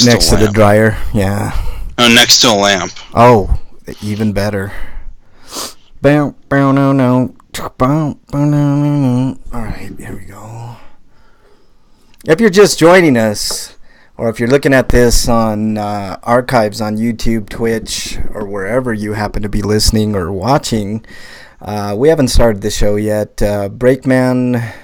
Next to the dryer, yeah. Oh, next to a lamp. Oh, even better. Alright, here we go. If you're just joining us, or if you're looking at this on archives on YouTube, Twitch, or wherever you happen to be listening or watching, we haven't started the show yet. Breakman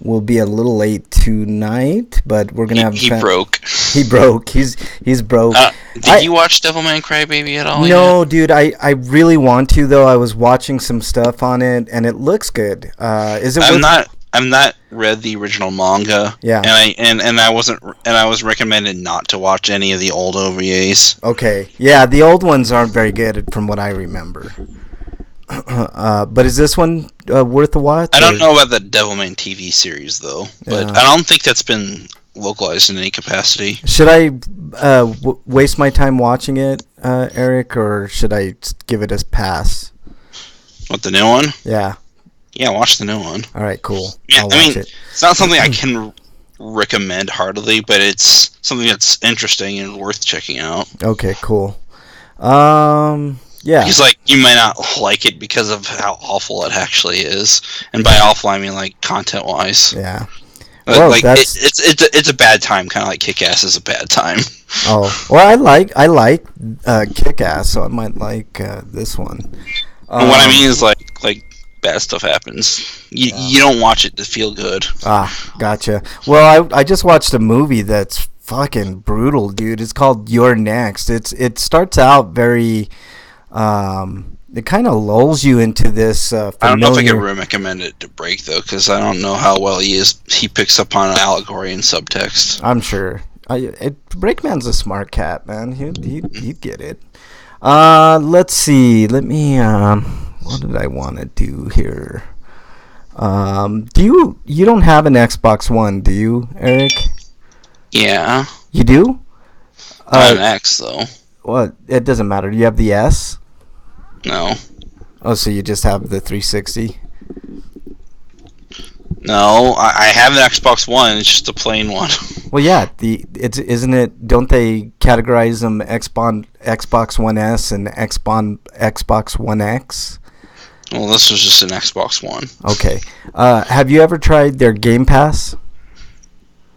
will be a little late tonight, but we're gonna have. He broke. He broke. He's broke. Did you watch Devilman Crybaby at all? No, yet? Dude. I really want to though. I was watching some stuff on it, and it looks good. Is it? I'm not read the original manga. Yeah. And I was recommended not to watch any of the old OVAs. Okay. Yeah, the old ones aren't very good from what I remember. But is this one worth a watch? I don't know about the Devilman TV series though, but I don't think that's been localized in any capacity. Should I waste my time watching it, Eric, or should I give it a pass? What, the new one? Yeah. Yeah, watch the new one. All right, cool. Yeah, it's not something I can recommend heartily, but it's something that's interesting and worth checking out. Okay, cool. Yeah. Because, you might not like it because of how awful it actually is. And by awful, I mean, content-wise. Yeah. Well, it's a bad time, kind of like Kick-Ass is a bad time. Oh. Well, I like Kick-Ass, so I might like this one. What I mean is, bad stuff happens. You don't watch it to feel good. Ah, gotcha. Well, I just watched a movie that's fucking brutal, dude. It's called You're Next. It starts out very... it kind of lulls you into this familiar... I don't know if I can recommend it to Break, though, because I don't know how well he picks up on allegory and subtext. I'm sure. Breakman's a smart cat, man. He'd get it. Let's see. Let me... what did I want to do here? You don't have an Xbox One, do you, Eric? Yeah. You do? Not an X, though. Well, it doesn't matter. Do you have the S? No. Oh, so you just have the 360? No, I have an Xbox One. It's just a plain one. Well, yeah. Isn't it? Don't they categorize them Xbox One S and Xbox One X? Well, this was just an Xbox One. Okay. Have you ever tried their Game Pass?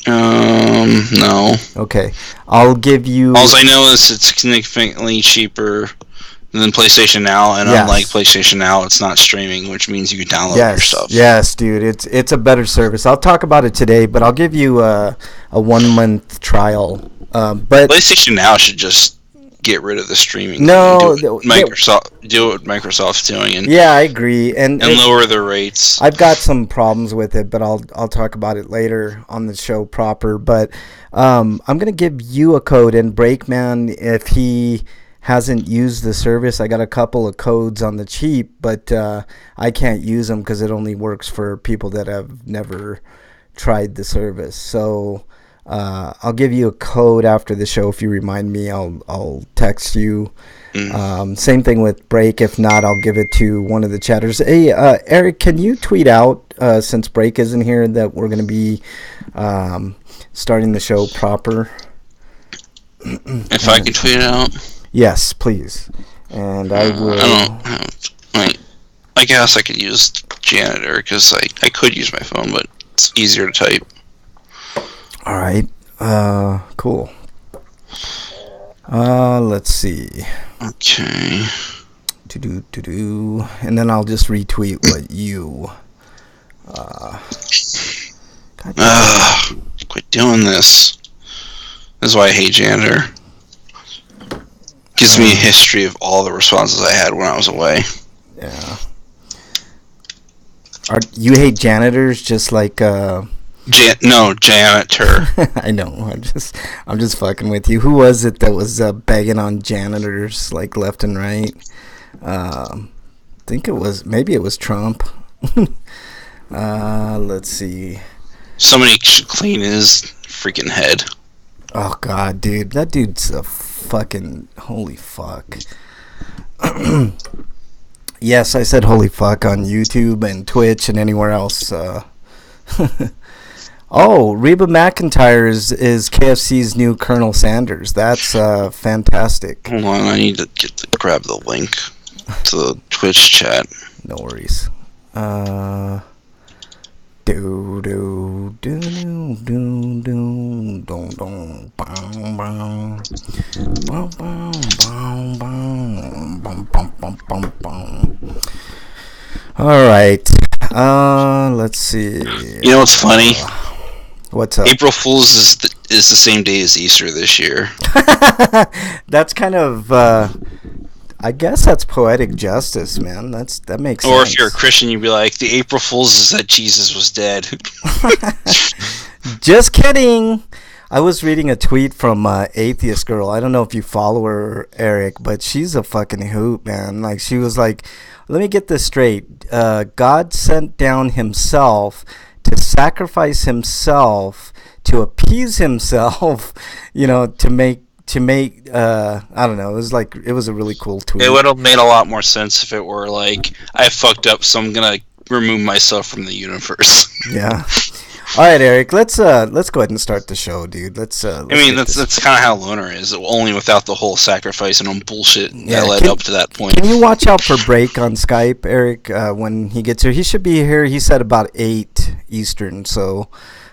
No. Okay. I'll give you... All I know is it's significantly cheaper than PlayStation Now, and unlike PlayStation Now, it's not streaming, which means you can download your stuff. Yes, dude. It's a better service. I'll talk about it today, but I'll give you a 1-month trial. But PlayStation Now should just get rid of the streaming. No, do what Microsoft's doing, and yeah, I agree, and lower their rates. I've got some problems with it, but I'll talk about it later on the show proper. But I'm gonna give you a code, and Breakman, if he hasn't used the service, I got a couple of codes on the cheap, but I can't use them because it only works for people that have never tried the service. So I'll give you a code after the show. If you remind me, I'll text you. Same thing with Break. If not, I'll give it to one of the chatters. Hey, Eric, can you tweet out, since Break isn't here, that we're going to be starting the show proper? If I can tweet it out? Yes, please. And I will... I guess I could use Janitor, because I could use my phone, but it's easier to type. All right. Cool. Let's see. Okay. To-do. And then I'll just retweet what you... Quit doing this. This is why I hate Janitor. Gives me a history of all the responses I had when I was away. Yeah. You hate janitors just like... No, janitor. I know. I'm just fucking with you. Who was it that was begging on janitors left and right? I think maybe it was Trump. Let's see. Somebody should clean his freaking head. Oh god, dude, that dude's a fucking holy fuck. Yes, I said holy fuck on YouTube and Twitch and anywhere else. Oh, Reba McEntire is KFC's new Colonel Sanders. That's fantastic. Hold on, I need to grab the link to the Twitch chat. No worries. Do do do do do do do do bang bang bang bang bang bang bang bang bang. All right. Let's see. You know what's funny? What's up? April Fool's is the same day as Easter this year. That's kind of. I guess that's poetic justice, man. That makes sense. Or if you're a Christian, you'd be like, the April Fool's is that Jesus was dead. Just kidding. I was reading a tweet from Atheist Girl. I don't know if you follow her, Eric, but she's a fucking hoot, man. Like, she was like, let me get this straight. God sent down himself to sacrifice himself, to appease himself, to make I don't know, it was a really cool tweet. It would have made a lot more sense if it were like, I fucked up, so I'm gonna remove myself from the universe. Yeah. All right, Eric, let's go ahead and start the show, dude. Let's I mean, that's kind of how Lunar is, only without the whole sacrificing on bullshit that led up to that point. Can you watch out for Break on Skype, Eric, when he gets here? He should be here. He said about 8 Eastern, so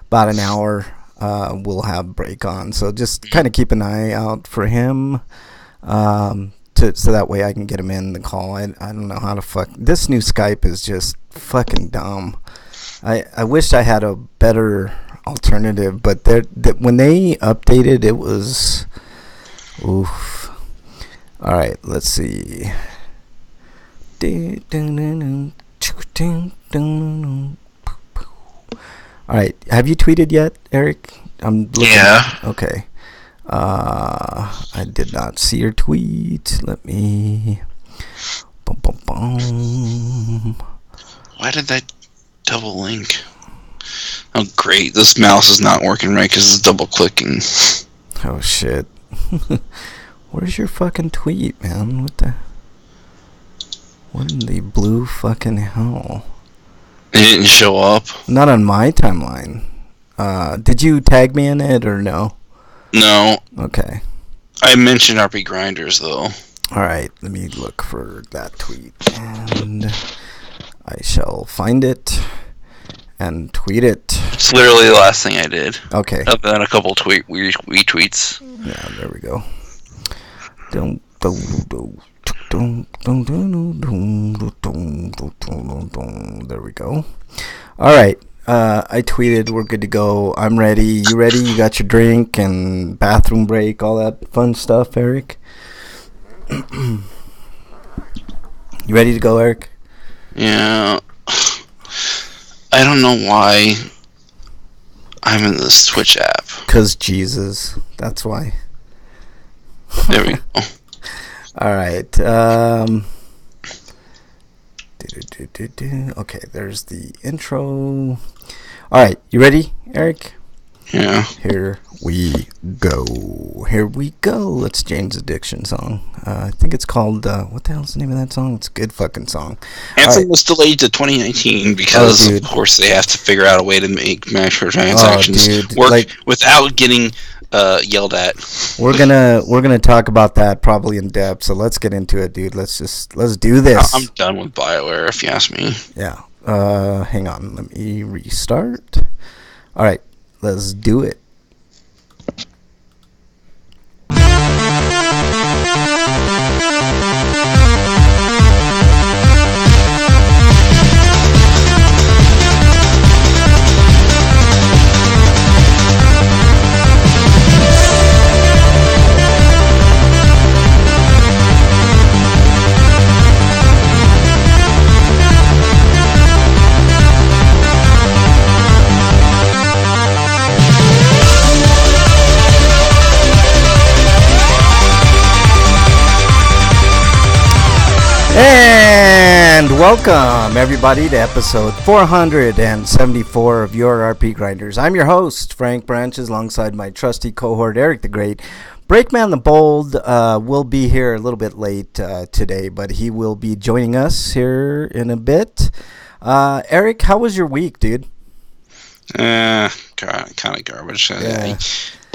about an hour. We'll have Break on, so just kind of keep an eye out for him, so that way I can get him in the call. I don't know how to fuck this new Skype is just fucking dumb. I wish I had a better alternative, but when they updated, it was oof. All right, let's see. All right, have you tweeted yet, Eric? I'm looking. Yeah. Okay. I did not see your tweet. Let me. Boom, boom, boom. Why did that double link? Oh, great. This mouse is not working right because it's double clicking. Oh, shit. Where's your fucking tweet, man? What in the blue fucking hell? It didn't show up. Not on my timeline. Did you tag me in it or no? No. Okay. I mentioned RPGrinders though. All right, let me look for that tweet, and I shall find it and tweet it. It's literally the last thing I did. Okay. Other than a couple retweets. Yeah, there we go. There we go. All right. I tweeted, we're good to go. I'm ready. You ready? You got your drink and bathroom break, all that fun stuff, Eric? You ready to go, Eric? Yeah. I don't know why I'm in this Twitch app. 'Cause Jesus. That's why. There we go. All right. Okay, there's the intro. All right, you ready, Eric? Yeah. Here we go. Here we go. Let's James Addiction song. I think it's called, what the hell's the name of that song? It's a good fucking song. Anthem was delayed to 2019 because, of course, they have to figure out a way to make microtransactions work without getting yelled at. We're gonna talk about that probably in depth. So let's get into it, dude. Let's do this. I'm done with BioWare, if you ask me. Yeah. Hang on. Let me restart. All right. Let's do it. And welcome, everybody, to episode 474 of your RPGrinders. I'm your host, Frank Branches, alongside my trusty cohort, Eric the Great. Breakman the Bold will be here a little bit late today, but he will be joining us here in a bit. Eric, how was your week, dude? Kind of garbage. Yeah.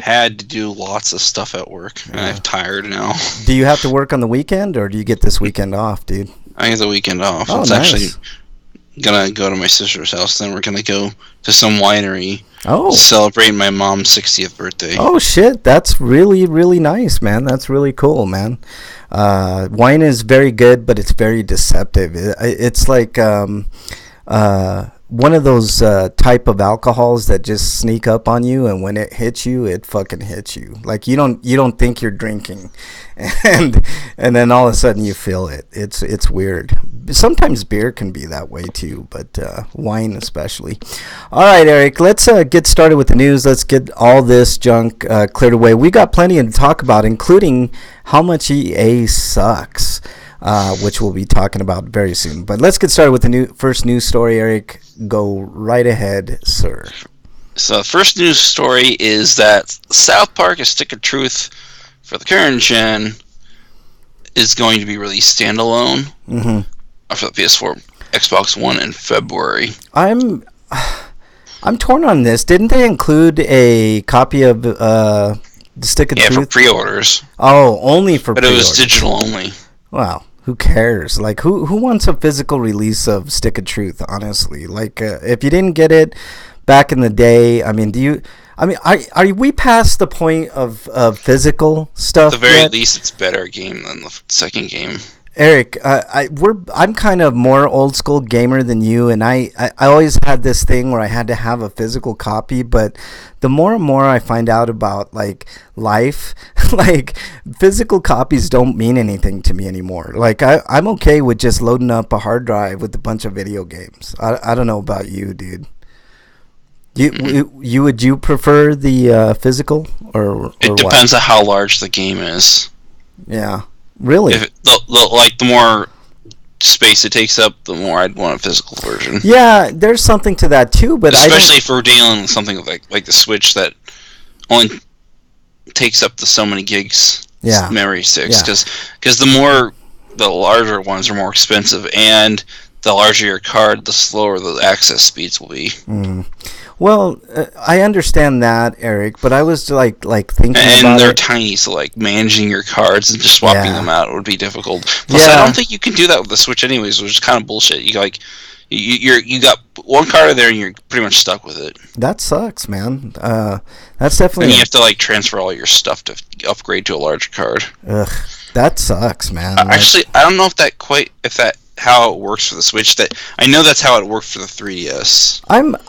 I had to do lots of stuff at work, and I'm tired now. Do you have to work on the weekend, or do you get this weekend off, dude? I get the weekend off. Oh, it's nice. actually gonna go to my sister's house. Then we're gonna go to some winery. Oh. To celebrate my mom's 60th birthday. Oh shit, that's really, really nice, man. That's really cool, man. Wine is very good, but it's very deceptive. It's like one of those type of alcohols that just sneak up on you, and when it hits you, it fucking hits you. Like you don't think you're drinking, and then all of a sudden you feel it. It's weird. Sometimes beer can be that way too, but wine especially. All right, Eric, let's get started with the news. Let's get all this junk cleared away. We got plenty to talk about, including how much EA sucks. Which we'll be talking about very soon. But let's get started with the first news story, Eric. Go right ahead, sir. So the first news story is that South Park: A Stick of Truth for the current gen is going to be released standalone for the PS4, Xbox One in February. I'm torn on this. Didn't they include a copy of the Stick of Truth? Yeah, for pre-orders. Oh, only for pre-orders. But it was digital only. Wow. Who cares? Like, who wants a physical release of Stick of Truth, honestly? Like, if you didn't get it back in the day, I mean, are we past the point of physical stuff? At the very least, it's a better game than the second game. Eric, I'm kind of more old school gamer than you, and I always had this thing where I had to have a physical copy, but the more and more I find out about like life, like physical copies don't mean anything to me anymore. Like I'm okay with just loading up a hard drive with a bunch of video games. I don't know about you, dude. Would you prefer the physical or it depends on how large the game is. Yeah. Really? The more space it takes up, the more I'd want a physical version. Yeah, there's something to that too, but especially if we're dealing with something like the Switch that only takes up to so many gigs memory sticks. Because the larger ones are more expensive, and the larger your card, the slower the access speeds will be. Well, I understand that, Eric, but I was like thinking about it. And they're tiny, so like managing your cards and just swapping them out would be difficult. Plus, I don't think you can do that with the Switch anyways, which is kind of bullshit. You got one card in there and you're pretty much stuck with it. That sucks, man. That's definitely. And you have to like transfer all your stuff to upgrade to a larger card. Ugh, that sucks, man. Actually, I don't know if how it works for the Switch. That I know that's how it worked for the 3DS.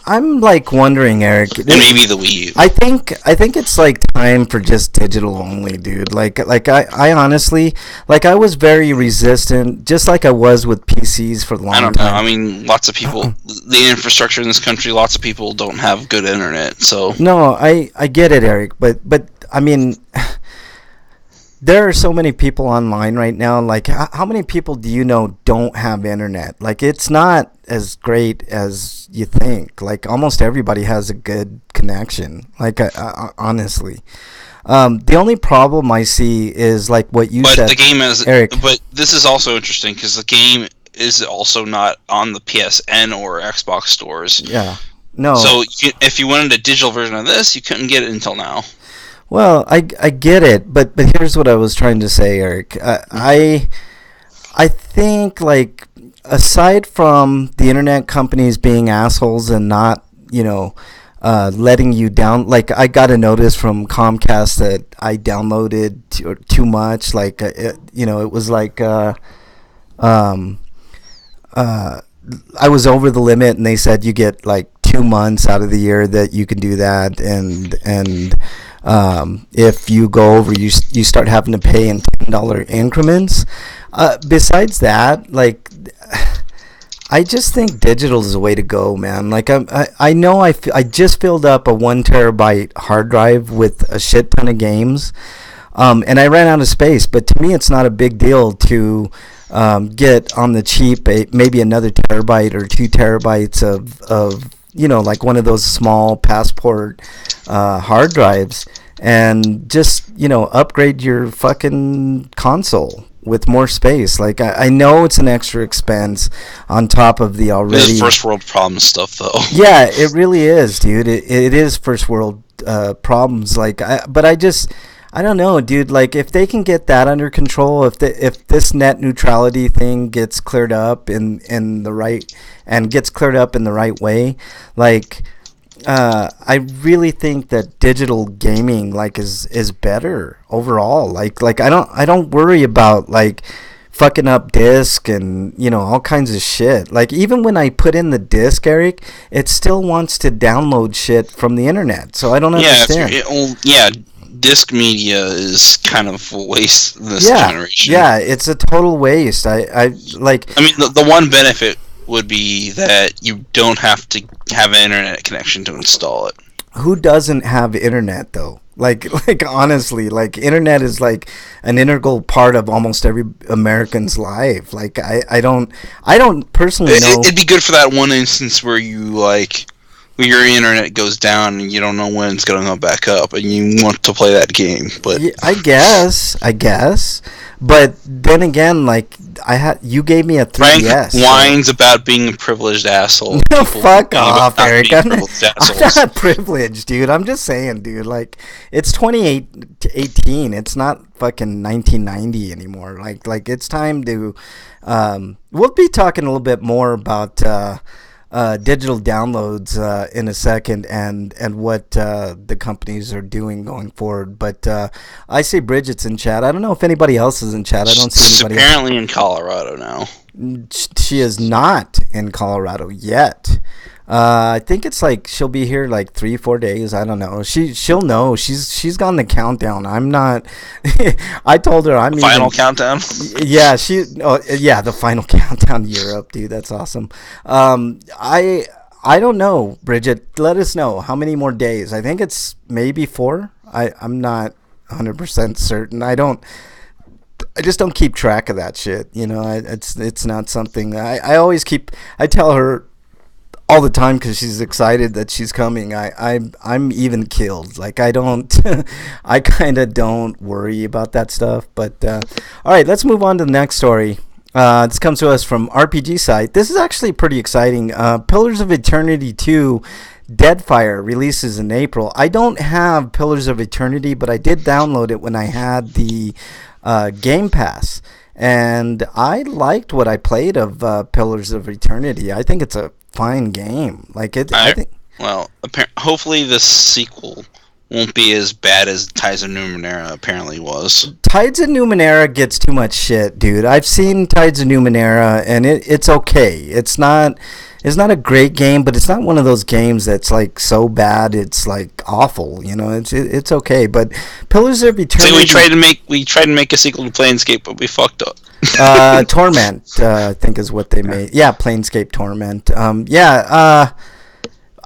I'm like wondering, Eric. And maybe the Wii U. I think it's like time for just digital only, dude. Like I honestly, like I was very resistant, just like I was with PCs for a long time. I don't know. I mean, lots of people, the infrastructure in this country, lots of people don't have good internet. So no, I get it, Eric, but I mean. There are so many people online right now. Like, how many people do you know don't have internet? Like, it's not as great as you think. Like, almost everybody has a good connection. Like, honestly. The only problem I see is, like, what you said. But the game is... Eric. But this is also interesting, because the game is also not on the PSN or Xbox stores. Yeah. No. So, if you wanted a digital version of this, you couldn't get it until now. Well, I get it, but here's what I was trying to say, Eric. I think, like, aside from the internet companies being assholes and not, letting you down, like, I got a notice from Comcast that I downloaded too much. Like, it was like, I was over the limit, and they said you get like 2 months out of the year that you can do that, and if you go over, you start having to pay in $10 increments. Besides that, like, I just think digital is the way to go, man. Like, I know I just filled up a 1 terabyte hard drive with a shit ton of games, and I ran out of space. But to me, it's not a big deal to get on the cheap maybe another terabyte or 2 terabytes of like one of those small passport hard drives, and just upgrade your fucking console. with more space. Like I know it's an extra expense on top of the already. This is first world problem stuff, though. Yeah, it really is, dude. It is first world problems. Like, I don't know, dude. Like, if they can get that under control, if this net neutrality thing gets cleared up in the right and gets cleared up in the right way, like. I really think that digital gaming like is better overall. Like I don't worry about like fucking up disc and all kinds of shit. Like even when I put in the disc, Eric, it still wants to download shit from the internet. So I don't understand. Disc media is kind of a waste this generation. Yeah, it's a total waste. I mean, the one benefit would be that you don't have to have an internet connection to install it. Who doesn't have internet though? Like honestly, like internet is like an integral part of almost every American's life. Like I don't personally know. It'd be good for that one instance where where your internet goes down and you don't know when it's going to go back up and you want to play that game. But yeah, I guess. But then again, like you gave me a 3DS. Frank whines about being a privileged asshole. No, fuck off, Eric. I'm not privileged, dude. I'm just saying, dude. Like it's 2018. It's not fucking 1990 anymore. Like it's time to. We'll be talking a little bit more about. Digital downloads in a second and what the companies are doing going forward. But I see Bridget's in chat. I don't know if anybody else is in chat. I don't see anybody. She's apparently in Colorado now. She is not in Colorado yet. I think it's like she'll be here like 3-4 days. I don't know. She'll know. She's gone the countdown. I'm not. I told her I'm final countdown. Yeah, the final countdown to Europe, dude. That's awesome. I don't know, Bridget. Let us know how many more days. I think it's maybe 4. I'm not 100% certain. I just don't keep track of that shit. It's not something I always keep. I tell her all the time because she's excited that she's coming. I'm even killed. Like I don't, I kind of don't worry about that stuff. But all right, let's move on to the next story. This comes to us from RPG site. This is actually pretty exciting. Pillars of Eternity 2 Deadfire releases in April. I don't have Pillars of Eternity, but I did download it when I had the Game Pass. And I liked what I played of Pillars of Eternity. I think it's a fine game. Like it. Hopefully this sequel won't be as bad as Tides of Numenera apparently was. Tides of Numenera gets too much shit, dude. I've seen Tides of Numenera, and it's okay. It's not a great game, but it's not one of those games that's like so bad it's like awful. It's okay. But Pillars of Eternity. So we tried to make a sequel to Planescape, but we fucked up. Torment, I think is what they made. Yeah, Planescape Torment.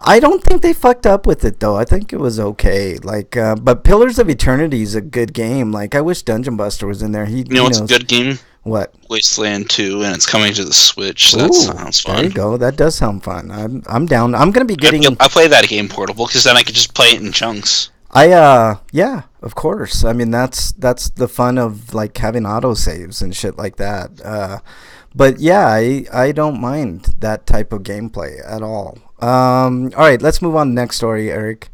I don't think they fucked up with it though. I think it was okay. Like, but Pillars of Eternity is a good game. Like, I wish Dungeon Buster was in there. What's a good game? What? Wasteland 2, and it's coming to the Switch. So that sounds fun. There you go. That does sound fun. I'm down. I'm gonna be getting. I play that game portable because then I could just play it in chunks. Yeah, of course. I mean, that's the fun of like having autosaves and shit like that. But yeah, I don't mind that type of gameplay at all. All right, let's move on to the next story, Eric.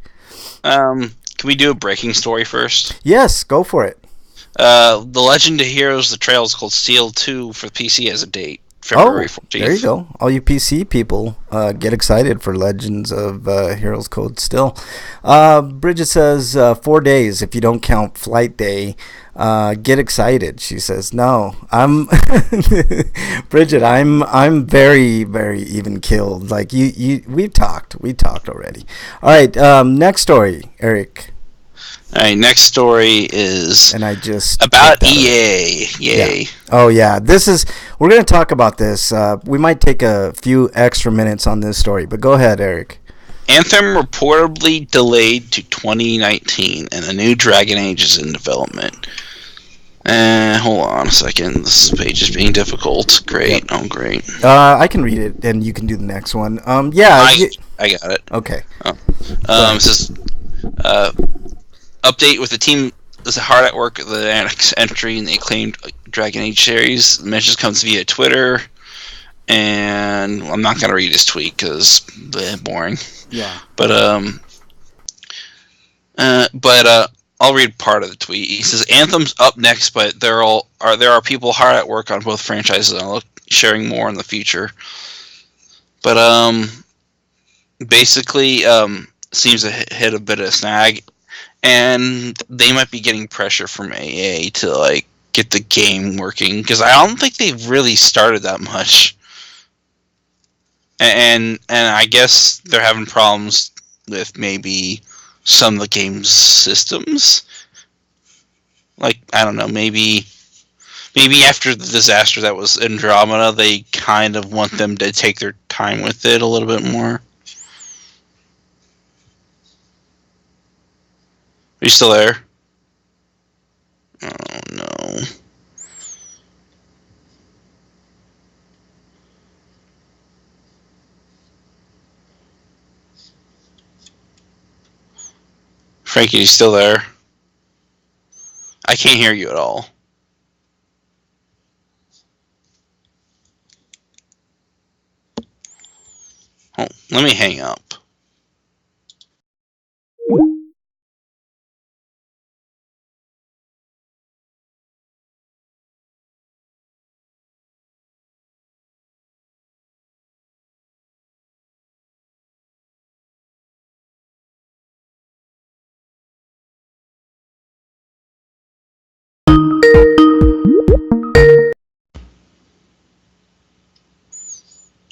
Can we do a breaking story first? Yes, go for it. The Legend of Heroes: The Trail is called Steel 2 for PC as a date. February 14th. There you go. All you PC people, get excited for Legends of Heroes Code Still. Bridget says 4 days if you don't count flight day. Get excited. She says no. I'm Bridget. I'm very very even killed. Like we've talked already. All right. Next story, Eric. All right, next story is about EA. Yay. Yeah. Oh, yeah. We're going to talk about this. We might take a few extra minutes on this story, but go ahead, Eric. Anthem reportedly delayed to 2019, and a new Dragon Age is in development. Hold on a second. This page is being difficult. Great. Yep. Oh, great. I can read it, and you can do the next one. Yeah. I got it. Okay. It says... update with the team is hard at work at the next entry in the acclaimed Dragon Age series. The message comes via Twitter, and I'm not gonna read his tweet because boring. Yeah. But I'll read part of the tweet. He says Anthem's up next, but there are people hard at work on both franchises, and I'll look sharing more in the future. But basically, seems to hit a bit of a snag, and they might be getting pressure from AA to like get the game working, because I don't think they've really started that much, and I guess they're having problems with maybe some of the game's systems. Like, I don't know, maybe after the disaster that was Andromeda, they kind of want them to take their time with it a little bit more. Are you still there? Oh, no. Frankie, you still there? I can't hear you at all. Oh, let me hang up.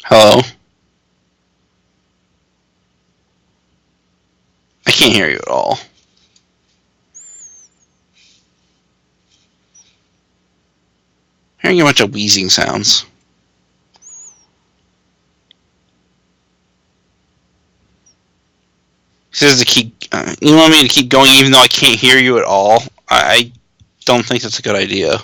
Hello? I can't hear you at all. Hearing a bunch of wheezing sounds. He says to keep. You want me to keep going even though I can't hear you at all? I don't think that's a good idea.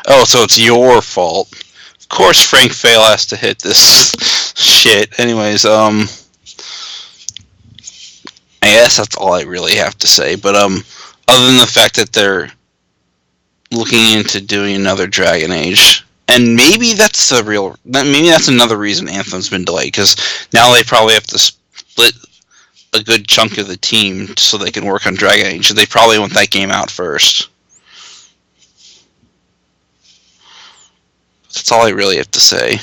Oh, so it's your fault. Of course Frank Fail has to hit this shit. Anyways, I guess that's all I really have to say. But other than the fact that they're looking into doing another Dragon Age, and maybe that's another reason Anthem's been delayed, because now they probably have to split a good chunk of the team so they can work on Dragon Age. They probably want that game out first. That's all I really have to say.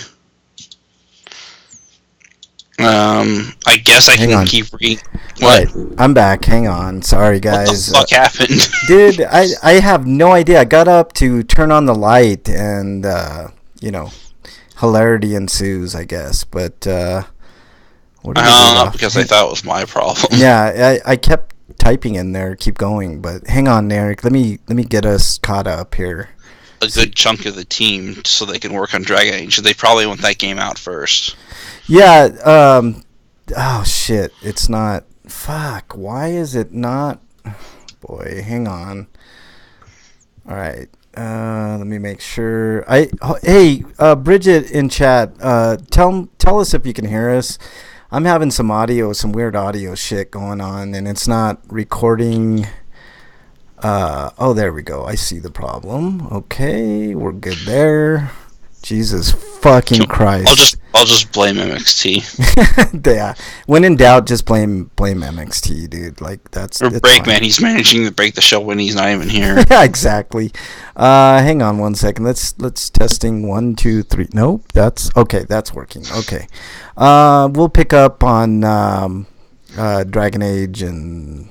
I guess I can keep reading. What? Right. I'm back. Hang on. Sorry, guys. What the fuck happened? Dude, I have no idea. I got up to turn on the light and, hilarity ensues, I guess. But, what I hung up because I thought it was my problem. Yeah, I kept typing in there, keep going. But hang on, Eric. Let me get us caught up here. A good chunk of the team so they can work on Dragon Age. They probably want that game out first. Yeah, oh shit, it's not. Fuck, why is it not? Boy, hang on. All right, let me make sure. Hey, Bridget in chat, tell us if you can hear us. I'm having some weird audio shit going on, and it's not recording. Oh, there we go. I see the problem. Okay, we're good there. Jesus fucking Christ. I'll just blame MXT. Yeah. When in doubt, just blame MXT, dude. Like that's. Or Breakman. He's managing to break the show when he's not even here. Yeah, exactly. Hang on one second. Let's testing 1, 2, 3. Nope. That's okay. That's working. Okay. We'll pick up on Dragon Age and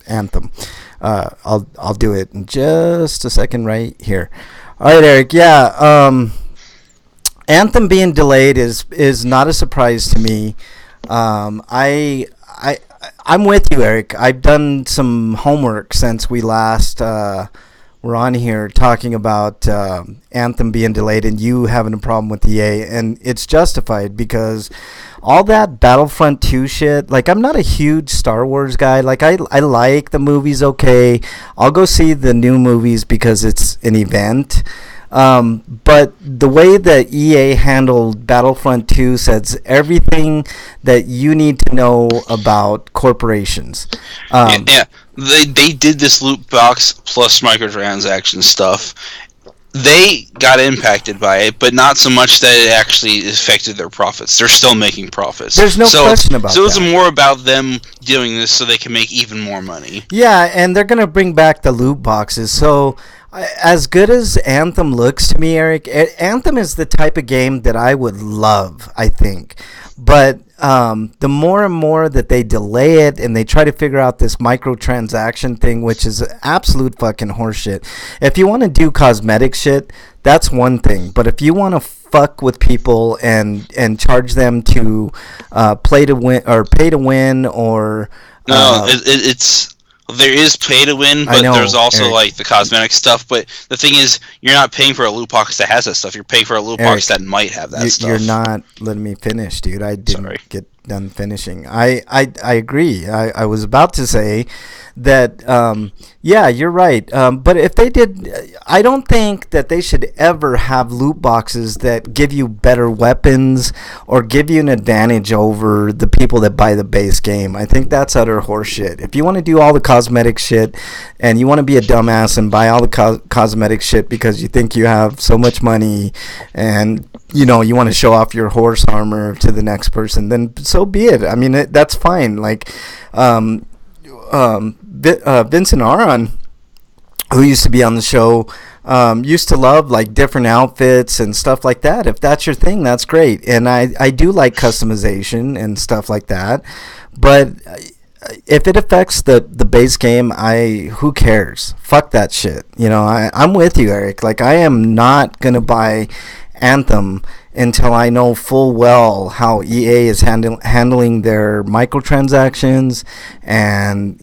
Anthem. I'll do it in just a second right here. All right, Eric. Yeah, Anthem being delayed is not a surprise to me. I'm with you, Eric. I've done some homework since we last were on here talking about Anthem being delayed and you having a problem with EA, and it's justified because all that Battlefront 2 shit, like, I'm not a huge Star Wars guy. Like, I like the movies, okay. I'll go see the new movies because it's an event. But the way that EA handled Battlefront 2 says everything that you need to know about corporations. Yeah, they did this loot box plus microtransaction stuff. They got impacted by it, but not so much that it actually affected their profits. They're still making profits. There's no question about that. So it's more about them doing this so they can make even more money. Yeah, and they're going to bring back the loot boxes. So as good as Anthem looks to me, Eric, Anthem is the type of game that I would love, I think. But the more and more that they delay it and they try to figure out this microtransaction thing, which is absolute fucking horseshit. If you want to do cosmetic shit, that's one thing. But if you want to fuck with people and charge them to play to win or pay to win or it's there is pay to win, but there's also Eric, like the cosmetic stuff. But the thing is, you're not paying for a loot box that has that stuff. You're paying for a loot box that might have that stuff. You're not letting me finish, dude. I didn't get done finishing. I agree. I was about to say that yeah, you're right. But if they did, I don't think that they should ever have loot boxes that give you better weapons or give you an advantage over the people that buy the base game. I think that's utter horseshit. If you want to do all the cosmetic shit and you want to be a dumbass and buy all the cosmetic shit because you think you have so much money and you want to show off your horse armor to the next person, then so be it. I mean, that's fine. Like Vincent Aron, who used to be on the show, used to love like different outfits and stuff like that. If that's your thing, that's great. And I do like customization and stuff like that. But if it affects the base game, who cares? Fuck that shit. I'm with you, Eric. Like, I am not gonna buy Anthem until I know full well how EA is handling their microtransactions and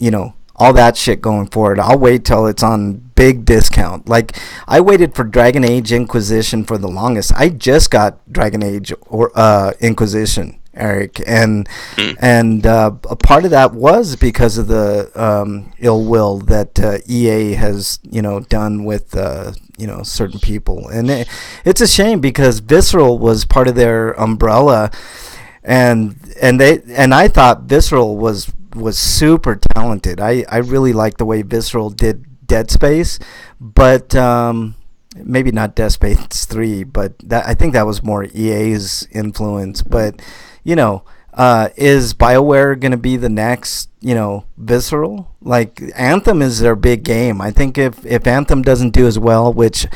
all that shit going forward. I'll wait till it's on big discount. Like, I waited for Dragon Age Inquisition for the longest. I just got Dragon Age or Inquisition, Eric, and a part of that was because of the ill will that EA has done with certain people, and it's a shame because Visceral was part of their umbrella, and I thought Visceral was super talented. I really liked the way Visceral did Dead Space, but maybe not Dead Space 3, but I think that was more EA's influence. But is BioWare going to be the next, Visceral? Like, Anthem is their big game. I think if Anthem doesn't do as well, which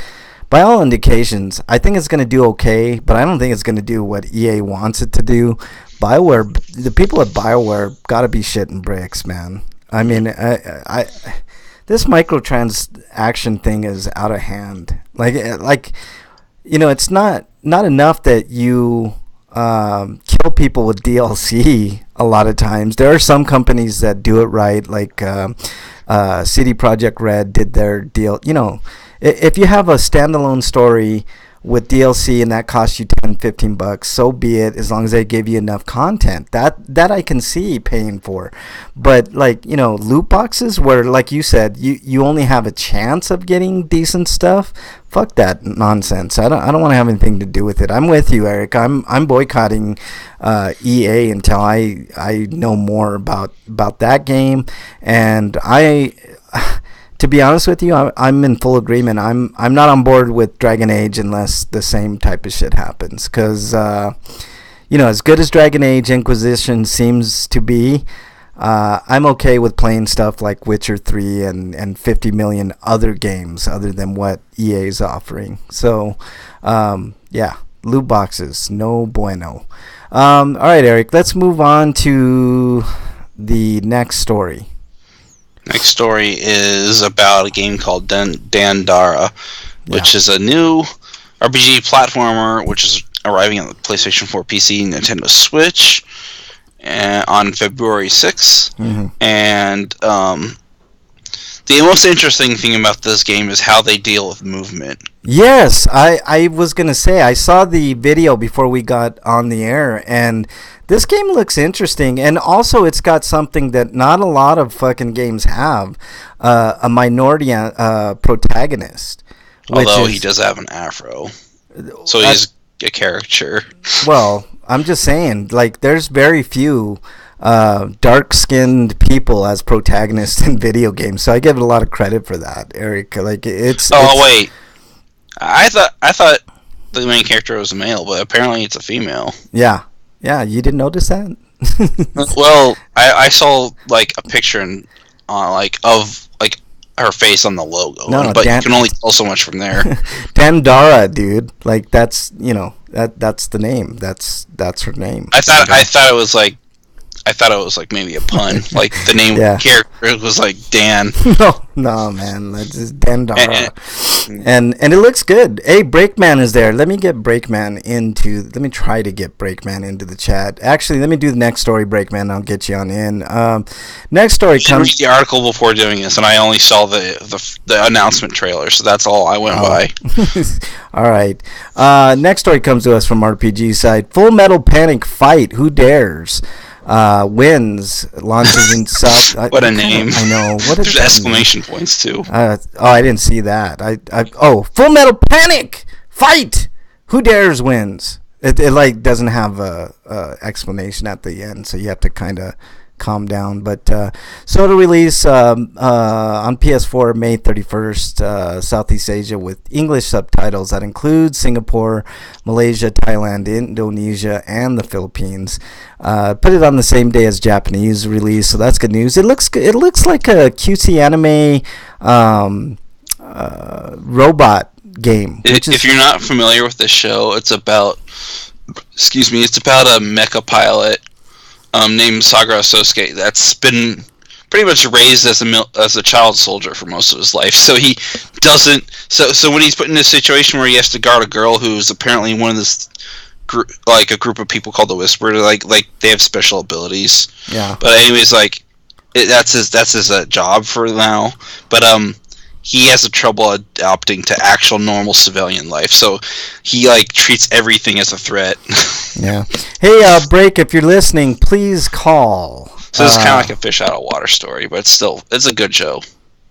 by all indications, I think it's going to do okay, but I don't think it's going to do what EA wants it to do. BioWare, the people at BioWare got to be shitting bricks, man. I mean, this microtransaction thing is out of hand. Like it's not enough that you kill people with DLC a lot of times. There are some companies that do it right, like CD Projekt Red did their deal. If you have a standalone story with DLC and that costs you $10-15, so be it, as long as they give you enough content. That I can see paying for. But loot boxes where, like you said, you only have a chance of getting decent stuff, fuck that nonsense. I don't want to have anything to do with it. I'm with you, Eric. I'm boycotting EA until I know more about that game. And to be honest with you, I'm in full agreement. I'm not on board with Dragon Age unless the same type of shit happens. Because, as good as Dragon Age Inquisition seems to be, I'm okay with playing stuff like Witcher 3 and 50 million other games other than what EA is offering. So, yeah, loot boxes, no bueno. All right, Eric, let's move on to the next story. Next story is about a game called Dandara, which is a new RPG platformer, which is arriving on the PlayStation 4, PC, Nintendo Switch on February 6th. Mm-hmm. And the most interesting thing about this game is how they deal with movement. Yes, I was going to say, I saw the video before we got on the air, and this game looks interesting, and also it's got something that not a lot of fucking games have, a minority protagonist, Although he does have an afro, so he's a caricature. Well, I'm just saying, like, there's very few dark-skinned people as protagonists in video games, so I give it a lot of credit for that, Eric. Like, wait, I thought the main character was a male, but apparently it's a female. Yeah, you didn't notice that? Well, I saw like a picture of her face on the logo, but you can only tell so much from there. Dandara, dude, like that's that's the name. That's her name. I thought it was like maybe a pun. Like the name character was like Dan. No, man. That's just Dandara. And it looks good. Hey, Breakman is there. Let me try to get Breakman into the chat. Actually, let me do the next story, Breakman. I'll get you on in. Next story comes. Read the article before doing this, and I only saw the announcement trailer, so that's all I went by. All right. Next story comes to us from RPG side. Full Metal Panic Fight. Who dares? Wins, launches in South. What a name! I know. There's exclamation points too. I didn't see that. Full Metal Panic Fight. Who dares wins. It like doesn't have a explanation at the end, so you have to kind of calm down. But so to release on PS4 May 31st, Southeast Asia with English subtitles that include Singapore, Malaysia, Thailand, Indonesia, and the Philippines. Put it on the same day as Japanese release, so that's good news. It looks like a cutesy anime robot game. If you're not familiar with this show, it's about a mecha pilot named Sagara Sosuke that's been pretty much raised as a child soldier for most of his life. So he doesn't. So when he's put in a situation where he has to guard a girl who's apparently one of this a group of people called the Whisperer, like they have special abilities. Yeah. But anyways, that's his job for now. But he has trouble adapting to actual normal civilian life, so he treats everything as a threat. Yeah. Hey, Break, if you're listening, please call. So it's kind of like a fish out of water story, but still, it's a good show.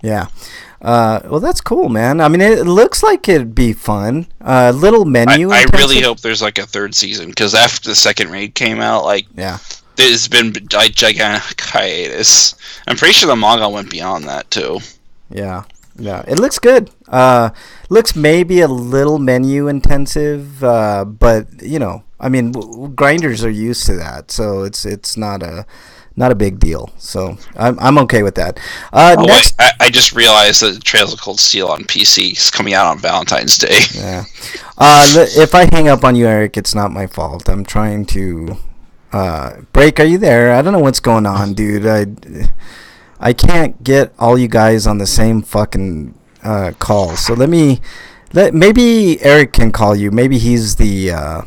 Yeah. Well, that's cool, man. I mean, it looks like it'd be fun. Little menu. I really hope there's a third season, because after the second raid came out, there's been a gigantic hiatus. I'm pretty sure the manga went beyond that too. Yeah. Yeah, it looks good. Looks maybe a little menu intensive, but I mean, grinders are used to that, so it's not a big deal. So I'm okay with that. Next, wait, I just realized that Trails of Cold Steel on PC is coming out on Valentine's Day. Yeah. If I hang up on you, Eric, it's not my fault. I'm trying to Break. Are you there? I don't know what's going on, dude. I can't get all you guys on the same fucking call. So maybe Eric can call you. Maybe he's the right.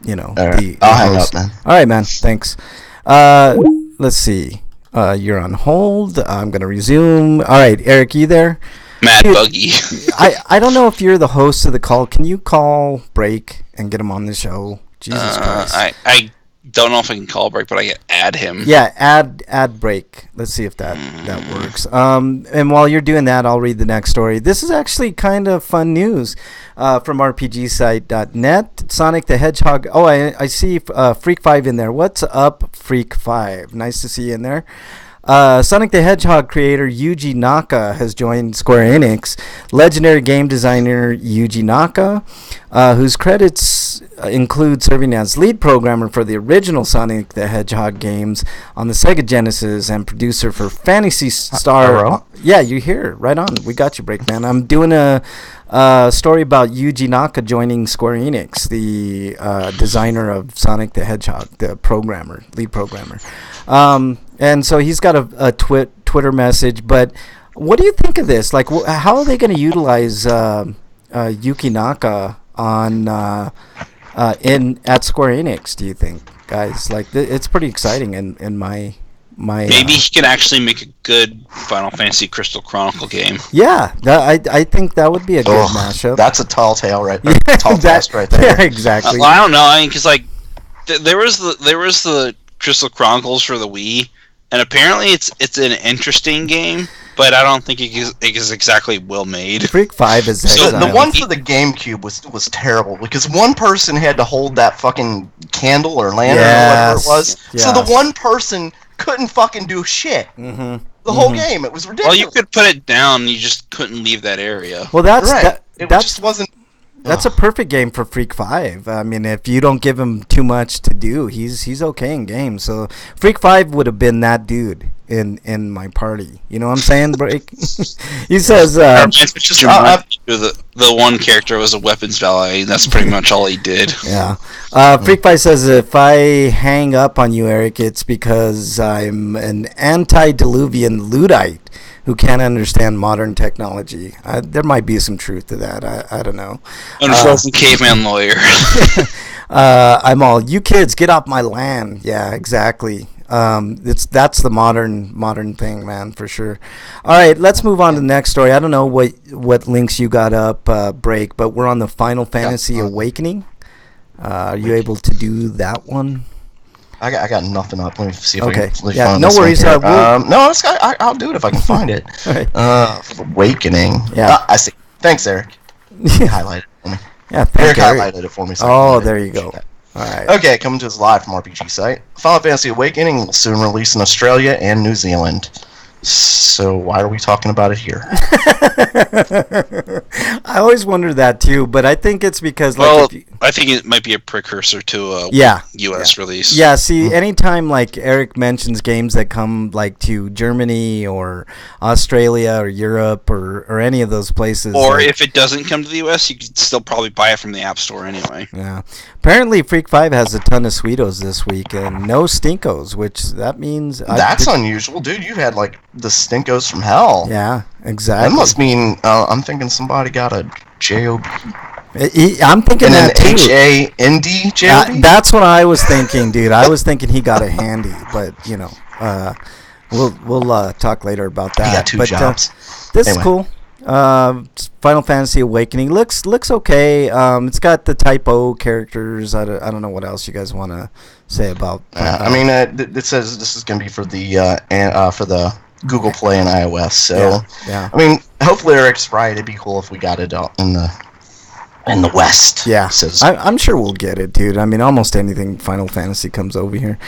the I'll hang up, man. All right, man. Thanks. Let's see. You're on hold. I'm gonna resume. All right, Eric, you there? Mad Buggy. I don't know if you're the host of the call. Can you call Break and get him on the show? Jesus Christ. I don't know if I can call Break, but I can add him. Yeah, add Break. Let's see if that works. And while you're doing that, I'll read the next story. This is actually kind of fun news from RPGsite.net. Sonic the Hedgehog. Oh, I see Freak5 in there. What's up, Freak5? Nice to see you in there. Sonic the Hedgehog creator Yuji Naka has joined Square Enix. Legendary game designer Yuji Naka, whose credits include serving as lead programmer for the original Sonic the Hedgehog games on the Sega Genesis and producer for Phantasy Star. Yeah, you're here. Right on. We got you, Breakman. I'm doing a story about Yuji Naka joining Square Enix, the designer of Sonic the Hedgehog, the lead programmer. And so he's got a Twitter message. But what do you think of this? Like, how are they going to utilize Yuki Naka on at Square Enix? Do you think, guys? Like, it's pretty exciting in my. Maybe he can actually make a good Final Fantasy Crystal Chronicle game. Yeah, I think that would be a good mashup. That's a tall tale right there. Tall task right there. Yeah, exactly. Well, I don't know. I mean, because there was the Crystal Chronicles for the Wii, and apparently it's an interesting game. but I don't think it is exactly well made. Freak 5 is the one for the GameCube was terrible because one person had to hold that fucking candle or lantern or whatever it was. Yes. So the one person couldn't fucking do shit. Mm-hmm. The whole game, it was ridiculous. Well, you could put it down, you just couldn't leave that area. Well, that's right. It just wasn't. That's a perfect game for Freak 5. I mean, if you don't give him too much to do, he's okay in games. So Freak 5 would have been that dude in my party. You know what I'm saying, Break? He says... the one character was a weapons valet. That's pretty much all he did. Yeah. Freak 5 says, if I hang up on you, Eric, it's because I'm an antediluvian Luddite who can't understand modern technology. There might be some truth to that. I don't know. Unfrozen caveman lawyer. I'm all, you kids, get off my land. Yeah, exactly. That's the modern thing, man, for sure. All right, let's move on to the next story. I don't know what links you got up, Break, but we're on the Final Fantasy Awakening. Are you able to do that one? I got nothing up. Let me see if I can find no worries. No, I'll do it if I can find it. Right. Awakening. Yeah. I see. Thanks, Eric. Highlight it for me. Yeah, Eric highlighted it for me. So there you go. All right. Okay, coming to us live from RPG site. Final Fantasy Awakening will soon release in Australia and New Zealand. So why are we talking about it here? I always wonder that too, but I think it's because I think it might be a precursor to a US release. Yeah, see, anytime like Eric mentions games that come like to Germany or Australia or Europe or any of those places, or if it doesn't come to the US, you can still probably buy it from the App Store anyway. Yeah. Apparently Freak 5 has a ton of Sweetos this week and no Stinkos, which that means that's unusual, dude. You had like the Stinkos from hell. Yeah, exactly. That must mean I'm thinking somebody got a JOB. I'm thinking and that too. HAND JOB? That's what I was thinking, dude. I was thinking he got a handy, but you know, we'll talk later about that. He got two jobs. This is cool. Final Fantasy Awakening looks okay. It's got the Type O characters. I don't know what else you guys want to say about. I mean, it says this is going to be for the Google Play and iOS. So yeah. I mean, hopefully Eric's right. It'd be cool if we got it out in the West. Yeah, I'm sure we'll get it, dude. I mean, almost anything Final Fantasy comes over here.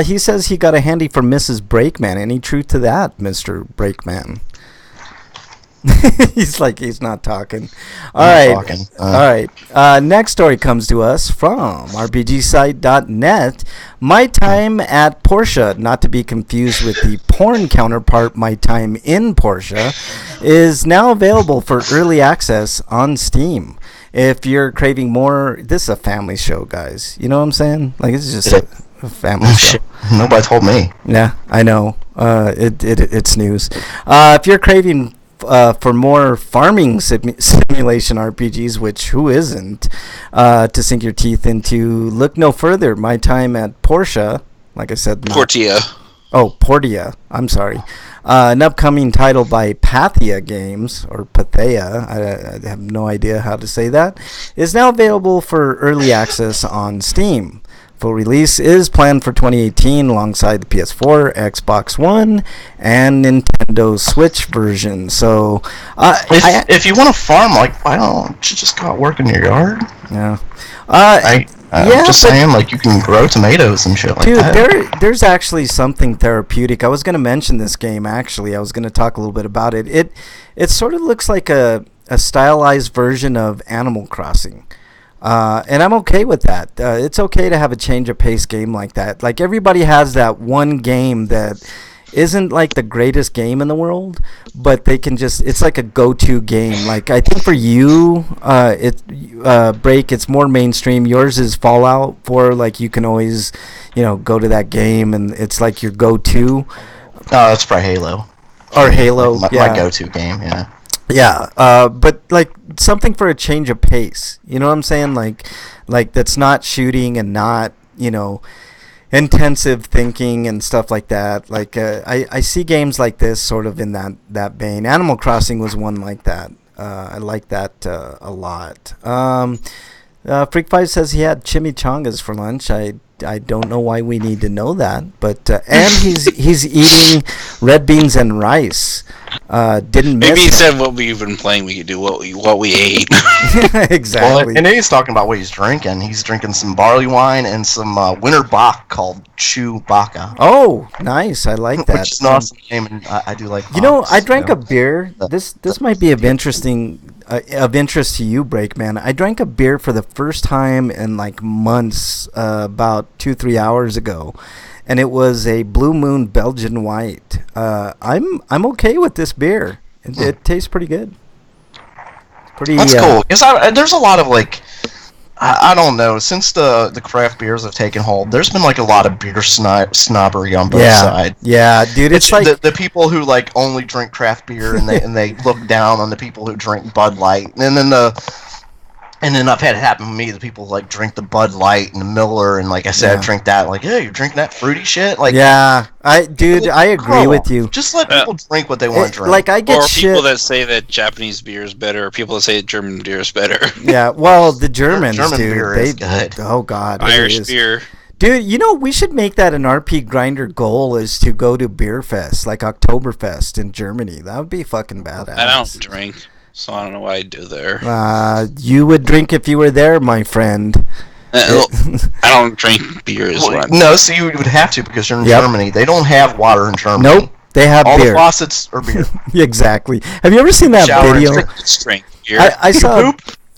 He says he got a handy from Mrs. Breakman. Any truth to that, Mr. Breakman? He's not talking. All right. Next story comes to us from RPGsite.net. My Time at Porsche, not to be confused with the porn counterpart My Time in Porsche, is now available for early access on Steam. If you're craving more, this is a family show, guys. You know what I'm saying? Like, it's just a family show. Nobody told me. Yeah, I know. It's news. If you're craving for more farming simulation RPGs, which who isn't, to sink your teeth into, look no further. My Time at Porsche, like I said. Portia. Portia. I'm sorry. An upcoming title by Pathea Games, or Pathea, I have no idea how to say that, is now available for early access on Steam. Full release is planned for 2018 alongside the PS4, Xbox One, and Nintendo Switch version. So, if you want to farm, like, why don't you just go out work in your yard? Yeah. I'm just saying, like, you can grow tomatoes and shit like that. Dude, there's actually something therapeutic. I was going to mention this game, actually. I was going to talk a little bit about it. It sort of looks like a stylized version of Animal Crossing. And I'm okay with that. It's okay to have a change of pace game like that. Like, everybody has that one game that isn't like the greatest game in the world, but they can just, it's like a go-to game. Like, I think for you, Break, it's more mainstream. Yours is Fallout 4. Like, you can always, go to that game, and it's like your go-to. Oh, that's probably Halo. Or Halo, my go-to game, yeah. Yeah, but like something for a change of pace. You know what I'm saying? Like that's not shooting and not, intensive thinking and stuff like that. Like I see games like this sort of in that vein. Animal Crossing was one like that. I like that a lot. Freak 5 says he had chimichangas for lunch. I don't know why we need to know that, but and he's eating red beans and rice. Didn't miss. Maybe instead of what we've been playing, we could do what we ate. Exactly. Well, and he's talking about what he's drinking. He's drinking some barley wine and some winter bock called Chewbacca. Oh, nice! I like that. Which is an awesome name, and I do like. You know, I drank a beer. This might be of interest to you, Breakman. I drank a beer for the first time in like months, about 2-3 hours ago, and it was a Blue Moon Belgian White. I'm okay with this beer. It tastes pretty good. That's cool. Because there's a lot of like, I don't know. Since the craft beers have taken hold, there's been like a lot of beer snobbery on both sides. Yeah, dude. It's like the people who like only drink craft beer and they look down on the people who drink Bud Light, and then I've had it happen to me. The people like drink the Bud Light and the Miller, and like I said, drink that. Like, yeah, you're drinking that fruity shit. Like, yeah, I agree with you. Just let people drink what they want to drink. Like I get shit. People that say that Japanese beer is better, or people that say German beer is better. Yeah, well, the Germans, German dude, beer is good. Oh God, Irish beer. Dude, you know, we should make that an RP Grinder goal, is to go to Beer Fest, like Oktoberfest in Germany. That would be fucking badass. I don't drink, so I don't know what I'd do there. You would drink if you were there, my friend. I don't drink beer as well. No, so you would have to, because you're in Germany. They don't have water in Germany. Nope, they have all beer. The faucets are beer. Exactly. Have you ever seen that video?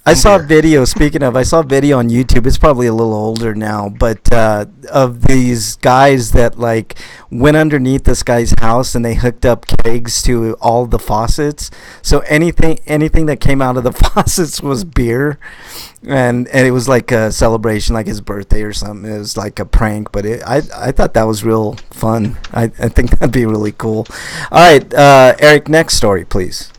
I saw a video. Speaking of, I saw a video on YouTube. It's probably a little older now, but of these guys that like went underneath this guy's house and they hooked up kegs to all the faucets. So anything that came out of the faucets was beer, and it was like a celebration, like his birthday or something. It was like a prank, but I thought that was real fun. I think that'd be really cool. All right, Eric, next story, please.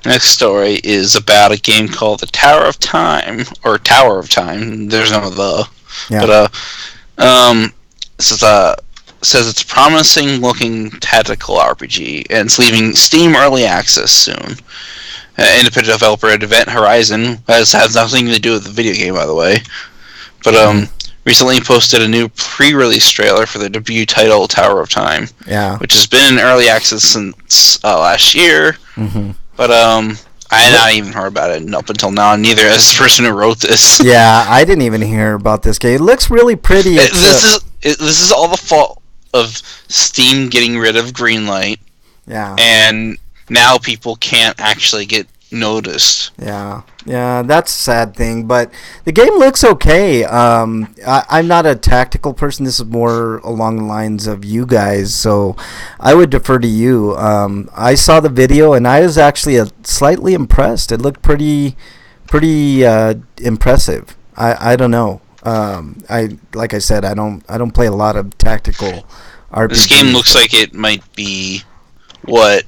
Next story is about a game called the Tower of Time, or Tower of Time. There's no the. Yeah. But says it's a promising looking tactical RPG, and it's leaving Steam Early Access soon. Independent developer at Event Horizon has nothing to do with the video game, by the way. But recently posted a new pre-release trailer for the debut title Tower of Time. Yeah. Which has been in early access since last year. Mm-hmm. But I had not even heard about it up until now. Neither has the person who wrote this. Yeah, I didn't even hear about this game. It looks really pretty. This is all the fault of Steam getting rid of Greenlight. Yeah. And now people can't actually get noticed. Yeah, that's a sad thing, but the game looks okay. I'm not a tactical person. This is more along the lines of you guys, so I would defer to you. I saw the video and I was actually slightly impressed. It looked pretty impressive. I don't know. Like I said, I don't play a lot of tactical RPGs. This game looks like it might be what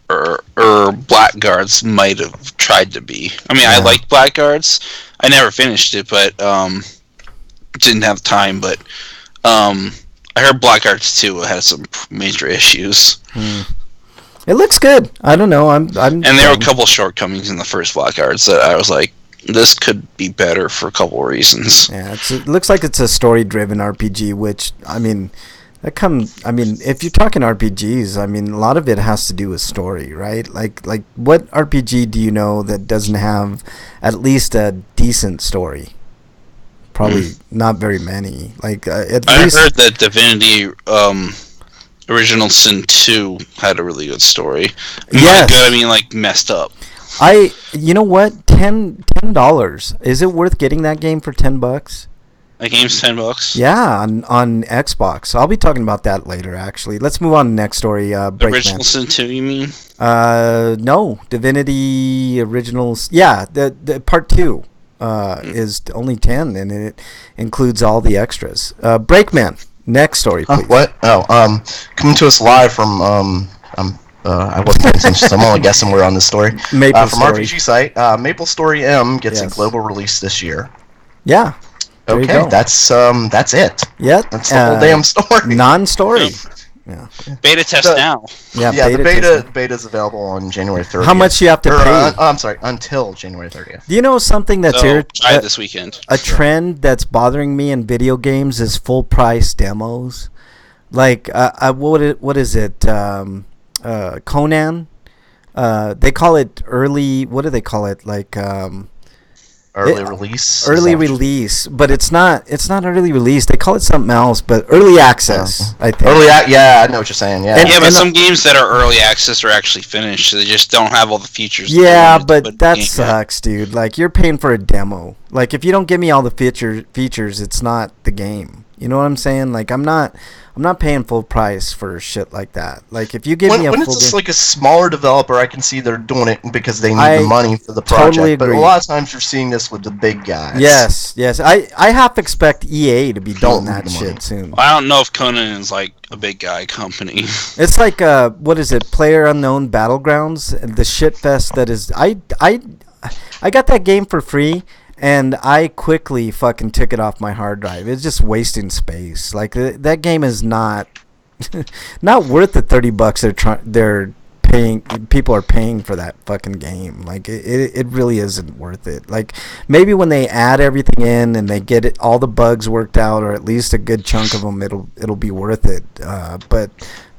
or Blackguards might have tried to be. I mean, yeah. I liked Blackguards. I never finished it, but didn't have time. But I heard Blackguards 2 had some major issues. It looks good. I don't know. I'm and there were a couple shortcomings in the first Blackguards that I was like, this could be better for a couple reasons. Yeah, it looks like it's a story-driven RPG, which, I mean, if you're talking RPGs, I mean, a lot of it has to do with story, right? Like what RPG do you know that doesn't have at least a decent story? Probably not very many. Like I heard that Divinity Original Sin 2 had a really good story. Yes. Good, I mean, like, messed up. You know what? $10. Is it worth getting that game for $10? That game's $10. Yeah, on Xbox. I'll be talking about that later. Actually, let's move on to the next story. Original Sin 2, you mean? No, Divinity Originals. Yeah, the part 2 is only 10, and it includes all the extras. Breakman, next story, please. What? Oh, coming to us live from I wasn't paying attention, so I'm only guessing we're on this story. Maple from Story. RPG site. Maple Story M gets a global release this year. Yeah. Okay, that's it. Yep. That's the whole damn story. Non-story. Yeah. Beta test now. Yeah, the beta is available on January 30th. How much you have to pay? I'm sorry, until January 30th. Do you know something that's try this weekend? A trend that's bothering me in video games is full price demos. Like what is it? Conan. They call it early. What do they call it? Like early release. Early release, but it's not. It's not early release. They call it something else, but early access. I think. Yeah, I know what you're saying. Yeah. But some games that are early access are actually finished. So they just don't have all the features. Yeah, but that sucks, dude. Like you're paying for a demo. Like if you don't give me all the features, it's not the game. You know what I'm saying? Like I'm not paying full price for shit like that. Like if you give me a when full it's just like a smaller developer, I can see they're doing it because they need the money for the project. Totally but a lot of times you're seeing this with the big guys. Yes. I half expect EA to be doing that shit soon. I don't know if Conan is like a big guy company. It's like what is it? PlayerUnknown Battlegrounds, the shit fest that is. I got that game for free. And I quickly fucking took it off my hard drive. It's just wasting space. Like that game is not worth the $30 they're paying. People are paying for that fucking game. Like it really isn't worth it. Like maybe when they add everything in and they get all the bugs worked out, or at least a good chunk of them, it'll be worth it. But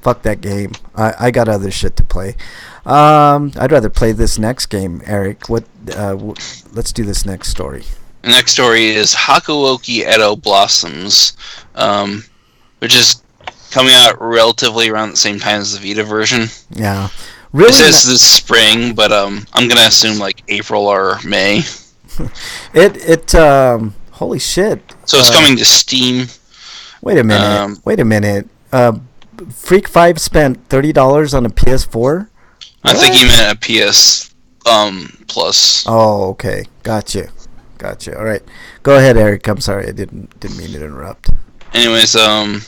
fuck that game. I got other shit to play. I'd rather play this next game, Eric. Let's do this next story. The next story is Hakuoki Edo Blossoms, which is coming out relatively around the same time as the Vita version. Yeah, really. It says this spring, but I'm gonna assume like April or May. Holy shit! So it's coming to Steam. Wait a minute. Freak 5 spent $30 on a PS4. I think he meant a PS Plus. Oh, okay. Gotcha. All right. Go ahead, Eric. I'm sorry. I didn't mean to interrupt. Anyways, the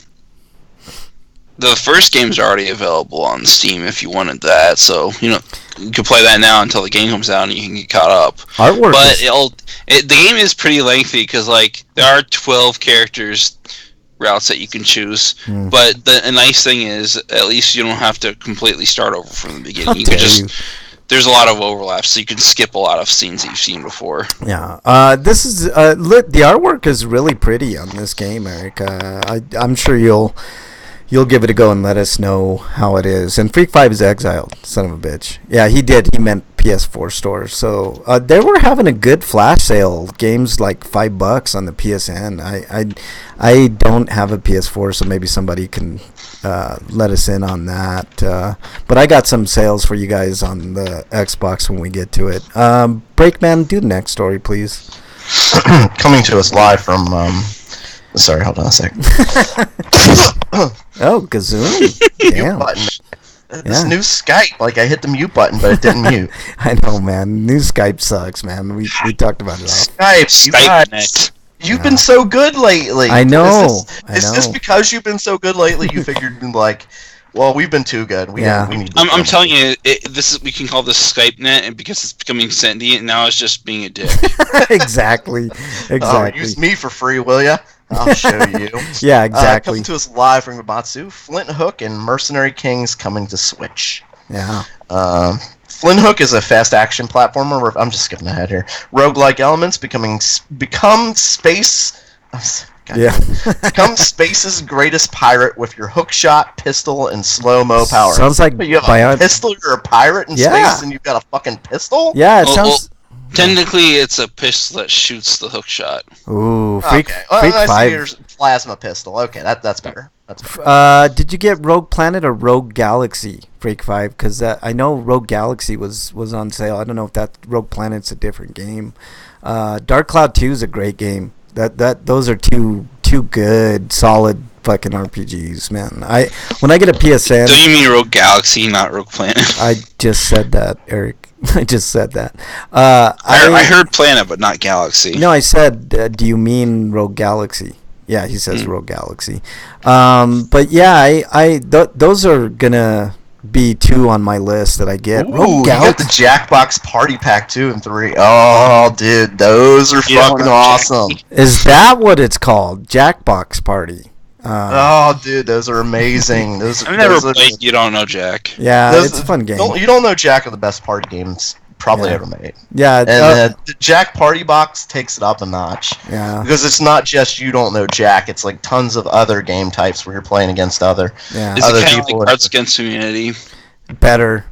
first game's already available on Steam if you wanted that. So, you can play that now until the game comes out and you can get caught up. Artwork. But the game is pretty lengthy because, like, there are 12 characters routes that you can choose, but the nice thing is at least you don't have to completely start over from the beginning. There's a lot of overlaps, so you can skip a lot of scenes that you've seen before. Yeah, this is the artwork is really pretty on this game, Eric. I'm sure you'll give it a go and let us know how it is. And Freak 5 is exiled, son of a bitch. Yeah, he meant PS4 store. So they were having a good flash sale. Games like $5 on the PSN. I don't have a PS4, so maybe somebody can let us in on that. But I got some sales for you guys on the Xbox when we get to it. Breakman, do the next story, please. Coming to us live from... Sorry, hold on a sec. Oh, Gazoon. Damn. This new Skype, like I hit the mute button, but it didn't mute. I know, man. New Skype sucks, man. We talked about it all. Skype. You've been so good lately. I know. Is this because you've been so good lately? You figured like, well, we've been too good. We need. I'm telling you, we can call this Skype net, and because it's becoming sentient, now it's just being a dick. Exactly. Use me for free, will ya? I'll show you. Yeah, exactly. Coming to us live from Gabatsu, Flint Hook and Mercenary Kings coming to Switch. Yeah. Flint Hook is a fast action platformer. I'm just skipping ahead here. Roguelike elements become space. Become space's greatest pirate with your hook shot, pistol, and slow-mo power. Sounds like you have a pistol. You're a pirate in space, and you've got a fucking pistol. Yeah, it sounds. Technically, it's a pistol that shoots the hook shot. Ooh, Freak 5. Plasma pistol. Okay, that's better. Did you get Rogue Planet or Rogue Galaxy, Freak 5? Because I know Rogue Galaxy was on sale. I don't know if that Rogue Planet's a different game. Dark Cloud 2 is a great game. Those are two good, solid fucking RPGs, man. When I get a PSN. Do you mean Rogue Galaxy, not Rogue Planet? I just said that, Eric. I just said that. I heard Planet, but not Galaxy. No, I said, do you mean Rogue Galaxy? Yeah, he says Rogue Galaxy. But yeah, those are gonna be 2 on my list that I get. Ooh, you got the Jackbox Party Pack 2 and 3. Oh, dude, those are fucking awesome. Is that what it's called? Jackbox Party. Oh, dude, those are amazing. I've never played You Don't Know Jack. Yeah, it's a fun game. You Don't Know Jack are the best party games probably ever made. Yeah, and the Jack Party Box takes it up a notch. Yeah, because it's not just you don't know Jack; it's like tons of other game types where you're playing against other people. Like Cards Against Humanity? Better.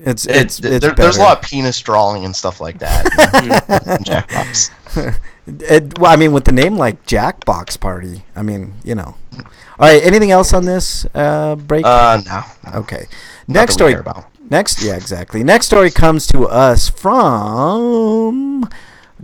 It's there's a lot of penis drawing and stuff like that in Jackbox. Well, I mean, with the name like Jackbox Party, I mean, you know. All right, anything else on this break? No. Okay. Next story. Exactly. Next story comes to us from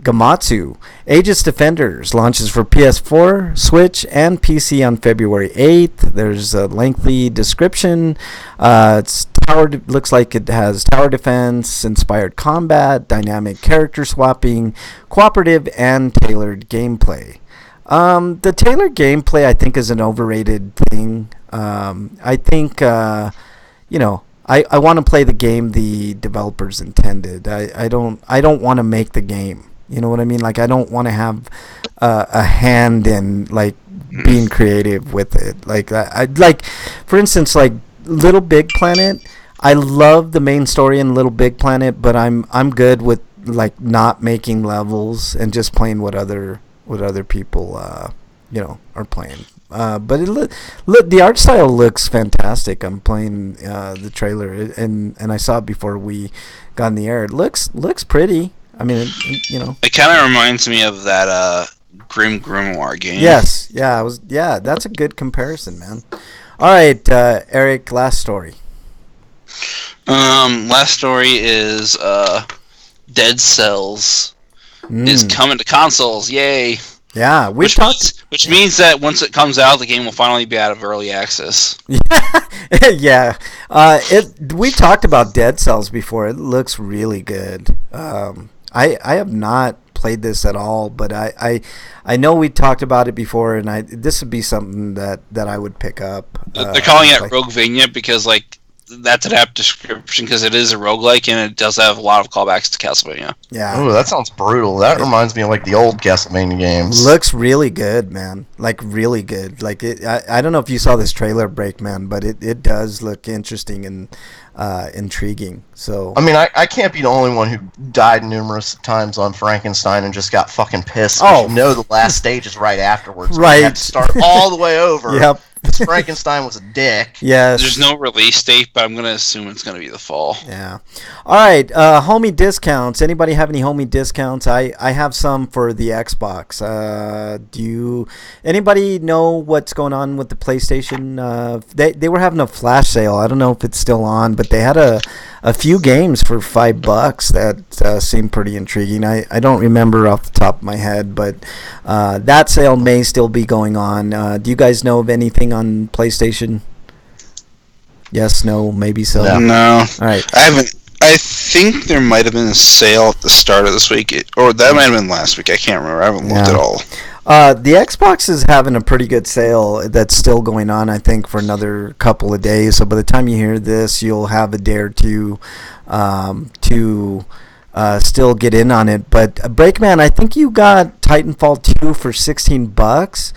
Gamatsu. Aegis Defenders launches for PS4, Switch, and PC on February 8th. There's a lengthy description. Looks like it has tower defense, inspired combat, dynamic character swapping, cooperative, and tailored gameplay. The tailored gameplay, I think, is an overrated thing. I think, I want to play the game the developers intended. I don't want to make the game. You know what I mean? Like, I don't want to have a hand in like being creative with it. Like, for instance, like Little Big Planet. I love the main story in Little Big Planet, but I'm good with like not making levels and just playing what other people are playing. But the art style looks fantastic. I'm playing the trailer and I saw it before we got in the air. It looks pretty. I mean, it kind of reminds me of that Grim Grimoire game. Yes, that's a good comparison, man. All right, Eric, last story. Last story is Dead Cells is coming to consoles. Yay! Yeah, which means that once it comes out, the game will finally be out of early access. Yeah, we talked about Dead Cells before. It looks really good. I have not played this at all, but I know we talked about it before, and this would be something that I would pick up. They're calling it Roguevania because that's an apt description because it is a roguelike and it does have a lot of callbacks to Castlevania. Yeah. Oh, that sounds brutal. That reminds me of like the old Castlevania games. Looks really good, man. Like really good. Like I don't know if you saw this trailer break, man, but it does look interesting and intriguing. So I mean, I can't be the only one who died numerous times on Frankenstein and just got fucking pissed. Oh, the last stage is right afterwards. Right. You have to start all the way over. Yep. Frankenstein was a dick. Yes. There's no release date, but I'm going to assume it's going to be the fall. Yeah. All right. Homie discounts. Anybody have any homie discounts? I have some for the Xbox. Anybody know what's going on with the PlayStation? They were having a flash sale. I don't know if it's still on, but they had a few games for $5 that seemed pretty intriguing. I don't remember off the top of my head, but that sale may still be going on. Do you guys know of anything on PlayStation? Yes, no, maybe so. No. All right. I think there might have been a sale at the start of this week, or that might have been last week. I can't remember. I haven't looked at all. The Xbox is having a pretty good sale that's still going on, I think, for another couple of days. So by the time you hear this, you'll have a day or two to still get in on it. But Breakman, I think you got Titanfall 2 for $16.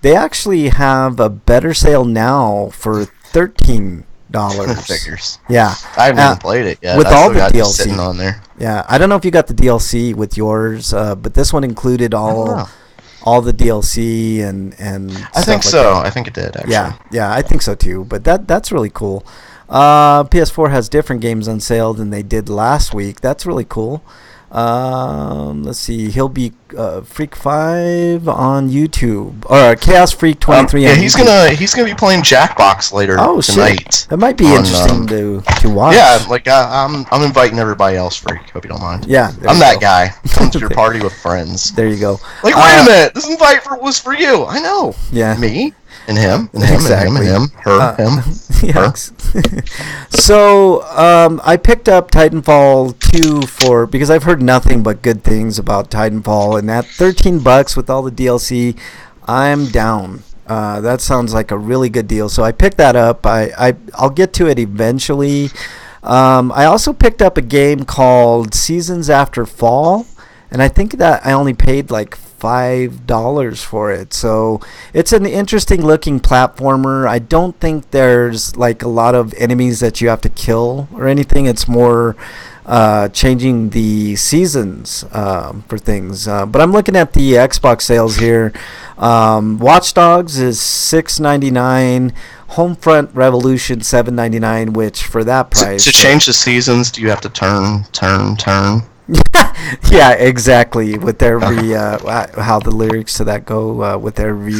They actually have a better sale now for $13. Figures. Yeah. I haven't even played it yet. With all the DLC sitting on there. Yeah, I don't know if you got the DLC with yours, but this one included all the DLC and I think so. I think it did, actually. Yeah, I think so too. But that's really cool. PS4 has different games on sale than they did last week. That's really cool. Let's see. He'll be Freak 5 on YouTube, or Chaos Freak 23. Yeah, he's gonna be playing Jackbox later tonight. Shit. That might be interesting to watch. Yeah, like I'm inviting everybody else. Freak. Hope you don't mind. Yeah, I'm that guy. Come to your party with friends. There you go. Like, wait a minute. This invite was for you. I know. Yeah. Me. And him, and him, exactly. and him, her, him, her. So, I picked up Titanfall 2 because I've heard nothing but good things about Titanfall, and at $13 with all the DLC, I'm down. That sounds like a really good deal. So I picked that up. I'll get to it eventually. I also picked up a game called Seasons After Fall, and I think that I only paid like $5 for it. So it's an interesting looking platformer. I don't think there's like a lot of enemies that you have to kill or anything. It's more changing the seasons for things. But I'm looking at the Xbox sales here. Watch Dogs is $6.99. Homefront Revolution $7.99, which for that price. To change the seasons, do you have to turn? Yeah, exactly. With every how the lyrics to that go. With every,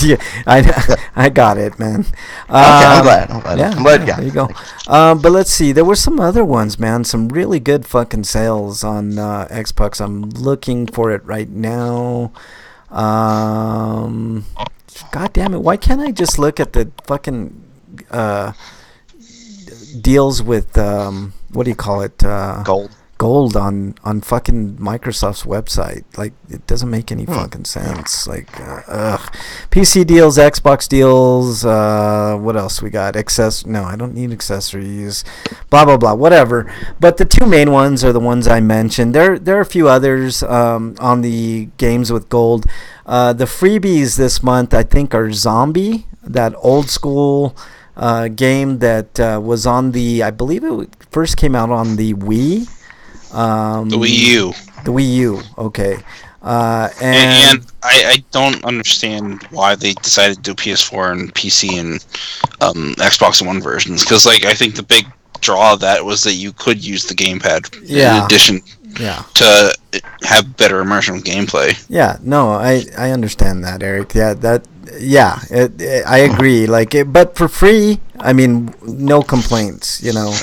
yeah, I got it, man. Okay, I'm glad. Yeah, I'm glad. Yeah, there you go. But let's see. There were some other ones, man. Some really good fucking sales on Xbox. I'm looking for it right now. God damn it! Why can't I just look at the fucking deals with what do you call it? Gold on fucking Microsoft's website. Like, it doesn't make any fucking sense. Like, PC deals, Xbox deals. What else we got? No, I don't need accessories. Blah blah blah. Whatever. But the two main ones are the ones I mentioned. There are a few others on the games with gold. The freebies this month, I think, are Zombie, that old school game that was on the. I believe it first came out on the Wii. The Wii U. The Wii U, okay. And I don't understand why they decided to do PS4 and PC and Xbox One versions. Because, like, I think the big draw of that was that you could use the gamepad in addition to have better immersion with gameplay. Yeah, no, I understand that, Eric. I agree. Like, but for free, I mean, no complaints, you know.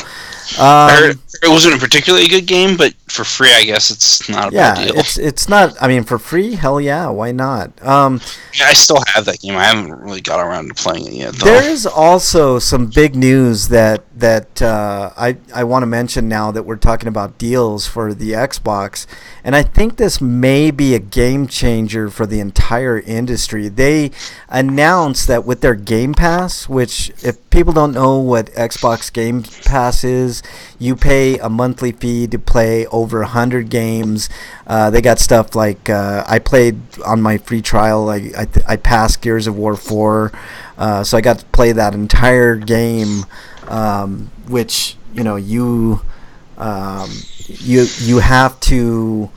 It wasn't a particularly good game, but for free, I guess it's not a bad deal. It's not. I mean, for free, hell yeah, why not? I still have that game. I haven't really got around to playing it yet, though. There is also some big news that I want to mention now that we're talking about deals for the Xbox, and I think this may be a game changer for the entire industry. They announced that with their Game Pass, which, if people don't know what Xbox Game Pass is, you pay a monthly fee to play over 100 games. They got stuff like I played on my free trial. I passed Gears of War 4, so I got to play that entire game, which you have to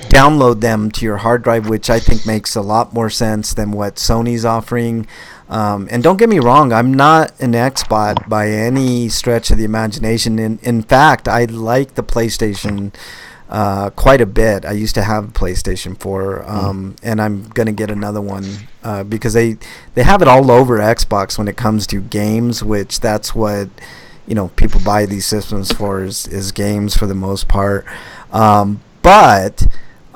download them to your hard drive, which I think makes a lot more sense than what Sony's offering. And don't get me wrong, I'm not an Xbot by any stretch of the imagination. In fact, I like the PlayStation quite a bit. I used to have a PlayStation 4, and I'm going to get another one because they have it all over Xbox when it comes to games, which that's what people buy these systems for is games for the most part. But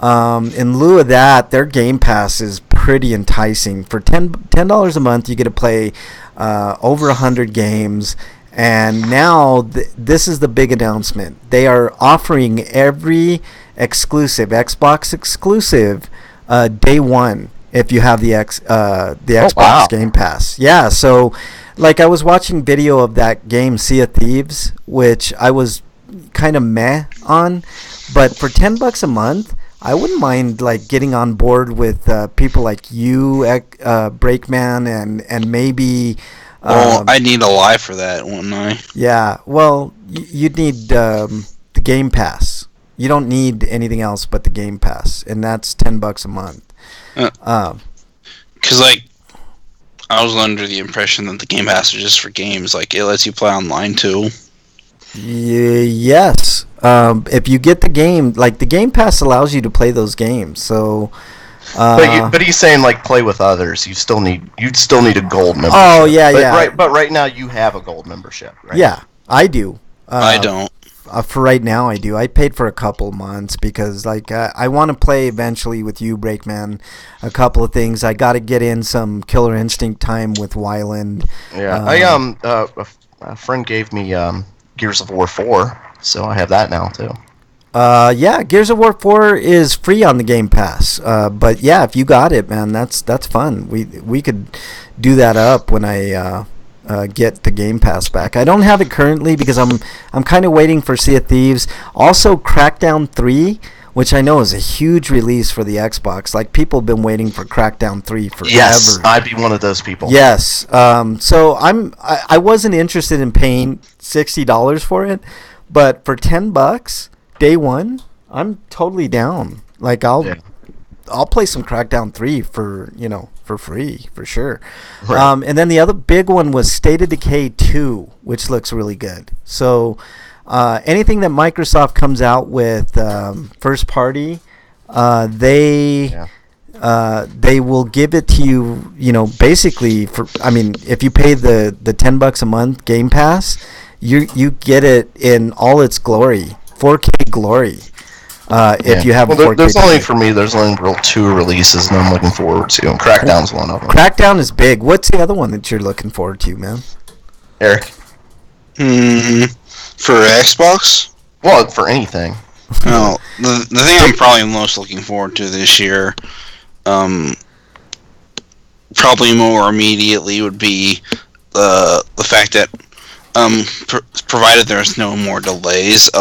in lieu of that, their Game Pass is pretty enticing. For $10 a month, you get to play over 100 games. And now this is the big announcement. They are offering every Xbox exclusive day one if you have the Xbox Game Pass. Yeah, so like I was watching video of that game Sea of Thieves, which I was kind of meh on, but for $10 a month, I wouldn't mind like getting on board with people like you, Breakman, and maybe. I need a live for that, wouldn't I? Yeah, well, you'd need the Game Pass. You don't need anything else but the Game Pass, and that's $10 a month. Because like, I was under the impression that the Game Pass was just for games. Like, it lets you play online too. Yes. If you get the game, like the Game Pass allows you to play those games. So, but he's saying like play with others. You'd still need a gold membership. Oh yeah. But right now you have a gold membership, right? Yeah, I do. I don't. For right now, I do. I paid for a couple months because like I want to play eventually with you, Breakman. A couple of things. I got to get in some Killer Instinct time with Wyland. Yeah. A friend gave me Gears of War 4, so I have that now too. Yeah, Gears of War 4 is free on the Game Pass. But yeah, if you got it, man, that's fun. We could do that up when I get the Game Pass back. I don't have it currently because I'm kind of waiting for Sea of Thieves. Also, Crackdown 3, which I know is a huge release for the Xbox. Like, people have been waiting for Crackdown 3 forever. Yes, I'd be one of those people. Yes. So I wasn't interested in paying $60 for it, but for $10 day one, I'm totally down. Like, I'll play some Crackdown 3 for free, for sure. Right. And then the other big one was State of Decay 2, which looks really good. So anything that Microsoft comes out with first party, they will give it to you, basically if you pay the $10 a month Game Pass, you get it in all its glory, 4K glory. If you have there's only real 2 releases that I'm looking forward to, and Crackdown's one of them. Crackdown is big. What's the other one that you're looking forward to, man? Eric? For Xbox? Well, for anything. No, the thing I'm probably most looking forward to this year, probably more immediately, would be the fact that, provided there's no more delays,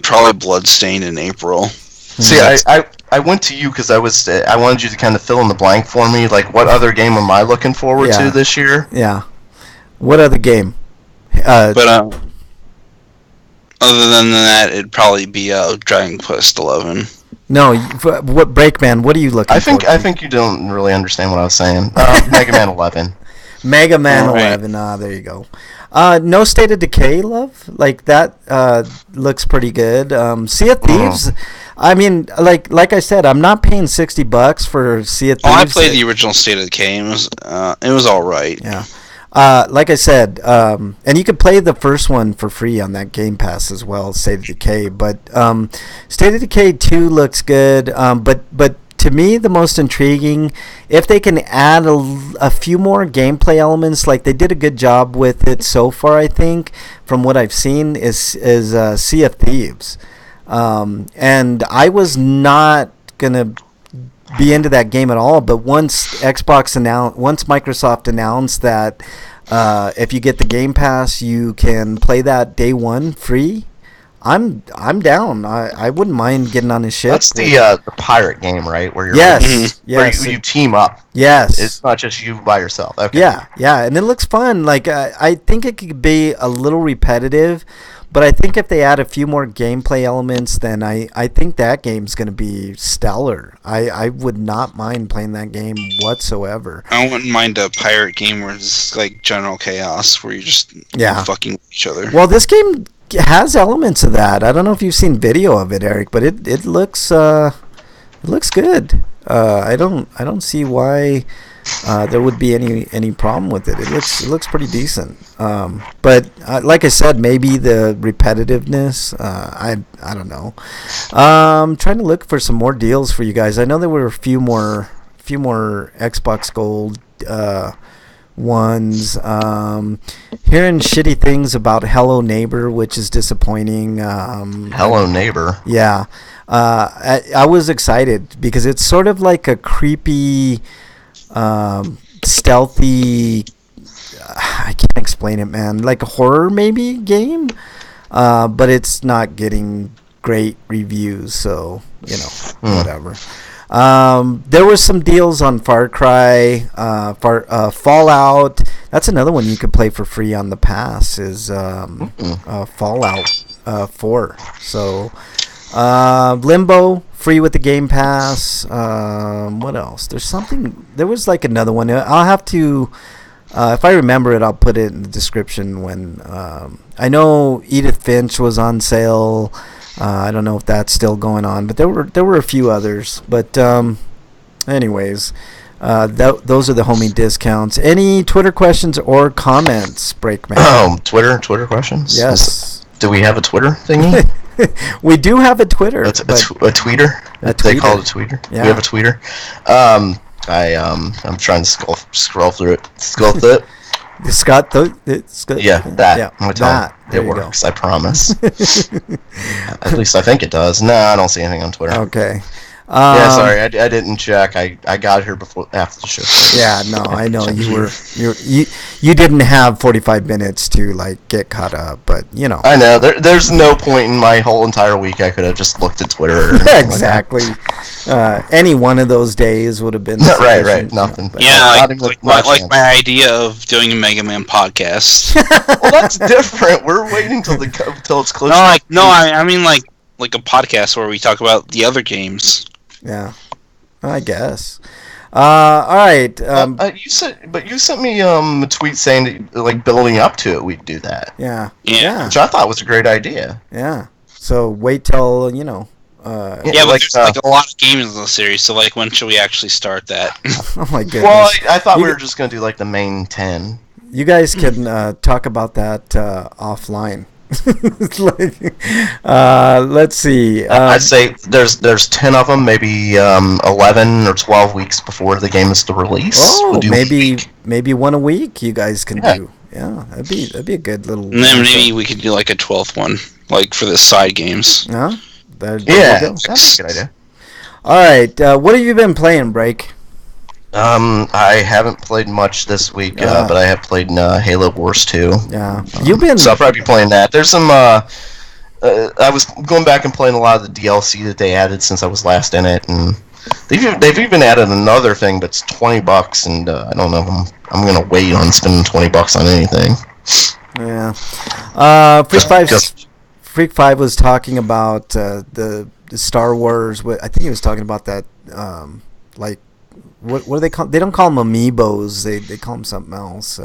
probably Bloodstained in April. See, I went to you because I wanted you to kind of fill in the blank for me. Like, what other game am I looking forward to this year? Yeah. What other game? Other than that, it'd probably be Dragon Quest 11. No, what Breakman? What are you looking for? I think you don't really understand what I was saying. Mega Man 11. Mega Man 11. There you go. No State of Decay, love. Like, that looks pretty good. Sea of Thieves. I mean, like I said, I'm not paying $60 for Sea of Thieves. I played the original State of Decay. It was all right. Yeah. Like I said, and you could play the first one for free on that Game Pass as well, State of Decay. But State of Decay 2 looks good. But to me, the most intriguing, if they can add a few more gameplay elements, like they did a good job with it so far, I think, from what I've seen, is Sea of Thieves. And I was not going to be into that game at all, but once Microsoft announced that if you get the Game Pass, you can play that day one free, I'm down. I wouldn't mind getting on his ship. That's the pirate game, right? Where you're yes, where you team up. Yes, it's not just you by yourself. Okay. Yeah, and it looks fun. Like I think it could be a little repetitive, but I think if they add a few more gameplay elements, then I think that game's going to be stellar. I would not mind playing that game whatsoever. I wouldn't mind a pirate game where it's like general chaos, where you just fucking each other. Well, this game has elements of that. I don't know if you've seen video of it, Eric, but it looks good. I don't see why there would be any problem with it. It looks pretty decent. But like I said, maybe the repetitiveness. I don't know. I'm trying to look for some more deals for you guys. I know there were a few more Xbox Gold ones. Hearing shitty things about Hello Neighbor, which is disappointing. Hello Neighbor. Yeah. I was excited because it's sort of like a creepy, stealthy, I can't explain it, man, like a horror maybe game, but it's not getting great reviews, so whatever. There was some deals on Far Cry, Fallout. That's another one you could play for free on the pass, is Fallout 4. So Limbo free with the Game Pass. What else? There was like another one. I'll have to, if I remember it, I'll put it in the description. When I know Edith Finch was on sale. I don't know if that's still going on, but there were a few others. But anyways, those are the homie discounts. Any Twitter questions or comments, Breakman? Oh, Twitter questions? Yes. Do we have a Twitter thingy? We do have a Twitter. A tweeter? They call it a tweeter? Yeah. We have a tweeter. I'm trying to scroll through it. Scott, yeah, that. Yeah, I'm that. It works, I promise. At least I think it does. No, I don't see anything on Twitter. Okay. Sorry, I didn't check. I got here after the show. Yeah, no, I know you didn't have 45 minutes to like get caught up, but you know. I know there's no point in my whole entire week I could have just looked at Twitter. Exactly. Any one of those days would have been right. Nothing. But like my idea of doing a Mega Man podcast. Well, that's different. We're waiting till it's close. I mean like a podcast where we talk about the other games. Yeah, I guess. All right. You sent me a tweet saying that, like, building up to it, we'd do that. Yeah. Which I thought was a great idea. Yeah. So wait till but there's like a lot of games in the series. So like, when should we actually start that? Oh my goodness. Well, I thought we were just gonna do like the main 10. You guys can talk about that offline. Let's see. I'd say there's 10 of them, maybe 11 or 12 weeks before the game is to release. Oh, maybe one a week. You guys can do. Yeah, that'd be a good little. And then maybe we could do like a 12th one, like for the side games. Yeah, that'd be a good idea. All right, what have you been playing, Break? I haven't played much this week, but I have played Halo Wars 2. Yeah, So I'll probably be playing that. There's some. I was going back and playing a lot of the DLC that they added since I was last in it, and they've even added another thing that's $20, and I don't know. I'm gonna wait on spending $20 on anything. Yeah. Freak 5 was talking about the Star Wars. I think he was talking about that like. What do they call? They don't call them amiibos. They call them something else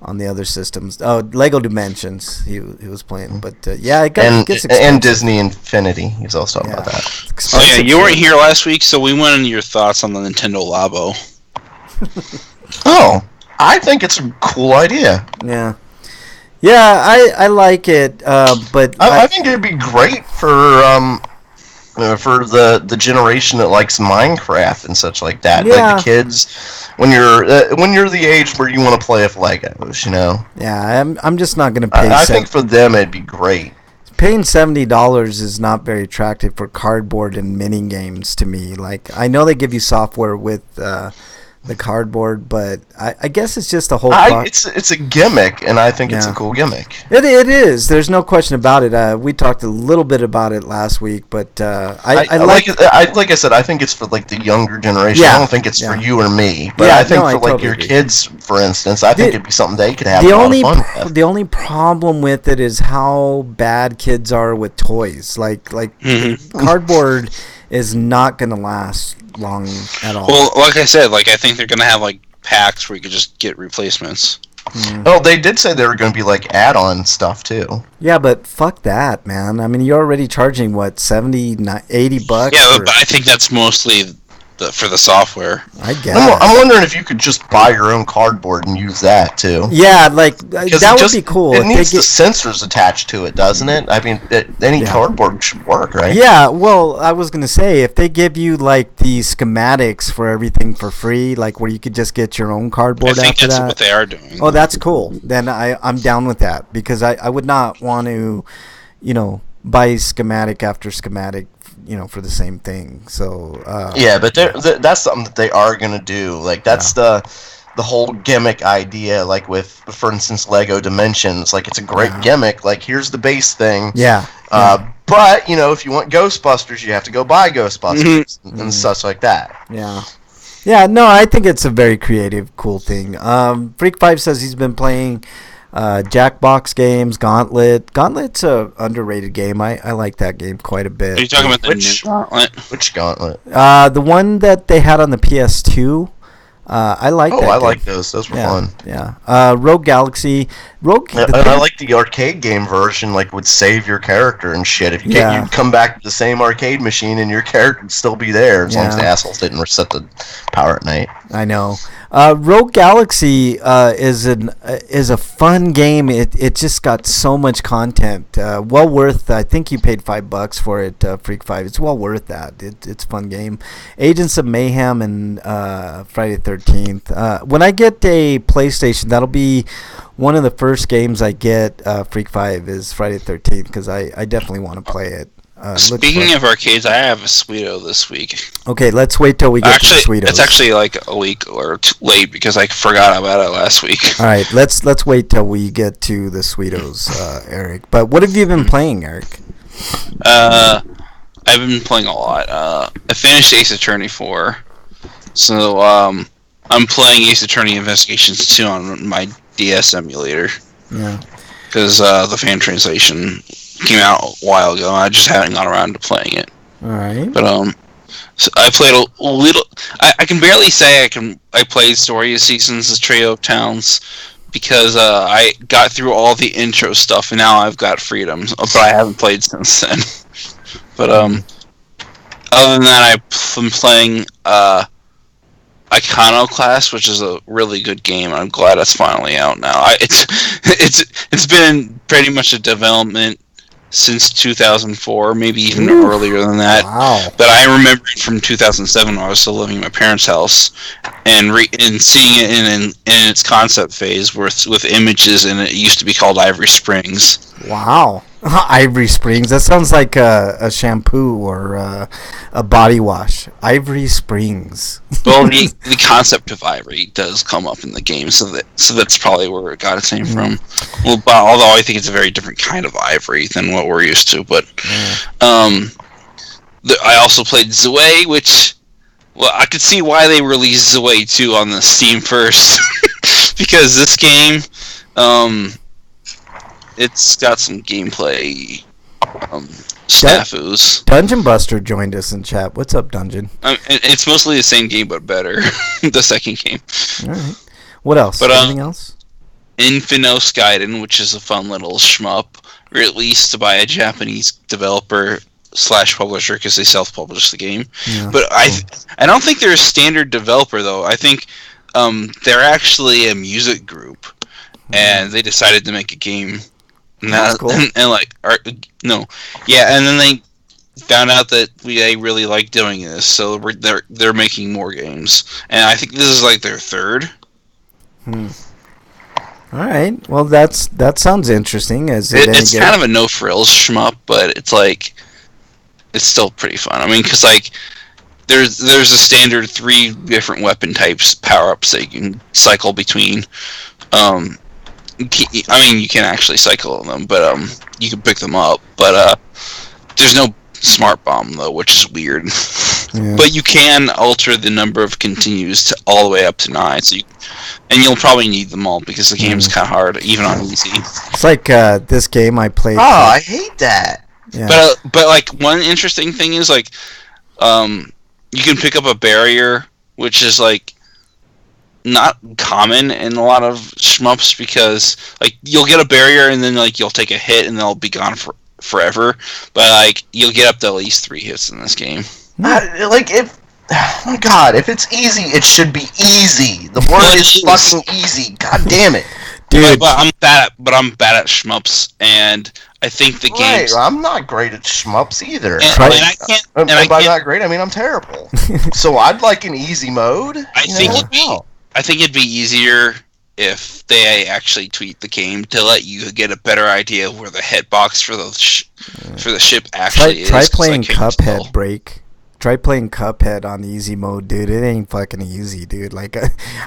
on the other systems. Oh, Lego Dimensions. He was playing, but it gets expensive. And Disney Infinity. He was also talking about that. Oh yeah, you weren't here last week, so we wanted your thoughts on the Nintendo Labo. Oh, I think it's a cool idea. Yeah, I like it, but I think it'd be great for the generation that likes Minecraft and such like that. Yeah. Like the kids, when you're the age where you want to play with Legos, Yeah, I'm just not gonna pay. I think for them it'd be great. Paying $70 is not very attractive for cardboard and mini games to me. Like, I know they give you software with the cardboard, but I guess it's just a whole. It's a gimmick, and I think it's a cool gimmick. It is. There's no question about it. We talked a little bit about it last week, but I like it. Like I said, I think it's for like the younger generation. Yeah. I don't think it's for you or me, but I think for like totally your kids, for instance, I think it'd be something they could have a lot of fun with. The only problem with it is how bad kids are with toys. Like cardboard is not going to last long at all. Well, like I said, I think they're gonna have like packs where you could just get replacements. Oh, they did say they were going to be like add-on stuff too. Yeah, but fuck that, man. I mean, you're already charging what, $70, $80? Yeah, but I think that's mostly for the software. I guess. I'm wondering if you could just buy your own cardboard and use that too. Yeah, that would be cool. It needs the sensors attached to it, doesn't it? I mean, any cardboard should work, right? Yeah, well, I was gonna say, if they give you like the schematics for everything for free, like where you could just get your own cardboard after that. I think that's what they are doing. Oh, that's cool. Then I'm down with that, because I would not want to, buy schematic after schematic, for the same thing. So but that's something that they are gonna do. Like that's the whole gimmick idea. Like with, for instance, Lego Dimensions. Like it's a great gimmick. Like here's the base thing. Yeah. But if you want Ghostbusters, you have to go buy Ghostbusters and such like that. Yeah. Yeah. No, I think it's a very creative, cool thing. Freak 5 says he's been playing Jackbox games, Gauntlet. Gauntlet's a underrated game. I like that game quite a bit. Are you talking about the new Gauntlet? Which Gauntlet? The one that they had on the PS2. I like that. I like those. Those were fun. Yeah. Rogue Galaxy. And I like the arcade game version. Like, would save your character and shit. If you you'd come back to the same arcade machine and your character would still be there as long as the assholes didn't reset the power at night. I know. Rogue Galaxy is a fun game. It just got so much content. Well worth. I think you paid $5 for it, Freak 5. It's well worth that. It's a fun game. Agents of Mayhem and Friday the 13th. When I get a PlayStation, that'll be one of the first games I get. Freak 5 is Friday the 13th, because I definitely want to play it. Speaking of arcades, I have a Sweeto this week. Okay, let's wait till we get to the Sweetos. It's actually like a week or late because I forgot about it last week. All right, let's wait till we get to the Sweetos, Eric. But what have you been playing, Eric? I've been playing a lot. I finished Ace Attorney 4, so I'm playing Ace Attorney Investigations 2 on my DS emulator. Yeah. Because the fan translation came out a while ago, and I just haven't gone around to playing it. All right. But so I played a little. I can barely say I played Story of Seasons, the Trio of Towns, because I got through all the intro stuff, and now I've got freedom. But I haven't played since then. But other than that, I've been playing Iconoclast, which is a really good game. I'm glad it's finally out now. It's been pretty much a development since 2004, maybe even earlier than that. Wow. But I remember it from 2007 when I was still living in my parents' house, and seeing it in its concept phase with images, and it used to be called Ivory Springs. Wow. Ivory Springs. That sounds like a shampoo or a body wash. Ivory Springs. Well, the concept of ivory does come up in the game, so that's probably where it got its name from. Well, but although I think it's a very different kind of ivory than what we're used to. But I also played Zwei, which, well, I could see why they released Zwei 2 on the Steam first, because this game, it's got some gameplay snafus. Dungeon Buster joined us in chat. What's up, Dungeon? It's mostly the same game, but better. The second game. All right. What else? But, anything else? Infinos Gaiden, which is a fun little shmup, released by a Japanese developer / publisher because they self-publish the game. Yeah. But I don't think they're a standard developer, though. I think they're actually a music group, and they decided to make a game. That's cool. And then they found out that they really like doing this, so they're making more games, and I think this is like their third. All right. Well, that sounds interesting. It's kind of a no frills shmup, but it's still pretty fun. I mean, because like there's a standard 3 different weapon types, power ups that you can cycle between. I mean, you can actually cycle them, but you can pick them up. But there's no smart bomb though, which is weird. Yeah. But you can alter the number of continues to all the way up to 9. And you'll probably need them all because the game's kind of hard, even on easy. It's like this game I played. Oh, I hate that. Yeah. But like one interesting thing is like, you can pick up a barrier, which is like not common in a lot of shmups because like you'll get a barrier and then like you'll take a hit and they'll be gone forever. But like you'll get up to at least 3 hits in this game. Oh my god, if it's easy, it should be easy. The word is fucking easy. God damn it. Dude. But I'm bad at shmups, and I think the game. I'm not great at shmups either. And I can't. And by not great, I mean I'm terrible. So I'd like an easy mode. I think it'd be easier if they actually tweak the game to let you get a better idea of where the hitbox for the ship actually is. Try playing Cuphead, Break. Try playing Cuphead on easy mode, dude. It ain't fucking easy, dude. Like,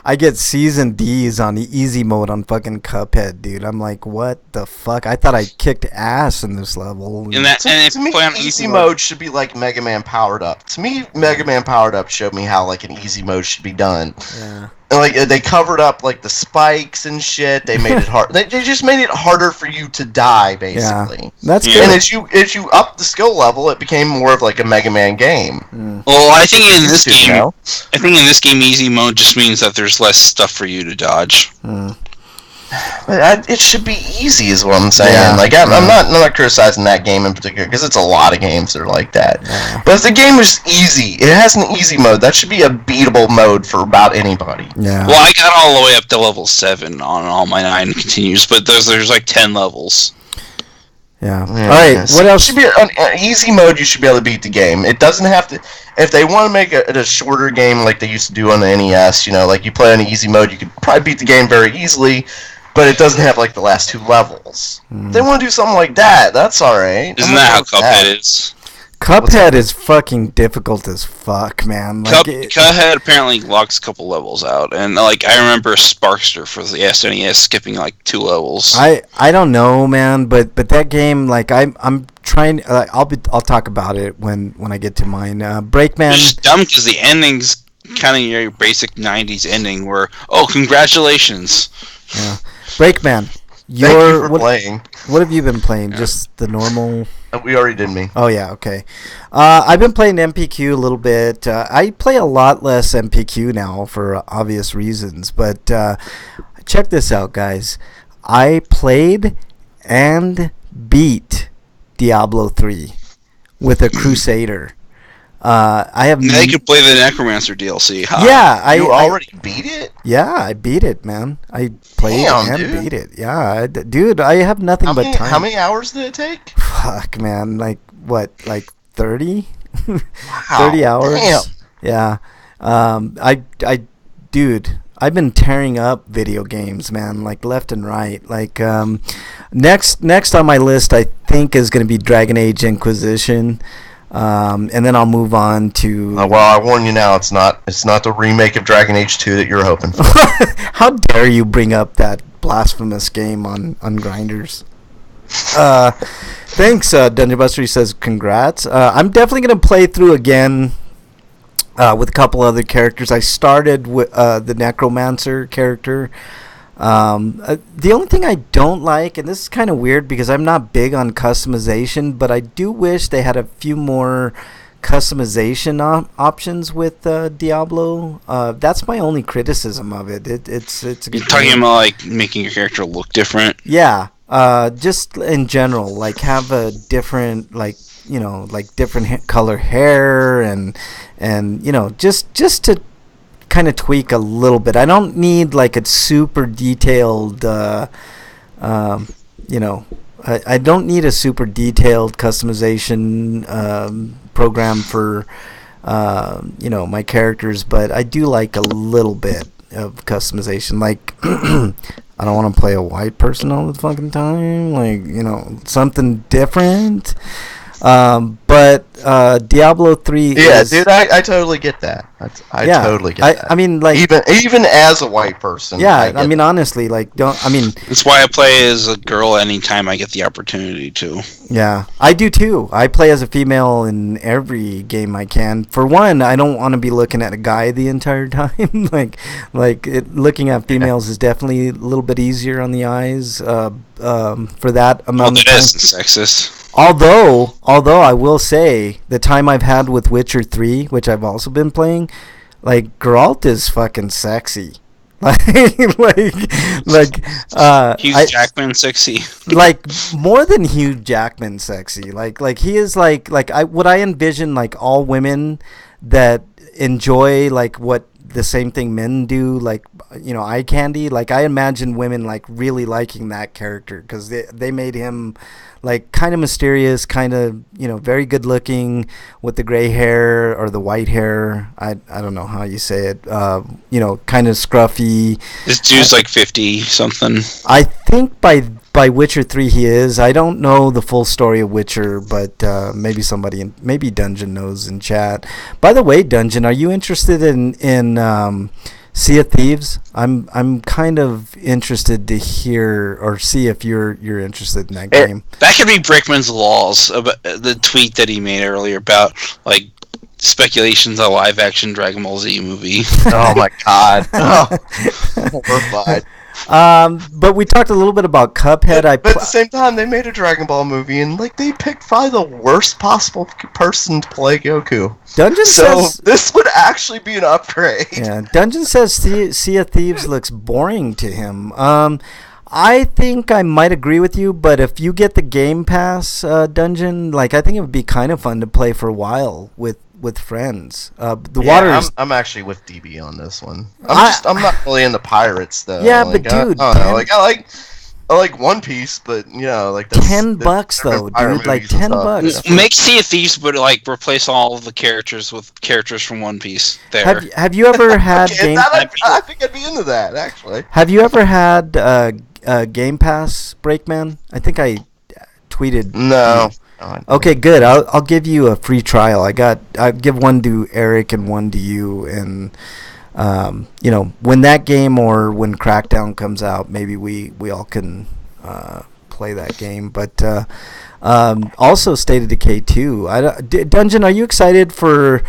I get C's and D's on the easy mode on fucking Cuphead, dude. I'm like, what the fuck? I thought I kicked ass in this level. To me, easy mode should be like Mega Man Powered Up. To me, Mega Man Powered Up showed me how like an easy mode should be done. Yeah. And like they covered up like the spikes and shit. They made it hard. They just made it harder for you to die, basically. Yeah, that's good. And as you up the skill level, it became more of like a Mega Man game. Well, I think in this game, easy mode just means that there's less stuff for you to dodge. It should be easy, is what I'm saying. Yeah, like I'm not criticizing that game in particular because it's a lot of games that are like that. Yeah. But if the game is easy, it has an easy mode. That should be a beatable mode for about anybody. Yeah. Well, I got all the way up to level 7 on all my 9 continues, but there's like 10 levels. Yeah. All right. What else? Should be an easy mode. You should be able to beat the game. It doesn't have to. If they want to make it a shorter game like they used to do on the NES, like you play on the easy mode, you could probably beat the game very easily. But it doesn't have like the last 2 levels. If they want to do something like that, that's all right. Isn't that how Cuphead is? Cuphead is fucking difficult as fuck, man. Like Cuphead apparently locks a couple levels out, and like I remember Sparkster for the SNES skipping like 2 levels. I don't know, man, but that game, like I'm trying. I'll talk about it when I get to mine. Breakman. It's just dumb because the ending's kind of your basic '90s ending, where congratulations. Yeah, Breakman. Thank you for playing. What have you been playing? Just the normal. We already did me. Oh yeah, okay. I've been playing MPQ a little bit. I play a lot less MPQ now for obvious reasons. But check this out, guys. I played and beat Diablo 3 with a Crusader. I have. Now you can play the Necromancer DLC. Huh? Yeah, you already beat it. Yeah, I beat it, man. I played and beat it. Yeah, dude, I have nothing but time. How many hours did it take? Fuck, man. Like what? Like 30? Wow. 30 hours. Damn. Yeah. Dude, I've been tearing up video games, man, like left and right. Like next on my list, I think is going to be Dragon Age Inquisition. And then I'll move on to. Well, I warn you now, it's not the remake of Dragon Age 2 that you're hoping for. How dare you bring up that blasphemous game on Grinders? Thanks, Dungeon Buster. He says congrats. I'm definitely gonna play through again with a couple other characters. I started with the Necromancer character. The only thing I don't like, and this is kind of weird because I'm not big on customization, but I do wish they had a few more customization options with Diablo. That's my only criticism of it. It's a good. You're talking about like making your character look different. Yeah. Just in general, like have a different, like different color hair and just to kind of tweak a little bit. I don't need like a super detailed I don't need a super detailed customization program for my characters, but I do like a little bit of customization. Like I don't want to play a white person all the fucking time, like something different. But Diablo 3 yeah, is... dude, I totally get that. I totally get that. I mean, like... Even as a white person. Yeah, I mean, honestly, like, That's why I play as a girl anytime I get the opportunity to. Yeah, I do too. I play as a female in every game I can. For one, I don't want to be looking at a guy the entire time. Looking at females is definitely a little bit easier on the eyes for that amount of time. That isn't sexist. Although I will say the time I've had with Witcher 3, which I've also been playing, like Geralt is fucking sexy. Hugh Jackman sexy. Like more than Hugh Jackman sexy. Like he is like I envision like all women that enjoy like what the same thing men do, like eye candy. Like I imagine women like really liking that character because they made him like kind of mysterious, kind of very good looking with the gray hair or the white hair. I don't know how you say it. Kind of scruffy. This dude's like 50 something. I think by Witcher 3 he is. I don't know the full story of Witcher, but maybe Dungeon knows in chat. By the way, Dungeon, are you interested in Sea of Thieves? I'm kind of interested to hear or see if you're interested in that game. That could be Brickman's Laws, about the tweet that he made earlier about like speculations on live action Dragon Ball Z movie. Oh my god. Horrified. But we talked a little bit about Cuphead. But at the same time, they made a Dragon Ball movie, and like they picked probably the worst possible person to play Goku. Dungeon says this would actually be an upgrade. Yeah, Dungeon says Sea of Thieves looks boring to him. I think I might agree with you, but if you get the Game Pass, Dungeon, like I think it would be kind of fun to play for a while with friends. I'm actually with DB on this one. I'm not really into pirates though. Yeah, like, but dude, I like One Piece, but like $10 though, dude. Like $10. Make Sea of Thieves, but like replace all of the characters with characters from One Piece. There. Have you ever had Game? I think I'd be into that actually. Have you ever had Game Pass, Breakman? I think I tweeted. No. Okay, good. I'll give you a free trial. I'll give one to Eric and one to you, and when that game or when Crackdown comes out, maybe we all can play that game. But also State of Decay 2. Dungeon, are you excited for?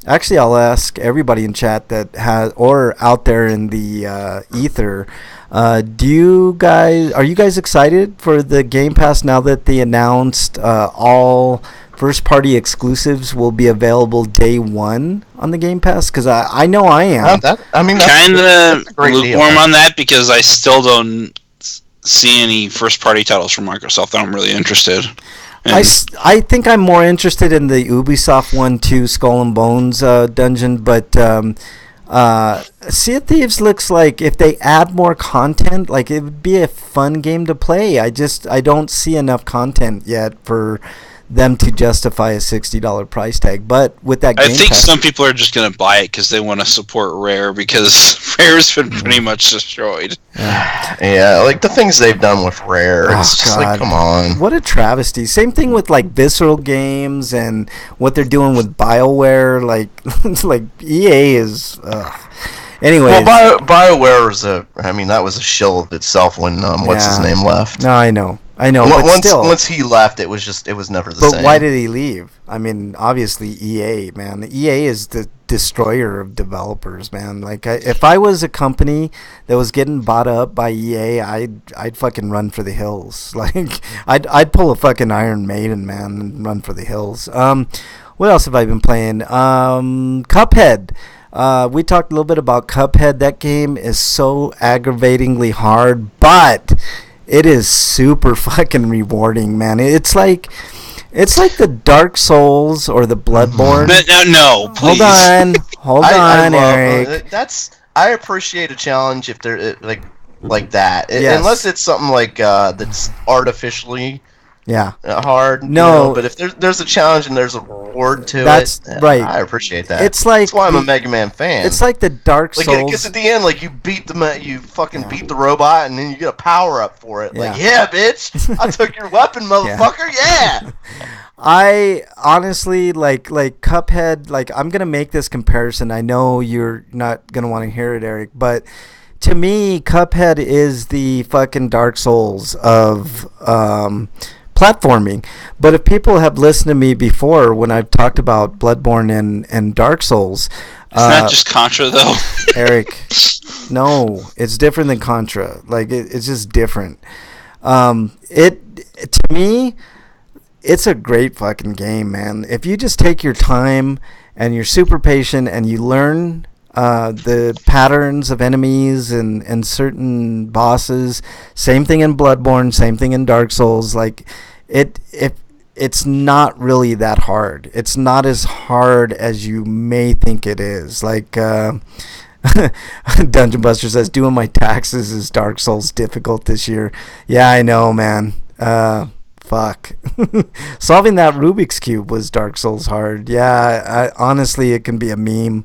Actually, I'll ask everybody in chat that has or out there in the ether. Are you guys excited for the Game Pass now that they announced all first-party exclusives will be available day one on the Game Pass? Because I know I am. That's kind of lukewarm on that because I still don't see any first-party titles from Microsoft that I'm really interested in. I think I'm more interested in the Ubisoft one too, Skull and Bones dungeon, but Sea of Thieves looks like if they add more content, like it would be a fun game to play. I don't see enough content yet for them to justify a $60 price tag. But with that Game I think Pass, some people are just going to buy it because they want to support Rare because Rare's been pretty much destroyed. Yeah, like the things they've done with Rare, it's just like, come on. What a travesty. Same thing with like Visceral Games and what they're doing with BioWare. Like EA is... Anyways. Well, BioWare was that was a shill of itself when, what's his name left. No, I know. But still. Once he left, it was never the same. But why did he leave? I mean, obviously EA, man. EA is the destroyer of developers, man. Like, if I was a company that was getting bought up by EA, I'd fucking run for the hills. Like, I'd pull a fucking Iron Maiden, man, and run for the hills. What else have I been playing? Cuphead. We talked a little bit about Cuphead. That game is so aggravatingly hard, but it is super fucking rewarding, man. It's like the Dark Souls or the Bloodborne. No, please. Hold on, Eric. I appreciate a challenge if they're like that. Yes. Unless it's something like that's artificially hard. No, but if there's a challenge and there's a reward to that's right. I appreciate that. It's like that's why I'm a Mega Man fan. It's like the Dark Souls. Because at the end, like you beat the robot, and then you get a power up for it. Like, yeah, bitch, I took your weapon, motherfucker. Yeah. I honestly like Cuphead. Like, I'm gonna make this comparison. I know you're not gonna want to hear it, Eric, but to me, Cuphead is the fucking Dark Souls of platforming. But if people have listened to me before when I've talked about Bloodborne and Dark Souls, it's not just Contra though. Eric, no, it's different than Contra. Like, it's just different. To me, it's a great fucking game, man. If you just take your time and you're super patient and you learn the patterns of enemies and certain bosses. Same thing in Bloodborne, same thing in Dark Souls. Like, it's not really that hard. It's not as hard as you may think it is. Like, Dungeon Buster says, doing my taxes is Dark Souls difficult this year. Yeah, I know, man. Fuck. Solving that Rubik's Cube was Dark Souls hard. Yeah, honestly, it can be a meme.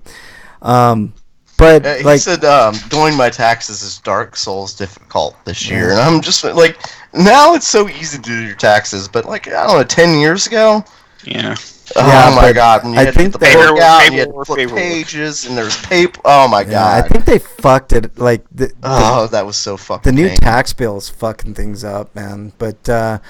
But he said doing my taxes is Dark Souls difficult this year, and I'm just like, now it's so easy to do your taxes, but like, I don't know, 10 years ago. Yeah. Oh my God! When you had to get the book out, and you had to flip pages, and there's paper. Oh my God! I think they fucked it. Like that was so fucking. The new tax bill is fucking things up, man. But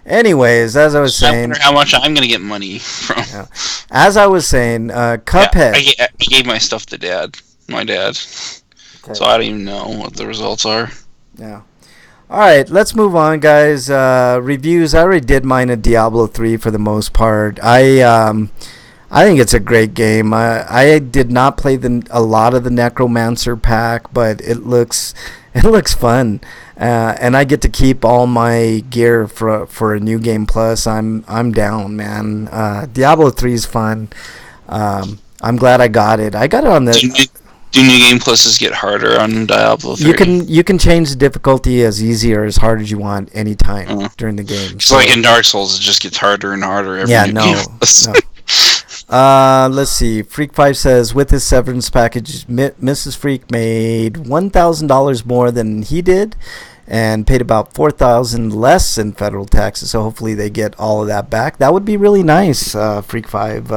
anyways, as I was saying, I wonder how much I'm gonna get money from. Yeah. As I was saying, Cuphead. Yeah, I gave my stuff to my dad. Okay. So I don't even know what the results are. Yeah. All right, let's move on, guys. Reviews. I already did mine at Diablo 3 for the most part. I think it's a great game. I did not play a lot of the Necromancer pack, but it looks fun, and I get to keep all my gear for a new game plus. I'm down, man. Diablo 3 is fun. I'm glad I got it. I got it on the. Do new game pluses get harder on Diablo 3? You can change the difficulty as easy or as hard as you want anytime during the game. So like in Dark Souls, it just gets harder and harder every new game plus. No. Let's see. Freak5 says, with his severance package, Mrs. Freak made $1,000 more than he did, and paid about $4,000 less in federal taxes. So hopefully they get all of that back. That would be really nice, Freak 5.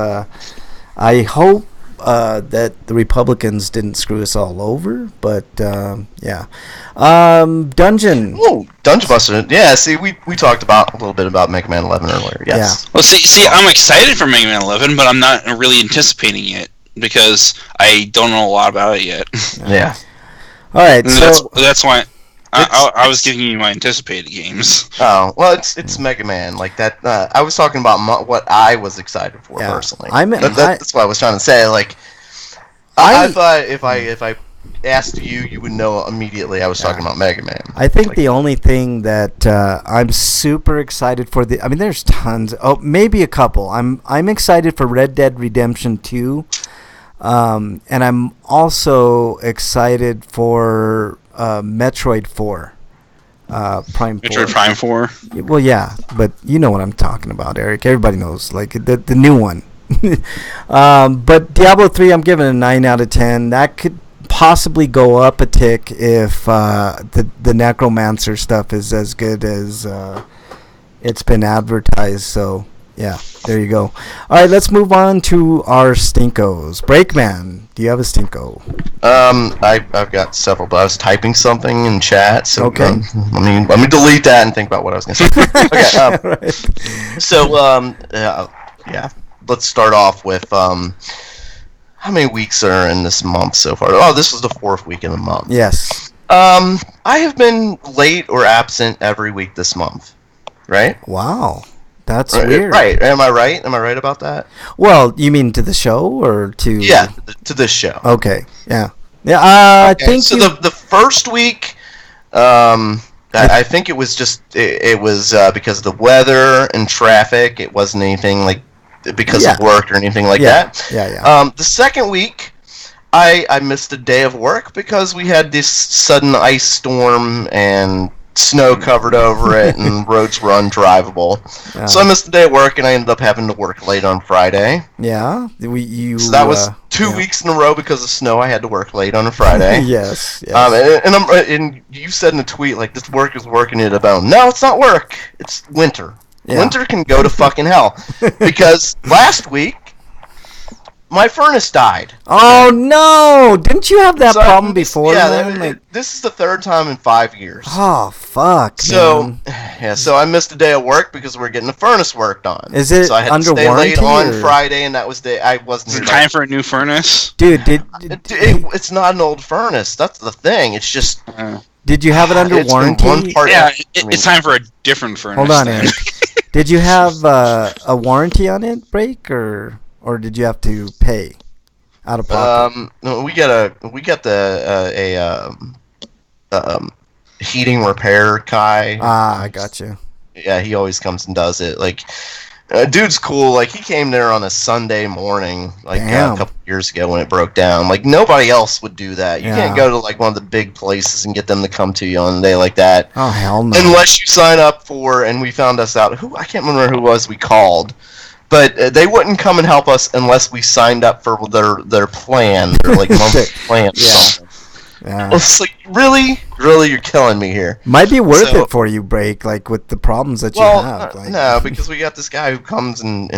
I hope that the Republicans didn't screw us all over, but yeah. Dungeon. Oh, Dungeon Buster. Yeah, see, we talked about a little bit about Mega Man 11 earlier. Yes. Yeah. Well, see, I'm excited for Mega Man 11, but I'm not really anticipating it because I don't know a lot about it yet. Yeah. All right. And so that's why I was giving you my anticipated games. Oh, well, it's Mega Man like that. I was talking about what I was excited for personally. That's what I was trying to say. Like, I thought if I asked you, you would know immediately I was talking about Mega Man. I think the only thing that I'm super excited for I mean, there's tons. Oh, maybe a couple. I'm excited for Red Dead Redemption 2, and I'm also excited for Metroid 4. Prime 4. Metroid Prime 4? Well, yeah, but you know what I'm talking about, Eric. Everybody knows, like, the new one. But Diablo 3, I'm giving a 9 out of 10. That could possibly go up a tick if the Necromancer stuff is as good as it's been advertised. So, yeah, there you go. All right, let's move on to our Stinkos. Breakman, do you have a Stinko? I've got several, but I was typing something in chat, so okay. Let me delete that and think about what I was going to say. Okay, right. So yeah, let's start off with how many weeks are in this month so far? Oh, this is the 4th week in the month. Yes. I have been late or absent every week this month. Right? Wow. That's weird. Right. Am I right? Am I right about that? Well, you mean to the show or to... Yeah, to this show. Okay, yeah. Yeah, okay, I think... So the first week, I think it was just... It was because of the weather and traffic. It wasn't anything like... because of work or anything like that. Yeah. The second week, I missed a day of work because we had this sudden ice storm and... snow covered over it and roads were undrivable. So I missed a day of work and I ended up having to work late on Friday. Yeah. So that was 2 weeks in a row because of snow. I had to work late on a Friday. yes. And you said in a tweet, like, this work is working it about. No, it's not work. It's winter. Yeah. Winter can go to fucking hell. Because last week, my furnace died. Oh no! Didn't you have that problem before? Yeah, this is the 3rd time in 5 years. Oh fuck! So so I missed a day of work because we're getting the furnace worked on. Is it so I had under to stay warranty? Late on Friday, and that was I wasn't. Is it time for a new furnace? Dude, it's not an old furnace. That's the thing. It's just. Did you have it under warranty? It's time for a different furnace. Hold on, Aaron. Did you have a warranty on it, Break, or did you have to pay out of pocket? No, we got a heating repair guy. Ah, I got you. Yeah, he always comes and does it. Like, dude's cool. Like, he came there on a Sunday morning, like a couple years ago when it broke down. Like, nobody else would do that. You can't go to like one of the big places and get them to come to you on a day like that. Oh hell no! Unless you sign up for, and we found us out. I can't remember who it was we called. But they wouldn't come and help us unless we signed up for their plan, their like monthly plan. Yeah. It's like, really, you're killing me here. Might be worth it for you, Break, like with the problems that you have. No, because we got this guy who comes and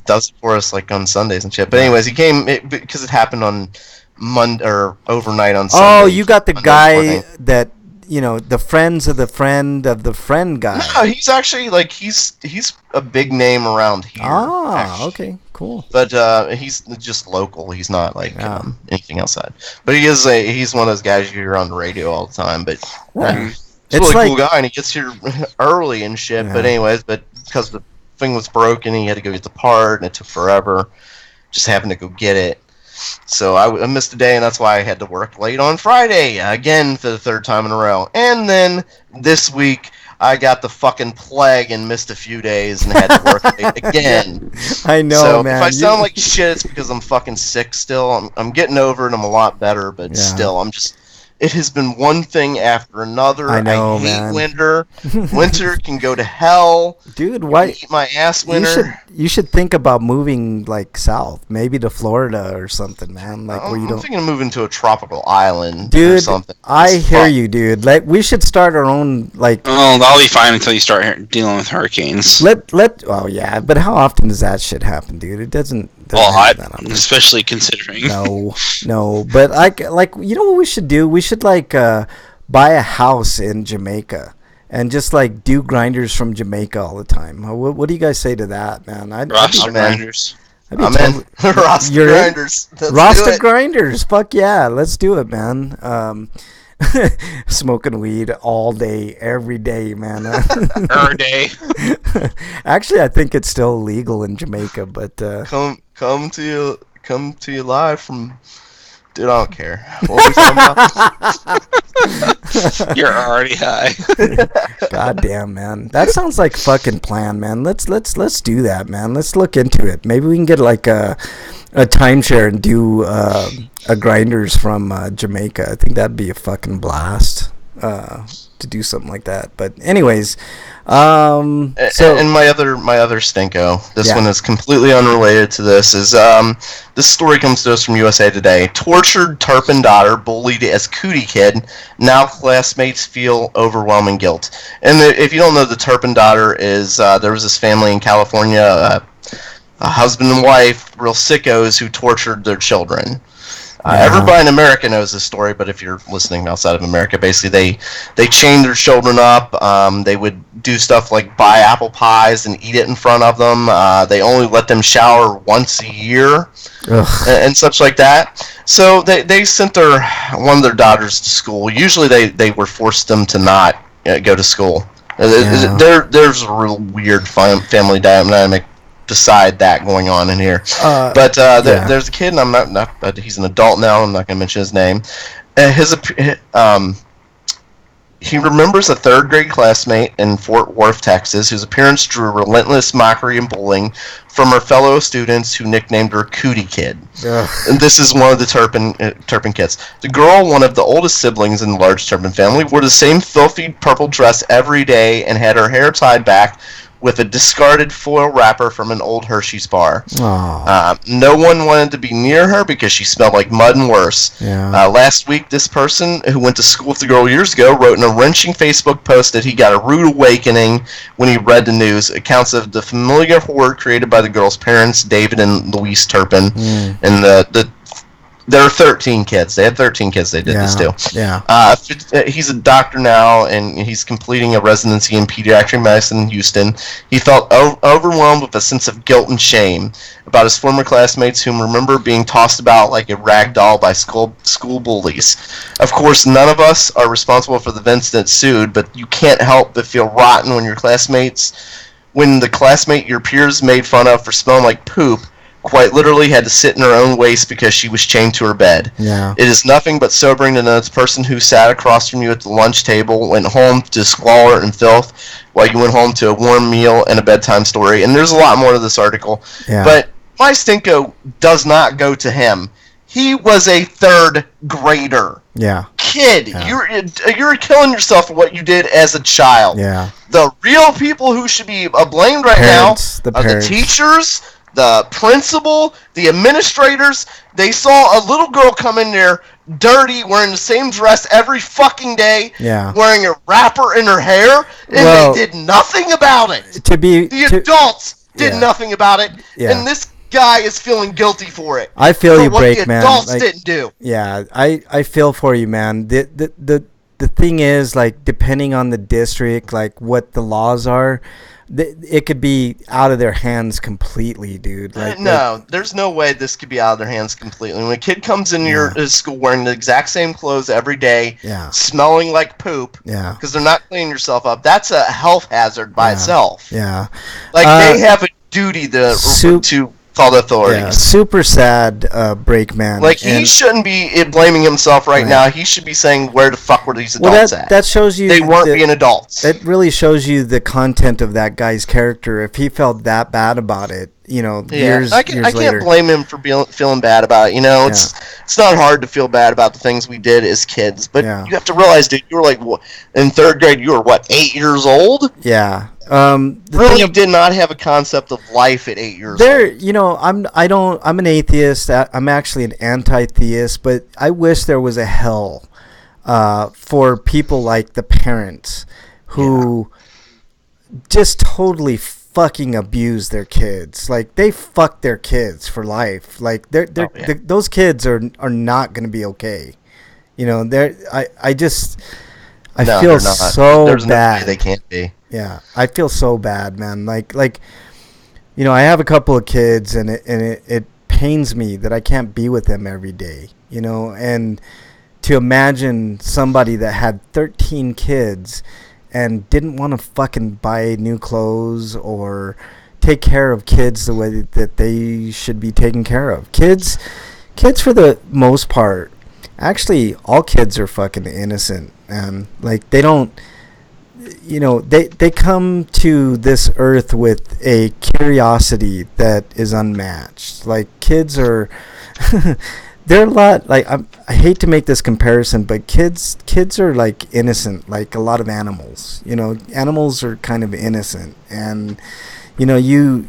does it for us like on Sundays and shit. But anyways, he came because it happened on Monday or overnight on Sunday. Oh, you got the guy that. You know, the friends of the friend of the friend guy. No, he's actually like he's a big name around here. Okay, cool. But he's just local. He's not like anything outside. But he's one of those guys you hear on the radio all the time. But he's a really cool guy, and he gets here early and shit. Yeah. But anyways, because the thing was broken, he had to go get the part, and it took forever. Just having to go get it. So I missed a day, and that's why I had to work late on Friday, again for the 3rd time in a row. And then this week, I got the fucking plague and missed a few days and had to work late again. I know, so man. If I sound like shit, it's because I'm fucking sick still. I'm getting over it. I'm a lot better, but still, I'm just It has been one thing after another. I know, hate man. winter. Winter can go to hell. Dude, why eat my ass, winter? You should think about moving like south, maybe to Florida or something, man. Like where you I'm don't. thinking of moving to a tropical island, Dude, or something. I hear you, dude. Like we should start our own like. Oh, that'll be fine until you start dealing with hurricanes. Oh yeah, but how often does that shit happen, dude? It doesn't. Especially considering. No, but like you know what we should do? We should like buy a house in Jamaica and just like do grinders from Jamaica all the time. What do you guys say to that, man? Roster grinders. I'm in. Roster grinders. Roster grinders. Fuck yeah, let's do it, man. Smoking weed all day, every day, man. Every day. Actually, I think it's still illegal in Jamaica, but come to you live from. Dude, I don't care. What are we talking about? You're already high. God damn, man. That sounds like a fucking plan, man. Let's do that, man. Let's look into it. Maybe we can get like a timeshare and do a grinders from Jamaica. I think that'd be a fucking blast to do something like that. But anyways, so and my other stinko. This one is completely unrelated to this. Is this story comes to us from USA Today. Tortured Turpin daughter bullied as cootie kid. Now classmates feel overwhelming guilt. And if you don't know, the Turpin daughter is there was this family in California, a husband and wife, real sickos who tortured their children. Everybody in America knows this story, but if you're listening outside of America, basically they chained their children up. They would do stuff like buy apple pies and eat it in front of them. They only let them shower once a year and such like that. So they sent one of their daughters to school. Usually they were forced them to not go to school. There's a real weird family dynamic beside that going on in here, but there's a kid, and I'm not he's an adult now. I'm not going to mention his name. He remembers a third grade classmate in Fort Worth, Texas, whose appearance drew relentless mockery and bullying from her fellow students who nicknamed her Cootie Kid. And this is one of the Turpin kids. The girl, one of the oldest siblings in the large Turpin family, wore the same filthy purple dress every day and had her hair tied back with a discarded foil wrapper from an old Hershey's bar. No one wanted to be near her because she smelled like mud and worse. Last week, this person who went to school with the girl years ago wrote in a wrenching Facebook post that he got a rude awakening when he read the news. Accounts of the familiar horror created by the girl's parents, David and Louise Turpin, and there are 13 kids. They had 13 kids they did this to. He's a doctor now, and he's completing a residency in pediatric medicine in Houston. He felt overwhelmed with a sense of guilt and shame about his former classmates, whom remember being tossed about like a rag doll by school bullies. Of course, none of us are responsible for the events that ensued, but you can't help but feel rotten when the classmate your peers made fun of for smelling like poop quite literally had to sit in her own waste because she was chained to her bed. It is nothing but sobering to know the person who sat across from you at the lunch table went home to squalor and filth while you went home to a warm meal and a bedtime story. And there's a lot more to this article. But my stinko does not go to him. He was a third grader. Kid, you're killing yourself for what you did as a child. The real people who should be blamed right now are the teachers, the principal, the administrators. They saw a little girl come in there dirty, wearing the same dress every fucking day, wearing a wrapper in her hair, and they did nothing about it. The adults did nothing about it, and this guy is feeling guilty for it. I feel you, Break, man. What the adults didn't do. Yeah, I feel for you, man. The thing is, like, depending on the district, like what the laws are, it could be out of their hands completely, dude. There's no way this could be out of their hands completely. When a kid comes in your school wearing the exact same clothes every day, smelling like poop, because they're not cleaning yourself up, that's a health hazard by itself. They have a duty to call the authorities. Super sad, Break, man. He shouldn't be blaming himself right now. He should be saying, where the fuck were these adults at? That shows you they weren't being adults. It really shows you the content of that guy's character. If he felt that bad about it, years I later. can't blame him for feeling bad about it. It's not hard to feel bad about the things we did as kids, but you have to realize, dude, you were like, in third grade, you were what, 8 years old? Yeah. Really did not have a concept of life at 8 years old. I'm an atheist. I'm actually an anti-theist, but I wish there was a hell for people like the parents who just totally fucking abuse their kids. Like, they fuck their kids for life. Like, those kids are not going to be okay. I feel so There's bad. No way they can't be. Yeah, I feel so bad, man. Like I have a couple of kids, and it pains me that I can't be with them every day. And to imagine somebody that had 13 kids and didn't want to fucking buy new clothes or take care of kids the way that they should be taken care of. Kids for the most part, actually, all kids are fucking innocent, man. Like, they don't, they come to this earth with a curiosity that is unmatched. Like, kids are, they're a lot, like, I hate to make this comparison, but kids are like innocent, like a lot of animals. Animals are kind of innocent, and you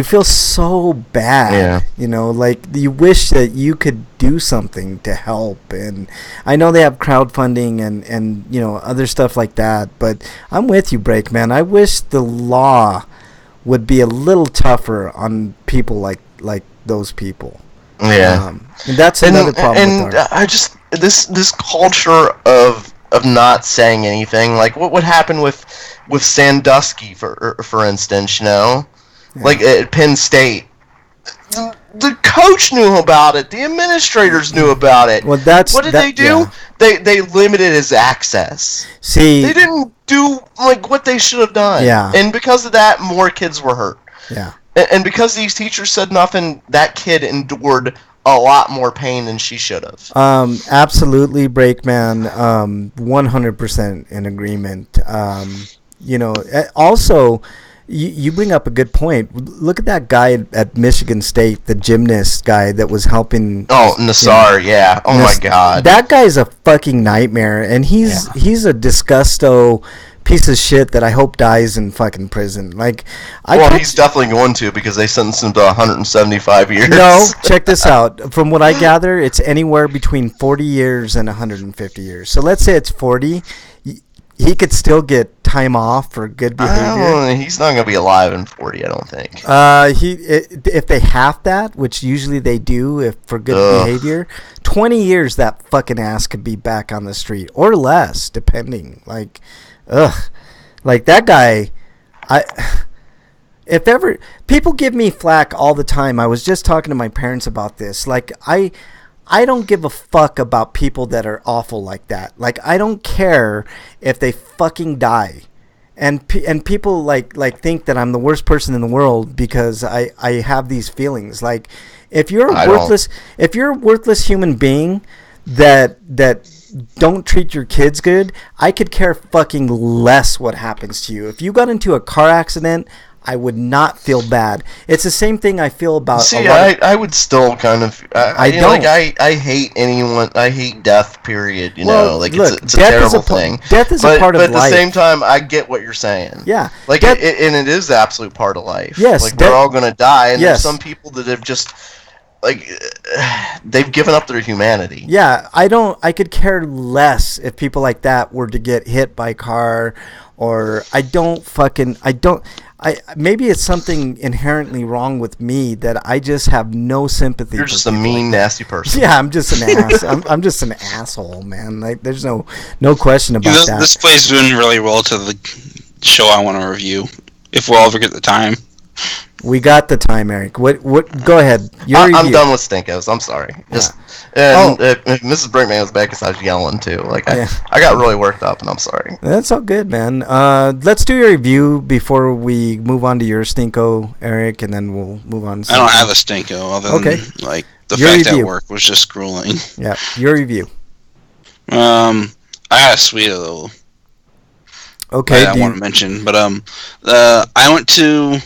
feel so bad. Like, you wish that you could do something to help. And I know they have crowdfunding and other stuff like that, but I'm with you, Break, man. I wish the law would be a little tougher on people like those people. Yeah. And that's another problem with I just this culture of not saying anything, like what would happen with Sandusky for instance, like at Penn State. The coach knew about it. The administrators knew about it. Well, what did they do? Yeah. They limited his access. See, they didn't do like what they should have done. Yeah. And because of that, more kids were hurt. Yeah. And because these teachers said nothing, that kid endured a lot more pain than she should have. Absolutely, Breakman. 100% in agreement. Also, you bring up a good point. Look at that guy at Michigan State, the gymnast guy that was helping. Oh, Nassar, yeah. Oh my God. That guy's a fucking nightmare, and he's a disgusto piece of shit that I hope dies in fucking prison. Like, he's definitely going to, because they sentenced him to 175 years. No, check this out. From what I gather, it's anywhere between 40 years and 150 years. So let's say it's 40. He could still get time off for good behavior. He's not going to be alive in 40, I don't think. If they have that, which usually they do, if for good behavior, 20 years that fucking ass could be back on the street, or less, depending. Like, like that guy, if ever, people give me flack all the time. I was just talking to my parents about this. Like, I don't give a fuck about people that are awful like that. Like, I don't care if they fucking die. And people like think that I'm the worst person in the world because I have these feelings. Like, if you're a worthless human being that don't treat your kids good, I could care fucking less what happens to you. If you got into a car accident, I would not feel bad. It's the same thing I feel about. See, I would still kind of. I hate anyone. I hate death. Period. It's a terrible thing. Death is a part of life. But at the same time, I get what you're saying. Yeah. Like, and it is the absolute part of life. Yes. Like, we're all gonna die, and there's some people that have just, like, they've given up their humanity. Yeah, I could care less if people like that were to get hit by a car, or maybe it's something inherently wrong with me that I just have no sympathy. You're just a mean, nasty person. Yeah, I'm just an ass. I'm just an asshole, man. Like, there's no question about that. This plays in really well to the show I want to review, if we'll ever get the time. We got the time, Eric. What? Go ahead. I'm done with Stinkos. I'm sorry. Mrs. Brinkman was back because I was yelling too. Like, I got really worked up, and I'm sorry. That's all good, man. Let's do your review before we move on to your Stinko, Eric, and then we'll move on. I don't have a Stinko, other than like the fact that work was just grueling. Yeah, your review. I had a sweet little. Okay. I want to mention, but I went to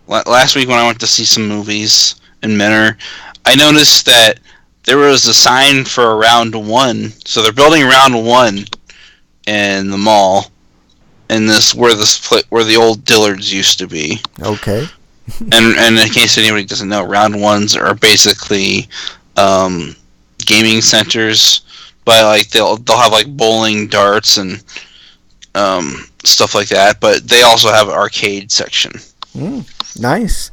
last week when I went to see some movies in Menor, I noticed that there was a sign for round one. So they're building round one in the mall, and where the old Dillard's used to be. Okay. and in case anybody doesn't know, round ones are basically gaming centers, but like they'll have like bowling, darts, and stuff like that. But they also have an arcade section. Nice.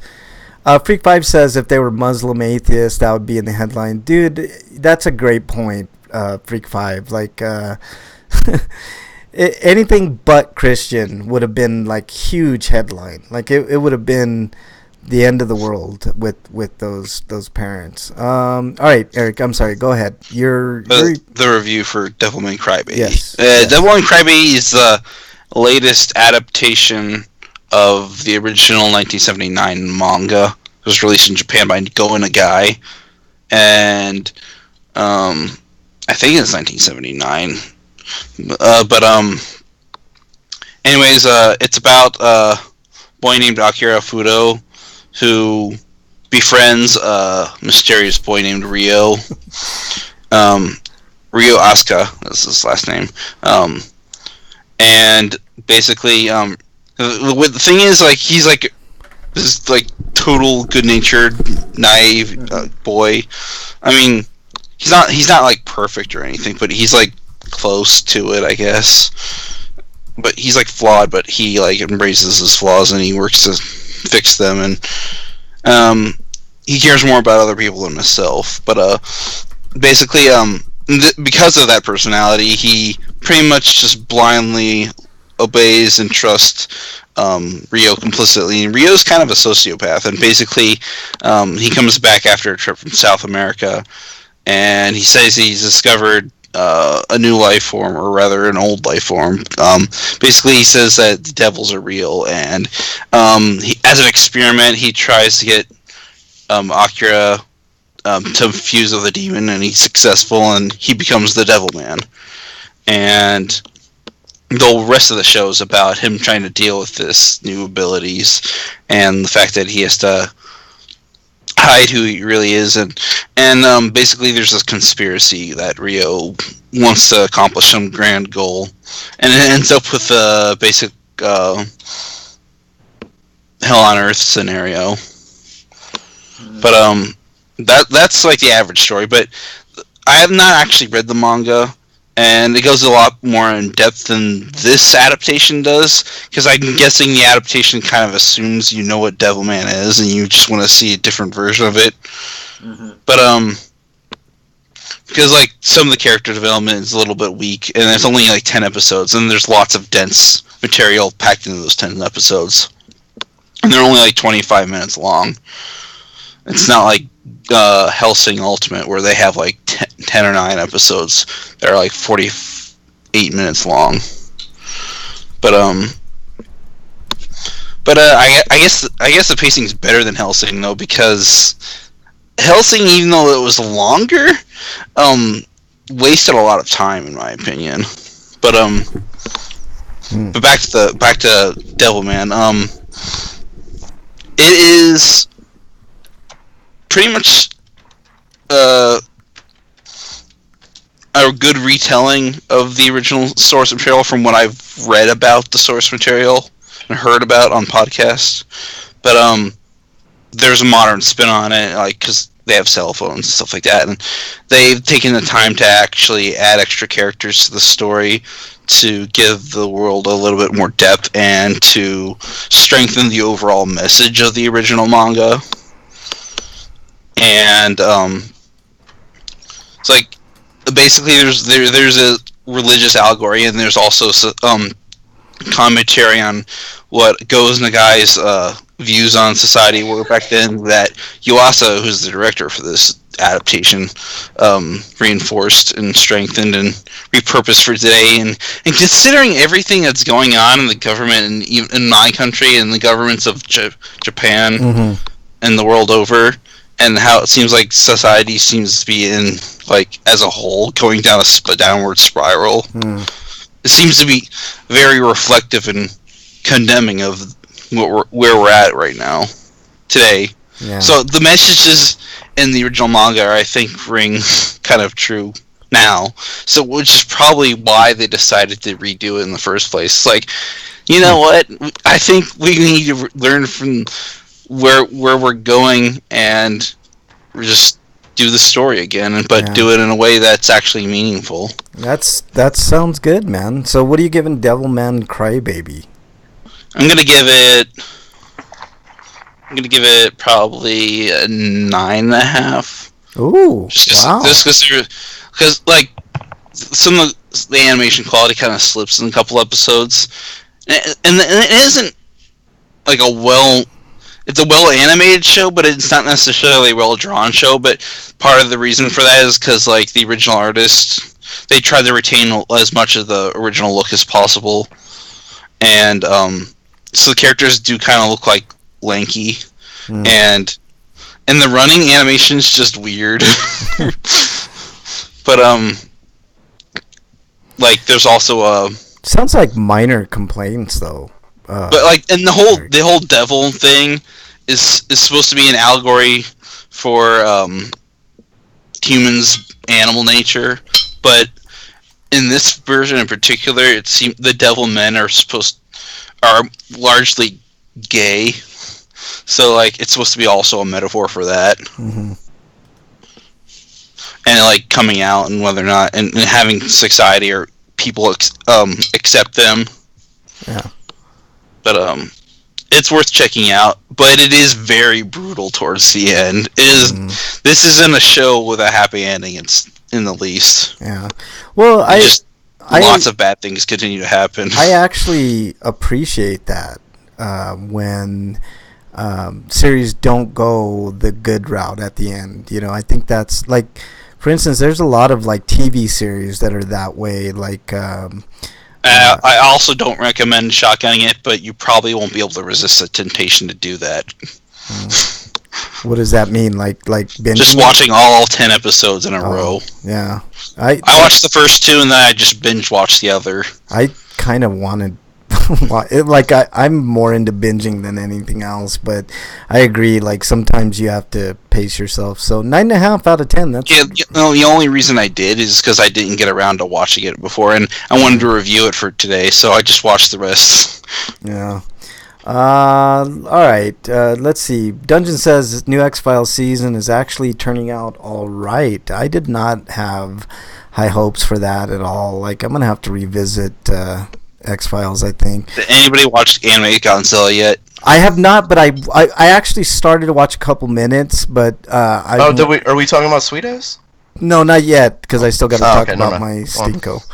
Freak 5 says if they were Muslim atheists, that would be in the headline. Dude, that's a great point, Freak 5. Like, anything but Christian would have been like huge headline. Like it would have been the end of the world with those parents. All right, Eric, I'm sorry. Go ahead. The review for Devilman Crybaby. Yes. Devilman Crybaby is the latest adaptation of the original 1979 manga. It was released in Japan by Go Nagai, and I think it's 1979. Anyways, it's about a boy named Akira Fudo who befriends a mysterious boy named Ryo. Ryo Asuka is his last name. And basically, the thing is, like, he's like this like total good-natured, naive boy. I mean, he's not like perfect or anything, but he's like close to it, I guess. But he's like flawed, but he like embraces his flaws and he works to fix them, and he cares more about other people than himself. But basically, because of that personality, he pretty much just blindly obeys and trusts Ryo complicitly. And Ryo's kind of a sociopath, and basically he comes back after a trip from South America, and he says he's discovered a new life form, or rather an old life form. Basically, he says that the devils are real, and as an experiment, he tries to get Akira to fuse with a demon, and he's successful, and he becomes the Devil Man. And the rest of the show is about him trying to deal with this new abilities and the fact that he has to hide who he really is, and basically there's this conspiracy that Ryo wants to accomplish some grand goal, and it ends up with a basic hell on earth scenario. But that's like the average story. But I have not actually read the manga, and it goes a lot more in depth than this adaptation does, because I'm guessing the adaptation kind of assumes you know what Devilman is, and you just want to see a different version of it. Mm-hmm. But because like some of the character development is a little bit weak, and there's only like 10 episodes, and there's lots of dense material packed into those 10 episodes, and they're only like 25 minutes long. It's not like Hellsing Ultimate, where they have like 10 or 9 episodes that are like 48 minutes long. But I guess the pacing's better than Hellsing, though, because Hellsing, even though it was longer, wasted a lot of time, in my opinion. But but back to Devilman. It is pretty much a good retelling of the original source material from what I've read about the source material and heard about on podcasts. But there's a modern spin on it, like, because they have cell phones and stuff like that, and they've taken the time to actually add extra characters to the story to give the world a little bit more depth and to strengthen the overall message of the original manga. And it's like basically there's a religious allegory, and there's also commentary on what Goes Nagai's views on society were back then, that Yuasa, who's the director for this adaptation, reinforced and strengthened and repurposed for today. And considering everything that's going on in the government, and in my country and the governments of Japan and the world over, and how it seems like society seems to be in, like, as a whole, going down a downward spiral. It seems to be very reflective and condemning of where we're at right now. today. Yeah. So the messages in the original manga are, I think, ring kind of true now. So, which is probably why they decided to redo it in the first place. Like, you know what? I think we need to learn from where we're going and just do the story again, but do it in a way that's actually meaningful. That sounds good, man. So what are you giving Devilman Crybaby? I'm gonna give it probably a 9.5. Ooh, wow! Just because like some of the animation quality kind of slips in a couple episodes, and it isn't like it's a well animated show, but it's not necessarily a well drawn show. But part of the reason for that is because like the original artists, they tried to retain as much of the original look as possible, and so the characters do kind of look like lanky, and the running animation is just weird. But like there's also sounds like minor complaints though. But like, and the whole devil thing is supposed to be an allegory for humans' animal nature, but in this version in particular, it seems the devil men are largely gay, so like it's supposed to be also a metaphor for that, and like coming out and whether or not and having society or people accept them. Yeah. But it's worth checking out. But it is very brutal towards the end. This isn't a show with a happy ending. It's in the least. Yeah. Well, lots of bad things continue to happen. I actually appreciate that when series don't go the good route at the end. You know, I think that's like, for instance, there's a lot of like TV series that are that way. Like. I also don't recommend shotgunning it, but you probably won't be able to resist the temptation to do that. What does that mean? Like binging? Just watching all 10 episodes in a row. Yeah. I watched the first 2 and then I just binge watched the other. I kind of wanted I'm more into binging than anything else, but I agree. Like sometimes you have to pace yourself. So 9.5 out of 10. That's the only reason I did is because I didn't get around to watching it before, and I wanted to review it for today, so I just watched the rest. Yeah. All right. Let's see. Dungeon says new X-Files season is actually turning out all right. I did not have high hopes for that at all. Like I'm gonna have to revisit. X-Files, I think. Did anybody watch Animated Godzilla yet? I have not, but I actually started to watch a couple minutes, but are we talking about Sweetos? No, not yet, because I still got to talk about my Stinko.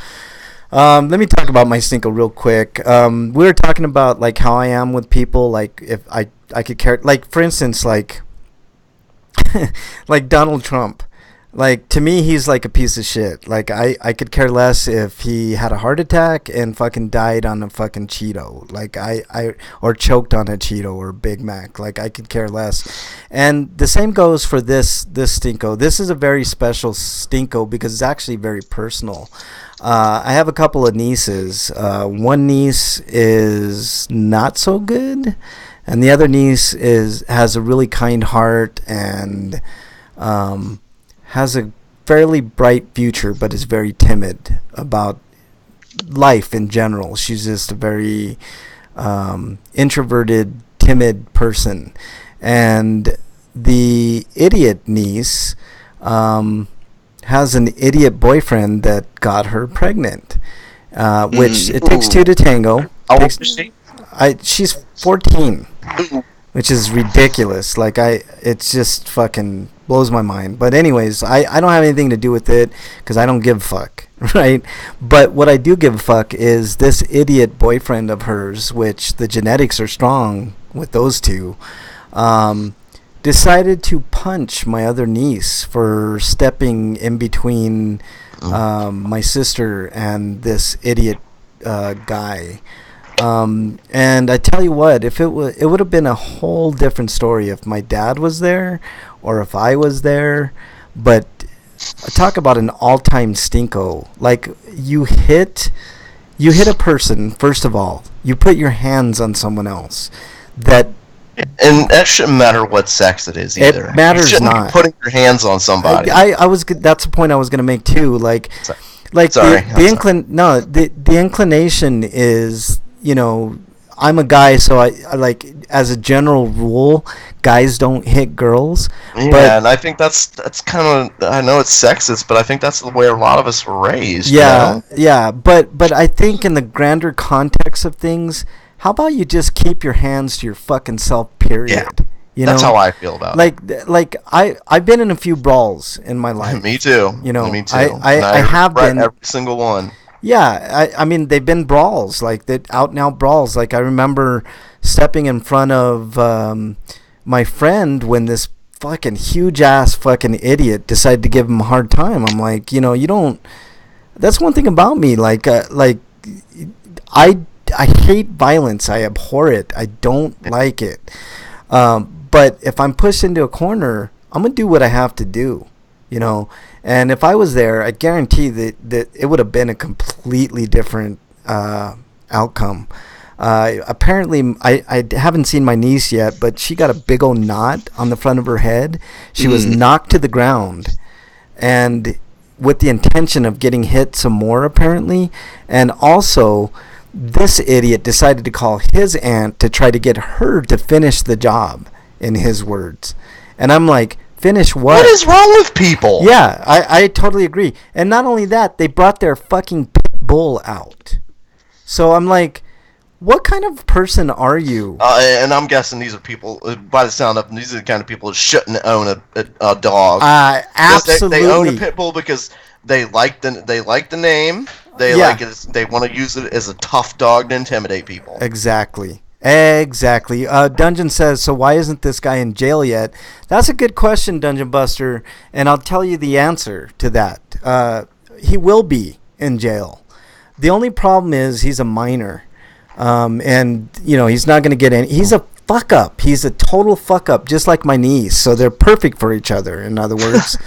Let me talk about my Stinko real quick. We were talking about like how I am with people, like if I could care, like for instance, like like Donald Trump. Like, to me, he's like a piece of shit. Like, I could care less if he had a heart attack and fucking died on a fucking Cheeto. Like, or choked on a Cheeto or Big Mac. Like, I could care less. And the same goes for this Stinko. This is a very special Stinko because it's actually very personal. I have a couple of nieces. One niece is not so good, and the other niece has a really kind heart and, has a fairly bright future, but is very timid about life in general. She's just a very introverted, timid person. And the idiot niece has an idiot boyfriend that got her pregnant, which it takes two to tango. How old is she? She's 14. Which is ridiculous. Like, it's just fucking blows my mind. But anyways, I don't have anything to do with it because I don't give a fuck, right? But what I do give a fuck is this idiot boyfriend of hers, which the genetics are strong with those two, decided to punch my other niece for stepping in between my sister and this idiot guy. And I tell you what, if it would have been a whole different story if my dad was there or if I was there. But talk about an all-time stinko. Like, you hit a person, first of all. You put your hands on someone else that And that shouldn't matter what sex it is either. It matters you shouldn't not. Be putting your hands on somebody. I was. That's the point I was going to make too. Like the inclination is, you know, I'm a guy, so I like, as a general rule, guys don't hit girls. Yeah, but, and I think that's kind of, I know it's sexist, but I think that's the way a lot of us were raised. Yeah, you know? yeah, but I think in the grander context of things, how about you just keep your hands to your fucking self, period? Yeah. You That's know? how I feel about it. Like I've been in a few brawls in my life. Me too. You know, me too. I have been every single one. Yeah, I mean, they've been brawls, like out and out brawls. Like, I remember stepping in front of my friend when this fucking huge ass fucking idiot decided to give him a hard time. I'm like, you know, you don't. That's one thing about me. Like I hate violence. I abhor it. I don't like it. But if I'm pushed into a corner, I'm gonna do what I have to do, you know. And if I was there, I guarantee that it would have been a completely different outcome. Apparently, I haven't seen my niece yet, but she got a big old knot on the front of her head. She was knocked to the ground, and with the intention of getting hit some more, apparently. And also, this idiot decided to call his aunt to try to get her to finish the job, in his words. And I'm like, finish what? What is wrong with people? Yeah, I totally agree. And not only that, they brought their fucking pit bull out. So I'm like, what kind of person are you? And I'm guessing these are people, by the sound of them, these are the kind of people that shouldn't own a dog. Absolutely. They own a pit bull because they like the name. They like it. They want to use it as a tough dog to intimidate people. Exactly. Dungeon says, so why isn't this guy in jail yet? That's a good question, Dungeon Buster, and I'll tell you the answer to that. He will be in jail. The only problem is he's a minor, and you know, he's not going to get any. He's a fuck up. He's a total fuck up, just like my niece. So they're perfect for each other, in other words.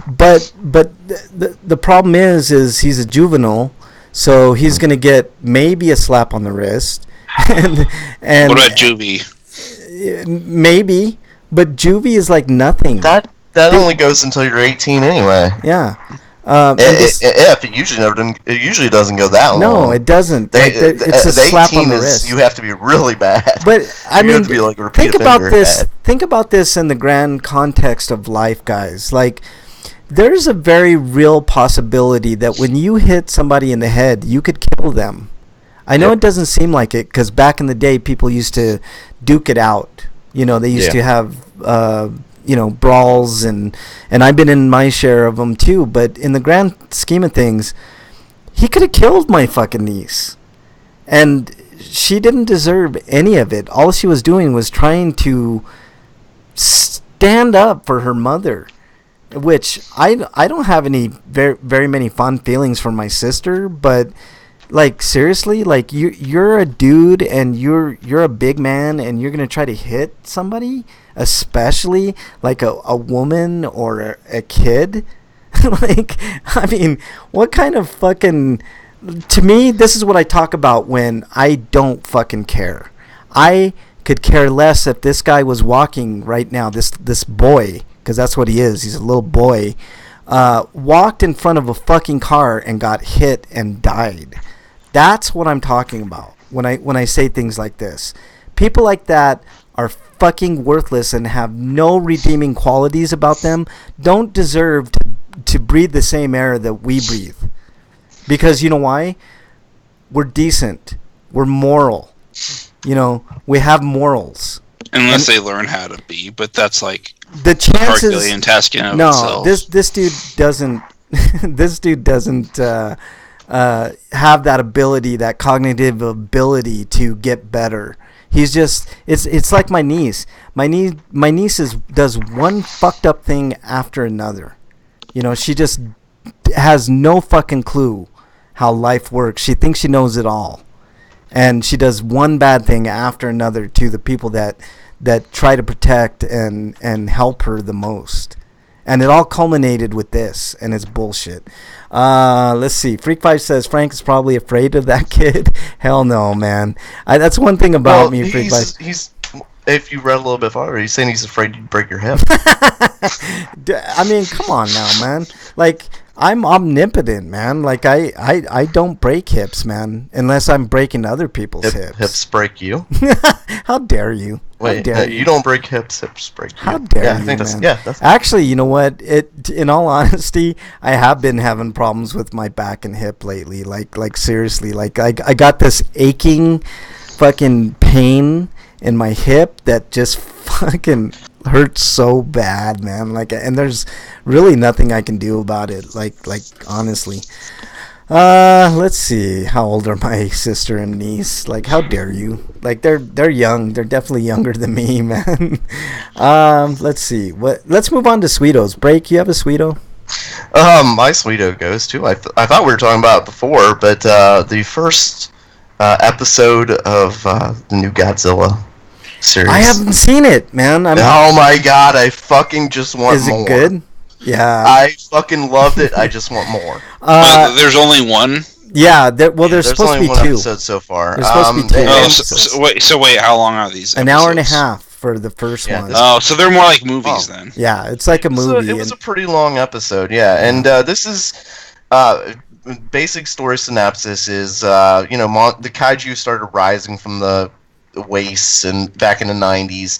but the problem is he's a juvenile, so he's going to get maybe a slap on the wrist. and what about juvie? Maybe, but juvie is like nothing. That only goes until you're 18 anyway. Yeah. If it usually doesn't go that long. No, it doesn't. It's a slap on the wrist. You have to be really bad. But I mean, think about this. Head. Think about this in the grand context of life, guys. Like, there's a very real possibility that when you hit somebody in the head, you could kill them. I know it doesn't seem like it, because back in the day, people used to duke it out. You know, they used to have, brawls, and I've been in my share of them too. But in the grand scheme of things, he could have killed my fucking niece. And she didn't deserve any of it. All she was doing was trying to stand up for her mother, which I don't have any very, very many fond feelings for my sister, but... Like, seriously, like, you're a dude and you're a big man and you're gonna try to hit somebody, especially like a woman or a kid. Like, I mean, what kind of fucking... To me, this is what I talk about when I don't fucking care. I could care less if this guy was walking right now, this boy, because that's what he is. He's a little boy. Walked in front of a fucking car and got hit and died. That's what I'm talking about when I say things like this. People like that are fucking worthless and have no redeeming qualities about them. Don't deserve to breathe the same air that we breathe. Because you know why? We're decent. We're moral. You know, we have morals. Unless they learn how to be, but that's like the chances. Herculean task in of no, itself. this dude doesn't. This dude doesn't. Have that ability, that cognitive ability to get better. He's just it's like my niece. My niece does one fucked up thing after another. You know, she just has no fucking clue how life works. She thinks she knows it all. And she does one bad thing after another to the people that try to protect and help her the most. And it all culminated with this, and it's bullshit. Let's see. Freak5 says Frank is probably afraid of that kid. Hell no, man. That's one thing about me, Freak5. if you read a little bit farther, he's saying he's afraid you'd break your hip. I mean, come on now, man. Like, I'm omnipotent, man. Like, I don't break hips, man, unless I'm breaking other people's hips. Hips break you? How dare you? Wait, you don't break hips, hips break you. How dare you, man? Actually, you know what? In all honesty, I have been having problems with my back and hip lately. Like seriously. Like, I got this aching fucking pain in my hip that just fucking hurts so bad, man. Like, and there's really nothing I can do about it. Like honestly. Let's see. How old are my sister and niece? Like, how dare you? Like, they're young. They're definitely younger than me, man. Let's see. Let's move on to Sweetos. Break. You have a Sweeto? My Sweeto goes to. I thought we were talking about it before, but the first episode of the new Godzilla series. I haven't seen it, man. Oh my god! I fucking just want more. Is it good? Yeah. I fucking loved it. I just want more. There's only one? Yeah, there's supposed to be 2 episodes so far. There's supposed to be 2 episodes. So wait, how long are these episodes? An hour and a half for the first one. Oh, so they're more like movies then. Yeah, it's like a movie. It was a pretty long episode, yeah. And this is... basic story synopsis is, the kaiju started rising from the wastes and back in the 90s.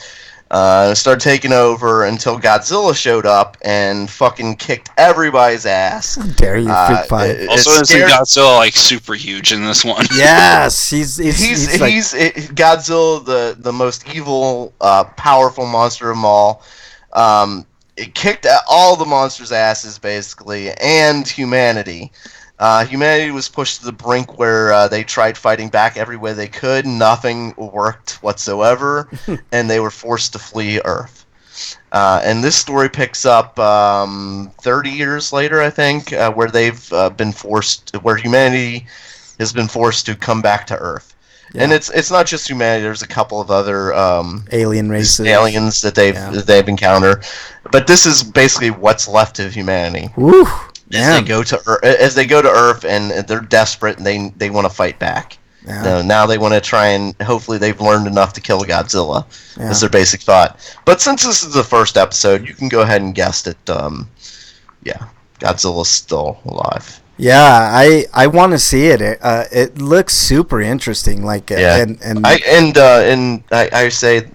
Started taking over until Godzilla showed up and fucking kicked everybody's ass. How dare you, Freak Fight? Also, isn't Godzilla like super huge in this one? Yes, he's Godzilla, the most evil, powerful monster of them all. It kicked all the monsters' asses basically, and humanity. Humanity was pushed to the brink where they tried fighting back every way they could. Nothing worked whatsoever, and they were forced to flee Earth. And this story picks up 30 years later, I think, where where humanity has been forced to come back to Earth. Yeah. And it's not just humanity. There's a couple of other alien races, aliens that they've encountered. But this is basically what's left of humanity. Woo. As they go to Earth, and they're desperate, and they want to fight back. Yeah. Now they want to try and hopefully they've learned enough to kill Godzilla. Yeah. Is their basic thought. But since this is the first episode, you can go ahead and guess that. Godzilla's still alive. Yeah, I want to see it. It looks super interesting. Like, I say.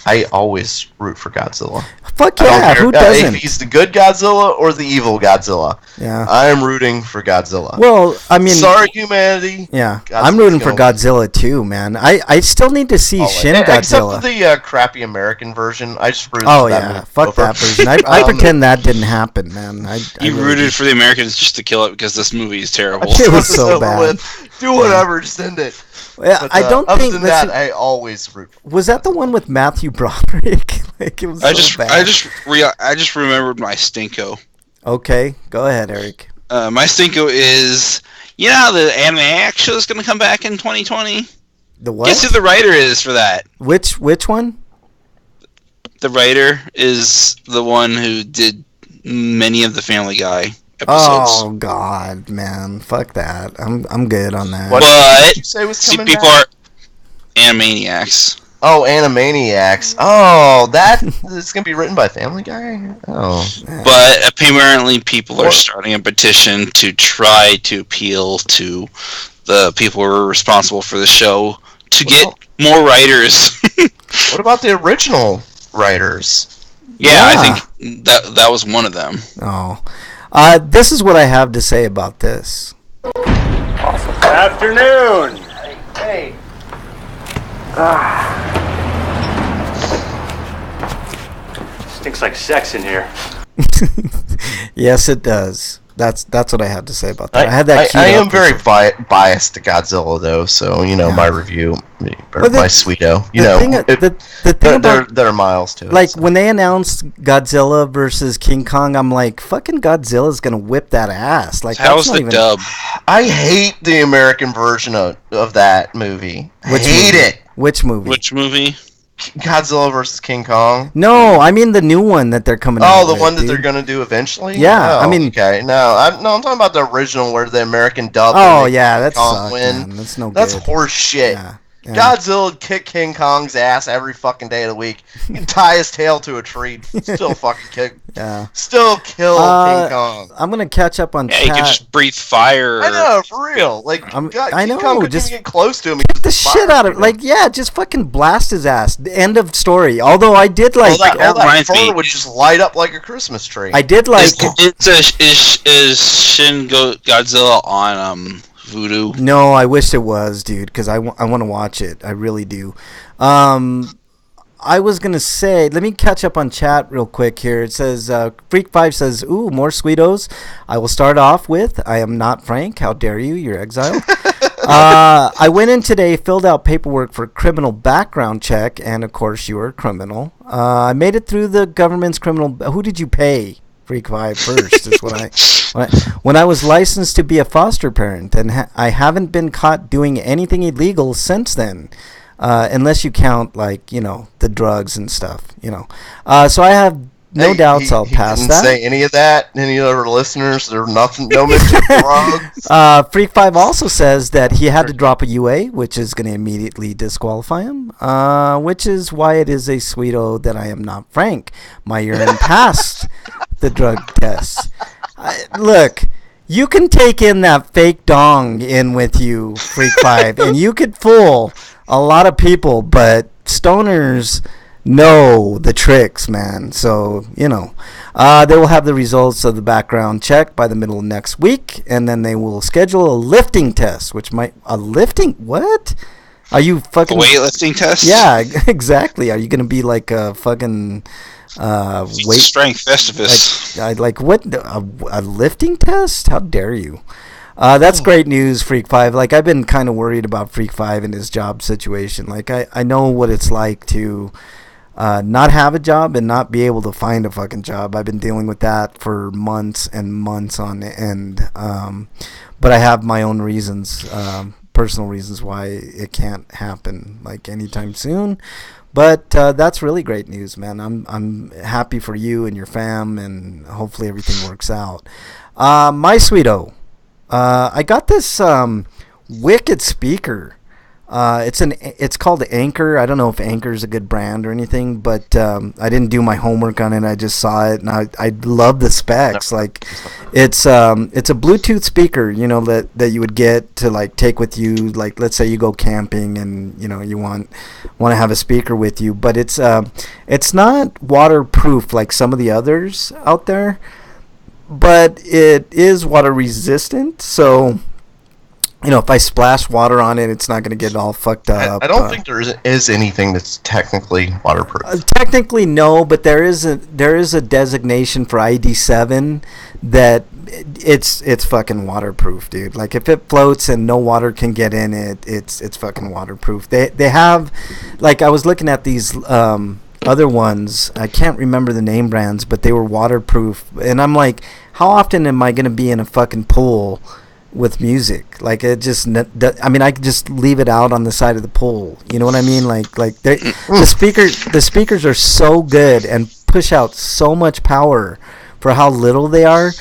I always root for Godzilla. Fuck yeah, who doesn't? If he's the good Godzilla or the evil Godzilla. Yeah. I am rooting for Godzilla. Well, I mean... Sorry, humanity. Yeah, I'm rooting for Godzilla too, man. I still need to see Shin Godzilla. Except for the crappy American version. I just rooted for that movie. Fuck that version. I pretend that didn't happen, man. You rooted for the Americans just to kill it because this movie is terrible. It was so bad. Do whatever, just end it. Yeah, but, I don't think that I always root for. Was that the one with Matthew Broderick? Like, it was bad. I just remembered my stinko. Okay, go ahead, Eric. My stinko is, the Animaniacs show is going to come back in 2020. The what? Guess who the writer is for that? Which one? The writer is the one who did many of the Family Guy episodes. Oh God, man, fuck that. I'm good on that. What did you say was coming people back? Are Animaniacs. Oh, Animaniacs. Oh, it's gonna be written by Family Guy. Oh, but apparently people are starting a petition to try to appeal to the people who are responsible for the show to get more writers. What about the original writers? Yeah, I think that was one of them. Oh. This is what I have to say about this. Afternoon. Hey. Stinks like sex in here. Yes, it does. That's what I had to say about that. I had that. I am very biased to Godzilla, though. So my review, or my Sweeto. The thing about there are miles to it. Like when they announced Godzilla versus King Kong, I'm like, fucking Godzilla's gonna whip that ass. Like, how's the dub? I hate the American version of that movie. Which movie? Which movie? Godzilla versus King Kong. No, I mean the new one that they're coming out with. Oh, the one that they're gonna do eventually. Yeah, I mean, okay, I'm talking about the original where the American dub. Oh yeah, that's man. That's no. That's good. horse shit. Yeah. Yeah. Godzilla would kick King Kong's ass every fucking day of the week. He'd tie his tail to a tree, still fucking kick. Yeah. Still kill King Kong. I'm gonna catch up on chat. You can just breathe fire. I know, for real. Like, I know. King Kong couldn't just even get close to him. Kick the shit out of it. Just fucking blast his ass. End of story. Although I did like all that fur would just light up like a Christmas tree. I did like. Is Shin Godzilla on Voodoo? No, I wish it was, dude, because I want to watch it. I really do. I was going to say, let me catch up on chat real quick here. It says, Freak5 says, ooh, more Sweetos. I will start off with, I am not Frank. How dare you? You're exiled. I went in today, filled out paperwork for criminal background check, and of course you were a criminal. I made it through the government's criminal. Who did you pay? Freak5 first is when I was licensed to be a foster parent, and I haven't been caught doing anything illegal since then, unless you count the drugs and stuff, so I have no doubts I'll pass that. Say any of that. Any of our listeners, there's nothing, no mention of drugs. Freak5 also says that he had to drop a UA, which is going to immediately disqualify him, which is why it is a Sweeto that I am not Frank. My urine passed the drug test. Look, you can take in that fake dong in with you, Freak5, and you could fool a lot of people, but stoners know the tricks, man. So, they will have the results of the background check by the middle of next week, and then they will schedule a lifting test, what? Are you fucking... A weightlifting test? Yeah, exactly. Are you going to be like a fucking... weight strength Festivus. What? A lifting test? How dare you? That's great news, Freak5. I've been kind of worried about Freak5 and his job situation. I know what it's like to not have a job and not be able to find a fucking job. I've been dealing with that for months and months on end. But I have my own reasons, personal reasons why it can't happen anytime soon. But that's really great news, man. I'm happy for you and your fam, and hopefully everything works out. My Sweeto, I got this wicked speaker. It's called Anchor. I don't know if Anchor is a good brand or anything, but I didn't do my homework on it. I just saw it, and I love the specs. It's a Bluetooth speaker, that you would get to take with you. Let's say you go camping and you want to have a speaker with you, but it's not waterproof like some of the others out there, but it is water resistant. So if I splash water on it, it's not going to get all fucked up. I don't think there is anything that's technically waterproof. Technically, no, but there is a designation for ID7 that it's fucking waterproof, dude. If it floats and no water can get in it, it's fucking waterproof. They have, I was looking at these other ones. I can't remember the name brands, but they were waterproof, and I'm like, how often am I going to be in a fucking pool with music? I could just leave it out on the side of the pool. You know what I mean? The speakers are so good and push out so much power for how little they are.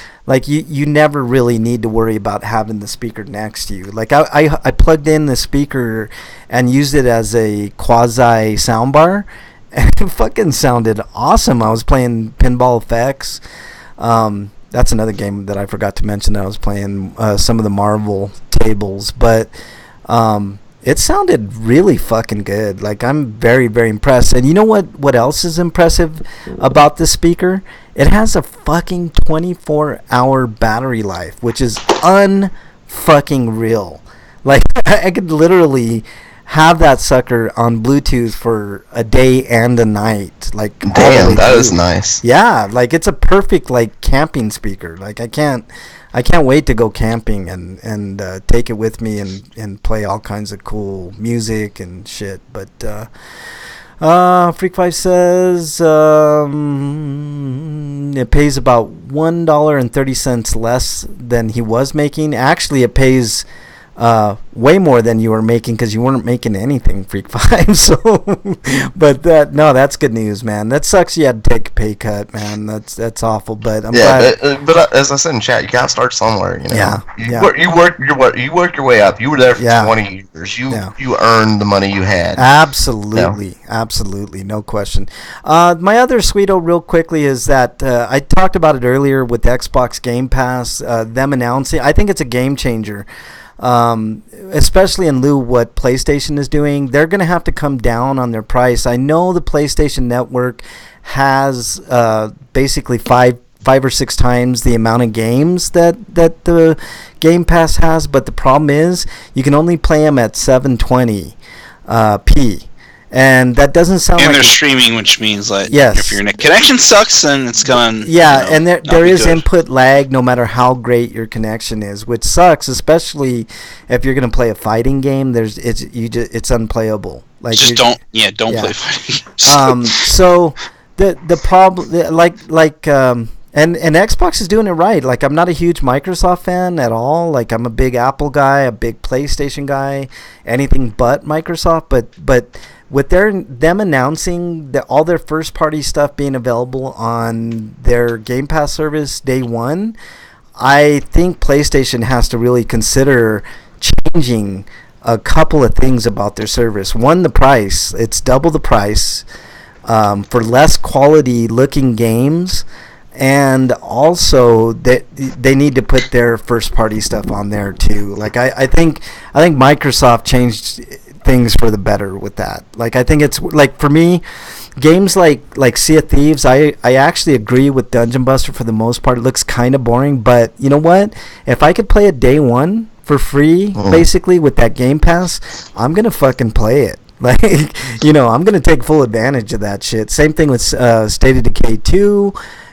You never really need to worry about having the speaker next to you. I plugged in the speaker and used it as a quasi soundbar, and it fucking sounded awesome. I was playing Pinball Effects. That's another game that I forgot to mention that I was playing, some of the Marvel tables, but it sounded really fucking good. I'm very, very impressed. And you know what else is impressive about this speaker? It has a fucking 24-hour battery life, which is unfucking real. I could literally have that sucker on Bluetooth for a day and a night. Damn, that is nice. Yeah, it's a perfect camping speaker. I can't wait to go camping and take it with me and play all kinds of cool music and shit. But Freak5 says it pays about $1.30 less than he was making. Actually, it pays way more than you were making because you weren't making anything, Freak 5. So, but no, that's good news, man. That sucks. You had to take a pay cut, man. That's awful. But I'm glad. But as I said in chat, you gotta start somewhere. You know. Yeah. You work your way up. You were there for 20 years. You earned the money you had. Absolutely, no question. My other sweeto, real quickly, is that I talked about it earlier with Xbox Game Pass. Them announcing, I think it's a game changer. Especially in lieu of what PlayStation is doing, they're going to have to come down on their price. I know the PlayStation Network has basically five or six times the amount of games that the Game Pass has, but the problem is you can only play them at 720p. And that doesn't sound and they're streaming, which means that if your connection sucks, then it's gonna and there is input lag no matter how great your connection is, which sucks, especially if you're gonna play a fighting game. It's unplayable. Like just don't play fighting games. So the problem and Xbox is doing it right. Like, I'm not a huge Microsoft fan at all. Like, I'm a big Apple guy, a big PlayStation guy, anything but Microsoft. But with them announcing all their first party stuff being available on their Game Pass service day one, I think PlayStation has to really consider changing a couple of things about their service. One, the price. It's double the price for less quality looking games. And also they need to put their first party stuff on there too. Like I think Microsoft changed things for the better with that. Like, I think it's like, for me, games like Sea of Thieves, I actually agree with Dungeon Buster for the most part. It looks kind of boring, but you know what? If I could play it day one for free, basically with that Game Pass, I'm gonna fucking play it. Like, I'm gonna take full advantage of that shit. Same thing with State of Decay 2.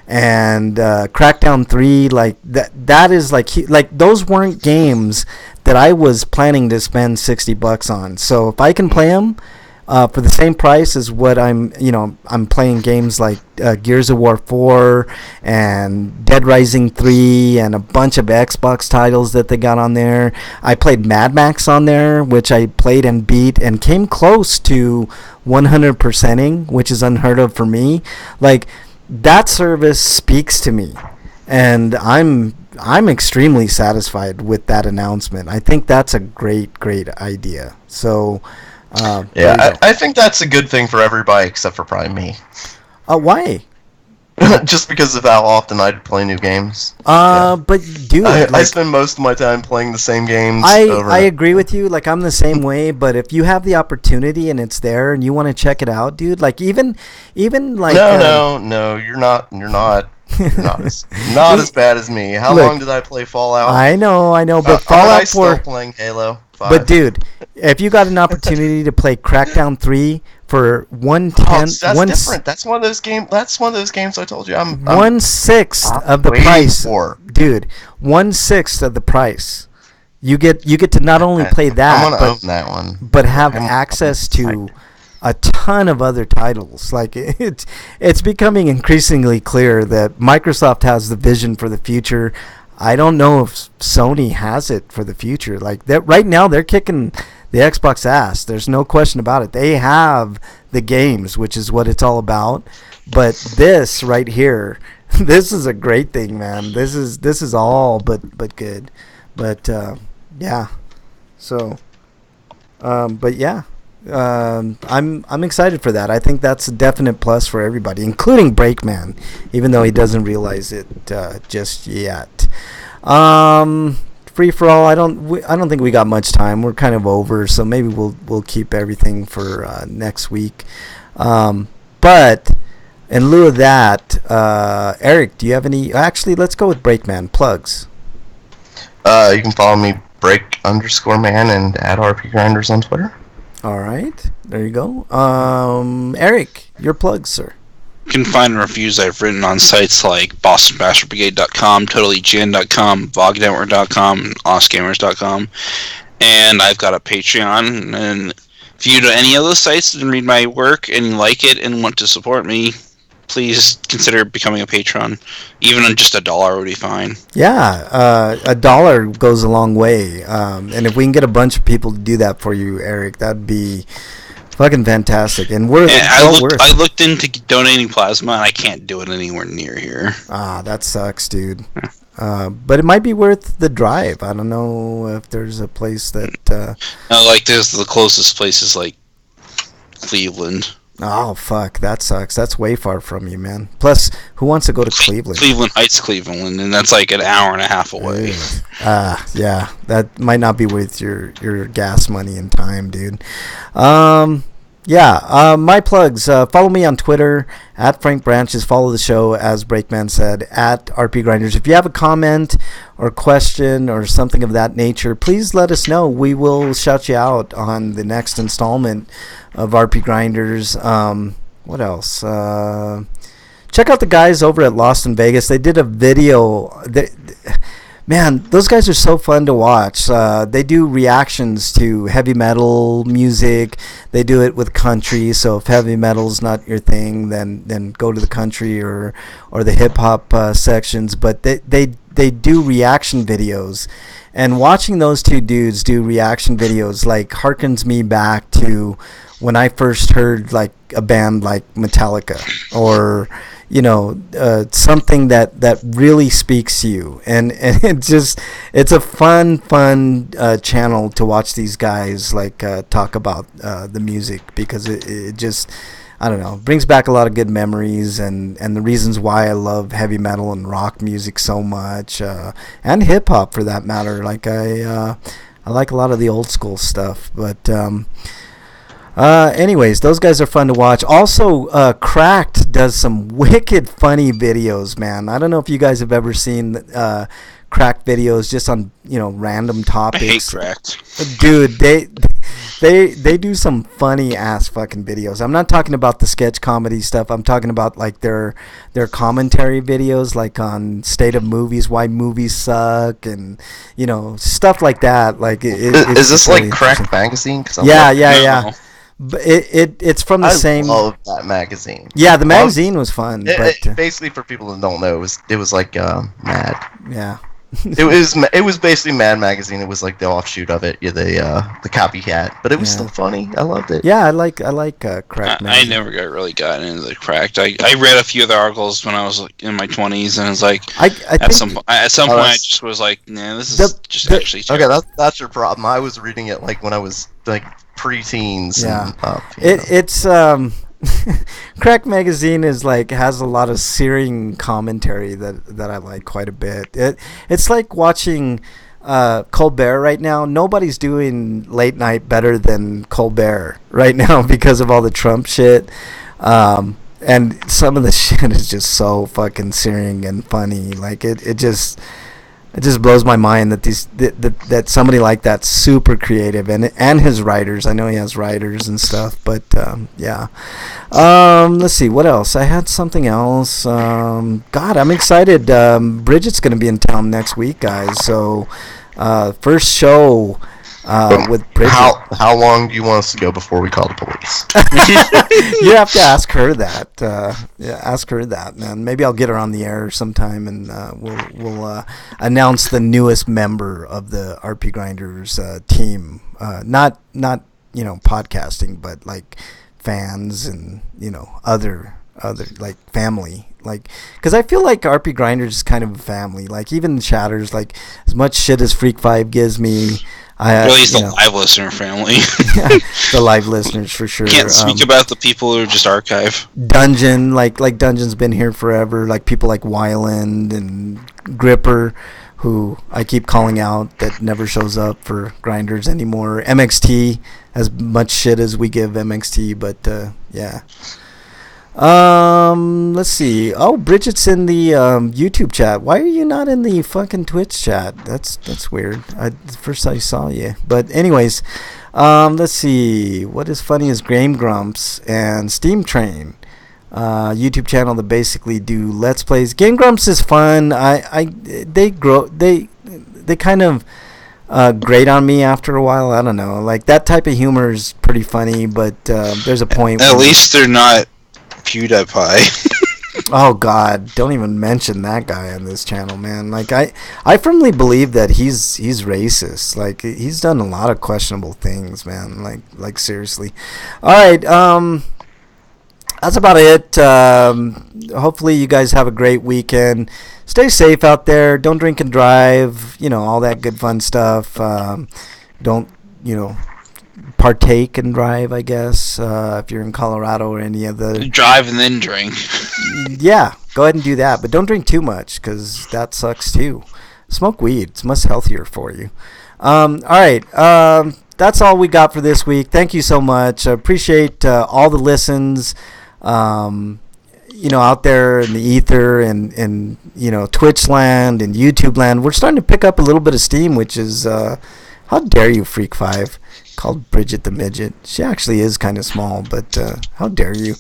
And Crackdown 3, like that is like those weren't games that I was planning to spend $60 on. So if I can play them for the same price as what I'm playing games like Gears of War 4 and Dead Rising 3 and a bunch of Xbox titles that they got on there. I played Mad Max on there, which I played and beat and came close to 100%ing, which is unheard of for me. Like, that service speaks to me, and I'm extremely satisfied with that announcement. I think that's a great idea. So, I think that's a good thing for everybody except for probably me. Why? Just because of how often I play new games. But dude, I spend most of my time playing the same games. I agree with you. Like, I'm the same way. But if you have the opportunity and it's there and you want to check it out, dude, like even like no, you're not. You're not as bad as me. How long did I play Fallout? I know, but Fallout 4. Still playing Halo 5. But dude, if you got an opportunity to play Crackdown 3 for 1/10, that's different. That's one of those games. That's one of those games I told you. I'm 1/6 of the price, dude. 1/6 of the price. You get to not only play that, I'm gonna own that one, but have access to a ton of other titles. Like, it's becoming increasingly clear that Microsoft has the vision for the future. I don't know if Sony has it for the future. Like, that right now, they're kicking the Xbox ass. There's no question about it. They have the games, which is what it's all about. But this right here, this is a great thing, man. This is all but good. But yeah. So, but yeah. I'm excited for that. I think that's a definite plus for everybody, including Breakman, even though he doesn't realize it just yet. Free for all. I don't think we got much time. We're kind of over, so maybe we'll keep everything for next week. But in lieu of that, Eric, do you have any? Actually, let's go with Breakman plugs. You can follow me break_man and at RPGrinders on Twitter. All right, there you go. Eric, your plugs, sir. You can find reviews I've written on sites like BostonBastardBrigade.com, TotallyGen.com, VogNetwork.com, and OsGamers.com. And I've got a Patreon. And if you go to any of those sites and read my work and like it and want to support me, please consider becoming a patron. Even on just $1 would be fine. Yeah, $1 goes a long way. And if we can get a bunch of people to do that for you, Eric, that'd be fucking fantastic. And I looked into donating plasma, and I can't do it anywhere near here. Ah, that sucks, dude. But it might be worth the drive. I don't know if there's a place that... No, like, there's the closest place is, like, Cleveland. Oh, fuck. That sucks. That's way far from you, man. Plus, who wants to go to Cleveland? Cleveland Heights, Cleveland, and that's, like, an hour and a half away. Yeah. That might not be worth your gas money and time, dude. My plugs. Follow me on Twitter, at Frank Branches. Follow the show, as Breakman said, at RPGrinders. If you have a comment or question or something of that nature, please let us know. We will shout you out on the next installment of RPGrinders. What else? Check out the guys over at Lost in Vegas. They did a video. Man, those guys are so fun to watch. They do reactions to heavy metal music. They do it with country. So if heavy metal's not your thing, then go to the country or the hip hop sections. But they do reaction videos, and watching those two dudes do reaction videos like harkens me back to when I first heard like a band like Metallica or something that really speaks to you, and it's a fun channel to watch these guys like talk about the music, because it just, I don't know, brings back a lot of good memories and the reasons why I love heavy metal and rock music so much, and hip hop for that matter. Like I like a lot of the old school stuff, but anyways, those guys are fun to watch. Also, Cracked does some wicked funny videos, man. I don't know if you guys have ever seen Cracked videos just on, random topics. I hate Cracked. Dude, they do some funny ass fucking videos. I'm not talking about the sketch comedy stuff. I'm talking about like their commentary videos, like on state of movies, why movies suck, and stuff like that. Like, is this really like Cracked magazine? Yeah. But it's from the same. I love that magazine. Yeah, the magazine was fun. Basically, for people that don't know, it was like Mad. Yeah. it was basically Mad magazine. It was like the offshoot of it, the copycat. But it was still funny. I loved it. Yeah, I like Cracked. I never really got into the Cracked. I read a few of the articles when I was like in my 20s, and it's like at some point I just was like, nah, this is just actually terrible. Okay, that's your problem. I was reading it like when I was like pre-teens. Yeah, and up, it's Crack magazine is like has a lot of searing commentary that I like quite a bit. It's like watching Colbert right now. Nobody's doing late night better than Colbert right now because of all the Trump shit. And some of the shit is just so fucking searing and funny. Like it just blows my mind that that somebody like that's super creative, and his writers. I know he has writers and stuff, but yeah. Let's see what else. I had something else. God, I'm excited. Bridget's gonna be in town next week, guys. So first show. With Bridget. How long do you want us to go before we call the police? You have to ask her that. Ask her that, man. Maybe I'll get her on the air sometime, and we'll announce the newest member of the RPGrinders team. Not podcasting, but like fans and other like family. Like, because I feel like RPGrinders is kind of a family. Like even the chatters, like as much shit as Freak 5 gives me. He's the live listener family. Yeah, the live listeners for sure. Can't speak about the people who just archive. Dungeon, like Dungeon's been here forever. Like people like Wyland and Gripper, who I keep calling out that never shows up for Grinders anymore. MXT, as much shit as we give MXT, but yeah. Let's see. Oh, Bridget's in the YouTube chat. Why are you not in the fucking Twitch chat? That's weird. First I saw you. But anyways, let's see. What is funny is Game Grumps and Steam Train. YouTube channel that basically do Let's Plays. Game Grumps is fun. They kind of grate on me after a while. I don't know. Like that type of humor is pretty funny, but there's a point. At least they're not PewDiePie. Oh God, don't even mention that guy on this channel, man. Like I firmly believe that he's racist. Like he's done a lot of questionable things, man. Like seriously. All right, that's about it. Hopefully you guys have a great weekend. Stay safe out there. Don't drink and drive. You know, all that good fun stuff. Don't, partake and drive, I guess, if you're in Colorado or any of the... Drive and then drink. Yeah, go ahead and do that. But don't drink too much because that sucks too. Smoke weed. It's much healthier for you. All right. That's all we got for this week. Thank you so much. I appreciate all the listens. Out there in the ether and Twitch land and YouTube land. We're starting to pick up a little bit of steam, which is... how dare you, Freak 5? Called Bridget the Midget. She actually is kind of small, but how dare you?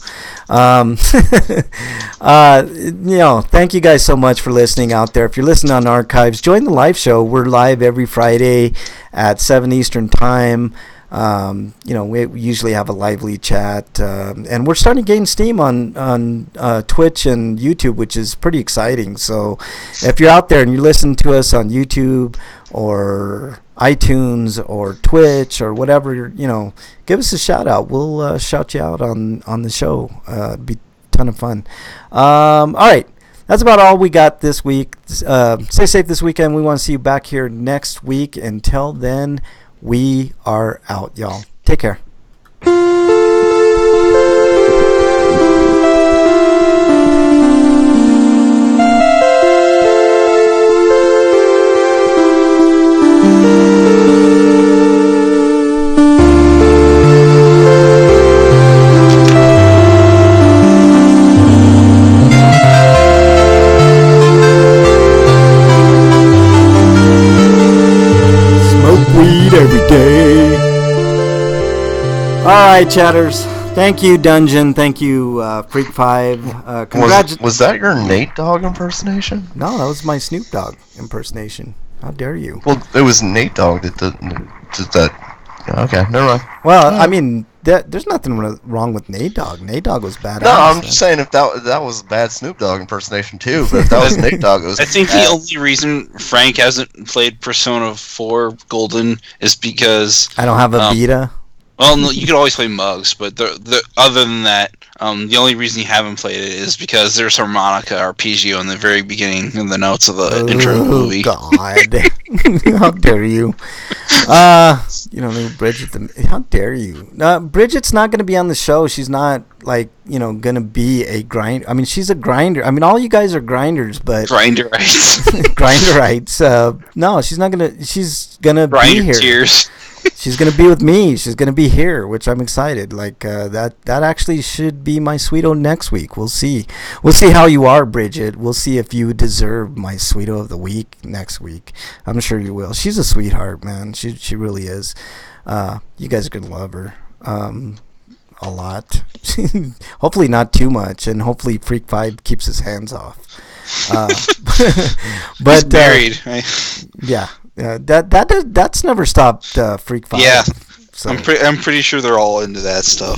Thank you guys so much for listening out there. If you're listening on archives, join the live show. We're live every Friday at 7 Eastern Time. We usually have a lively chat, and we're starting to gain steam on Twitch and YouTube, which is pretty exciting. So if you're out there and you listen to us on YouTube or iTunes or Twitch or whatever, give us a shout out. We'll shout you out on the show. It'd be a ton of fun. All right. That's about all we got this week. Stay safe this weekend. We want to see you back here next week. Until then, we are out, y'all. Take care. Every day. All right, chatters. Thank you, Dungeon. Thank you, Freak 5. Was that your Nate Dogg impersonation? No, that was my Snoop Dogg impersonation. How dare you? Well, it was Nate Dogg that did that. Okay, never mind. Well, I mean, there's nothing wrong with Nate Dogg. Nate Dogg was badass. No, I'm just saying if that was a bad Snoop Dogg impersonation too, but if that was Nate Dogg, it was. I think the only reason Frank hasn't played Persona 4 Golden is because I don't have a Vita. Well, no, you could always play Mugs, but the other than that, the only reason you haven't played it is because there's harmonica arpeggio in the very beginning in the notes of the intro of the movie. Oh, God. How dare you? Bridget, how dare you? Bridget's not going to be on the show. She's not, going to be a grinder. I mean, she's a grinder. I mean, all you guys are grinders, but... Grinderites. Grinderites. No, she's not going to... She's going to be here. Tears. She's going to be with me. She's going to be here, which I'm excited. That actually should be my sweeto next week. We'll see. We'll see how you are, Bridget. We'll see if you deserve my sweeto of the week next week. I'm sure you will. She's a sweetheart, man. She really is. You guys are going to love her a lot. Hopefully not too much, and hopefully Freak 5 keeps his hands off. But he's married. Yeah. That's never stopped Freak 5. Yeah, so. I'm pretty sure they're all into that stuff.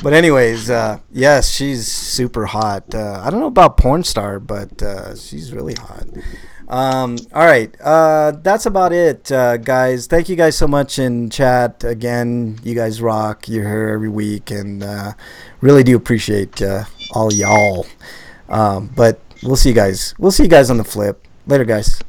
But anyways, yes, she's super hot. I don't know about porn star, but she's really hot. All right, that's about it, guys. Thank you guys so much in chat. Again, you guys rock. You're here every week, and really do appreciate all y'all. But we'll see you guys. We'll see you guys on the flip. Later, guys.